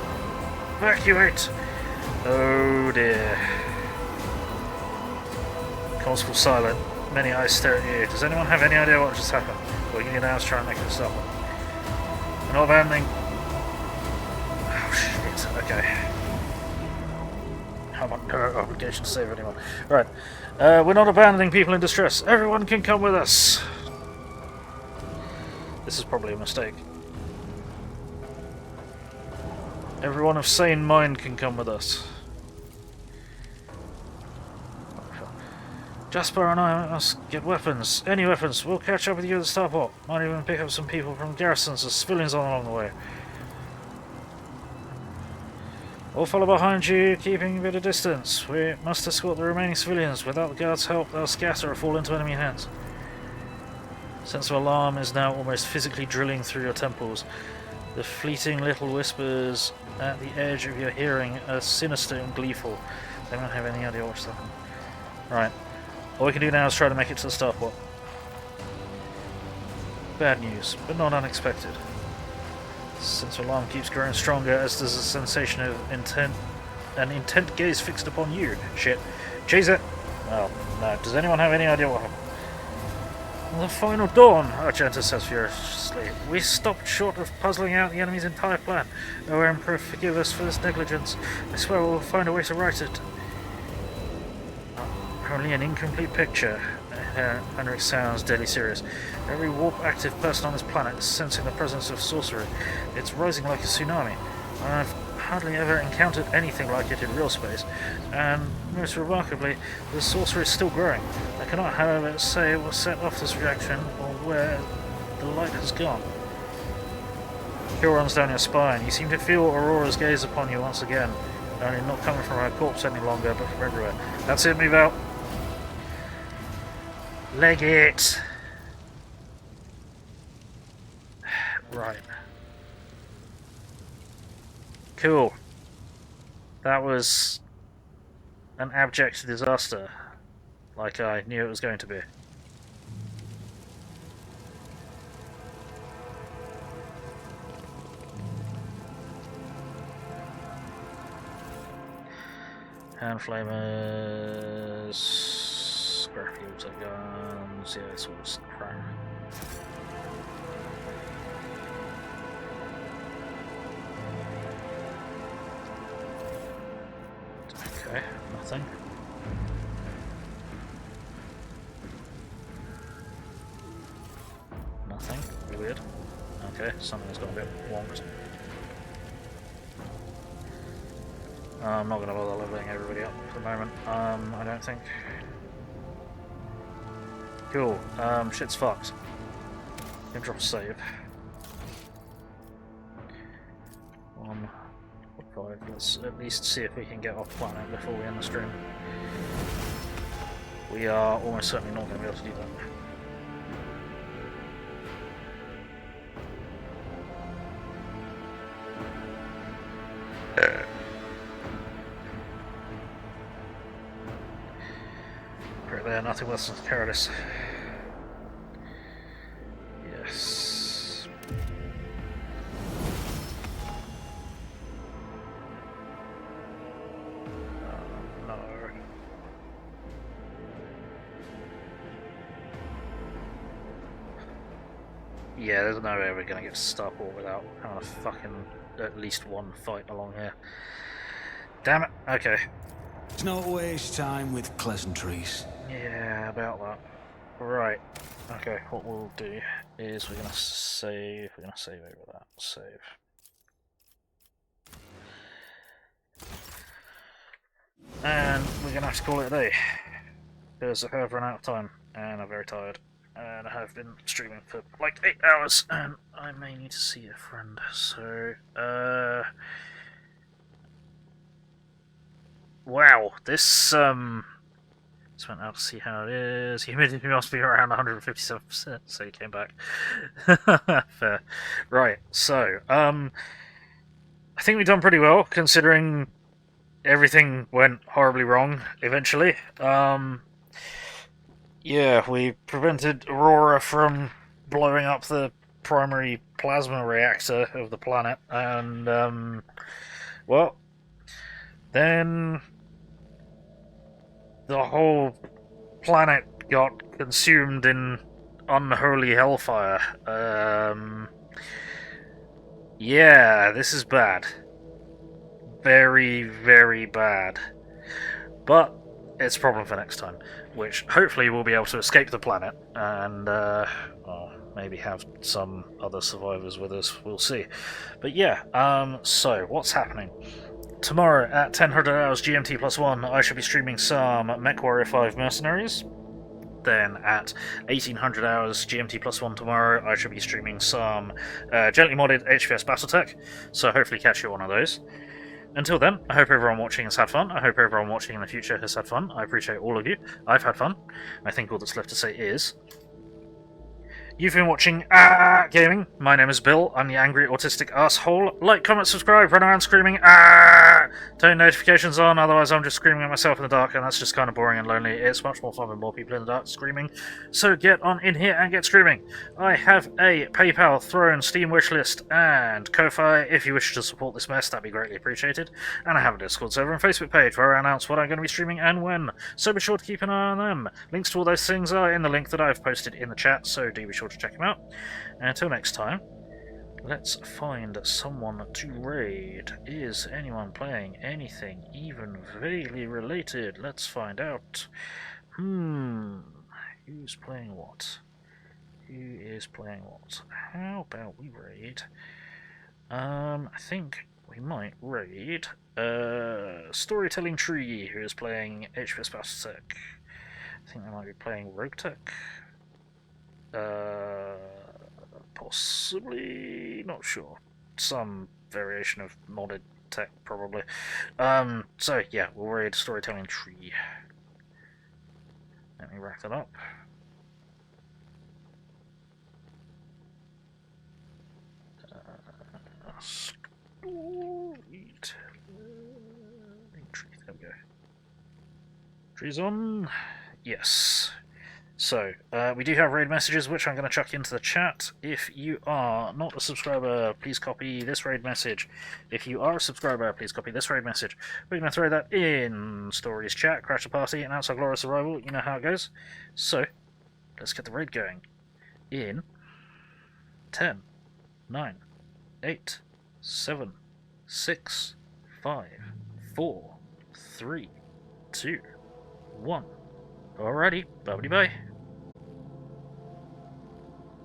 evacuate. Oh dear. Constable silent. Many eyes stare at you. Does anyone have any idea what just happened? Well, you need to try and make it stop. We're not abandoning. Oh shit, okay. I'm under no obligation to save anyone. Right. We're not abandoning people in distress. Everyone can come with us. This is probably a mistake. Everyone of sane mind can come with us. Jasper and I must get weapons. Any weapons. We'll catch up with you at the starport. Might even pick up some people from garrisons as civilians on along the way. We'll follow behind you, keeping a bit of distance. We must escort the remaining civilians. Without the guards' help, they'll scatter or fall into enemy hands. Sense of alarm is now almost physically drilling through your temples. The fleeting little whispers at the edge of your hearing are sinister and gleeful. They won't have any idea what's happening. Right. All we can do now is try to make it to the starport. Bad news, but not unexpected. Sense of alarm keeps growing stronger, as does the sensation of an intent gaze fixed upon you. Shit. Chase it! Well, no. Does anyone have any idea what happened? The final dawn, Argenta says furiously. We stopped short of puzzling out the enemy's entire plan. Oh, Emperor, forgive us for this negligence. I swear we'll find a way to right it. Only an incomplete picture. Henry sounds deadly serious. Every warp-active person on this planet is sensing the presence of sorcery. It's rising like a tsunami. I've hardly ever encountered anything like it in real space, and most remarkably, the sorcery is still growing. I cannot, however, say what set off this reaction or where the light has gone. Chill runs down your spine. You seem to feel Aurora's gaze upon you once again, only not coming from her corpse any longer, but from everywhere. That's it, move out. Leg it! Right. Cool. That was an abject disaster, like I knew it was going to be. Hand flamers, scrappy auto guns, yeah, it's all just crap. Okay, nothing. Nothing, weird. Okay, something's got a bit wonked. I'm not going to bother leveling everybody up for the moment, I don't think. Cool, shit's fucked. Can drop a save. 1.5, let's at least see if we can get off planet before we end the stream. We are almost certainly not going to be able to do that. There, nothing less than careless. Yes. No. Yeah, there's no way we're gonna get to Starport without having a fucking at least one fight along here. Damn it. Okay. Let's not waste time with pleasantries. Yeah, about that. Right. Okay, what we'll do is we're gonna save over that. Save. And we're gonna have to call it a day. Because I have run out of time and I'm very tired. And I have been streaming for like 8 hours and I may need to see a friend. So wow, this just went out to see how it is. Humidity must be around 157%, so he came back. Fair. Right, so, I think we've done pretty well, considering everything went horribly wrong, eventually. Yeah, we prevented Aurora from blowing up the primary plasma reactor of the planet, and, well, then the whole planet got consumed in unholy hellfire. Yeah, this is bad. Very, very bad. But it's a problem for next time, which hopefully we'll be able to escape the planet and well, maybe have some other survivors with us. We'll see. But yeah, so what's happening? Tomorrow at 1000 hours GMT +1, I shall be streaming some MechWarrior 5 Mercenaries. Then at 1800 hours GMT +1 tomorrow, I shall be streaming some gently modded HPS Battletech. So hopefully catch you on one of those. Until then, I hope everyone watching has had fun. I hope everyone watching in the future has had fun. I appreciate all of you. I've had fun. I think all that's left to say is, you've been watching Gaming. My name is Bill. I'm the angry autistic asshole. Like, comment, subscribe, run around screaming turn notifications on, otherwise I'm just screaming at myself in the dark, and that's just kind of boring and lonely. It's much more fun with more people in the dark screaming. So get on in here and get screaming. I have a PayPal, Throne, Steam wishlist, and Ko-Fi. If you wish to support this mess, that'd be greatly appreciated. And I have a Discord server and Facebook page where I announce what I'm going to be streaming and when. So be sure to keep an eye on them. Links to all those things are in the link that I've posted in the chat, so do be sure to check them out. And until next time, let's find someone to raid. Is anyone playing anything even vaguely related? Let's find out. Who's playing what? Who is playing what? How about we raid? I think we might raid Storytelling Tree, who is playing HPS Battletech. I think they might be playing Rogue Tech. Possibly, not sure. Some variation of modded tech, probably. So yeah, we'll raid Storytelling Tree. Let me rack that up. Tree, there we go. Tree's on. Yes. So, we do have raid messages, which I'm going to chuck into the chat. If you are not a subscriber, please copy this raid message. If you are a subscriber, please copy this raid message. We're going to throw that in Stories chat, crash the party, announce our glorious arrival. You know how it goes. So, let's get the raid going. In 10, 9, 8, 7, 6, 5, 4, 3, 2, 1. Alrighty, bye-bye.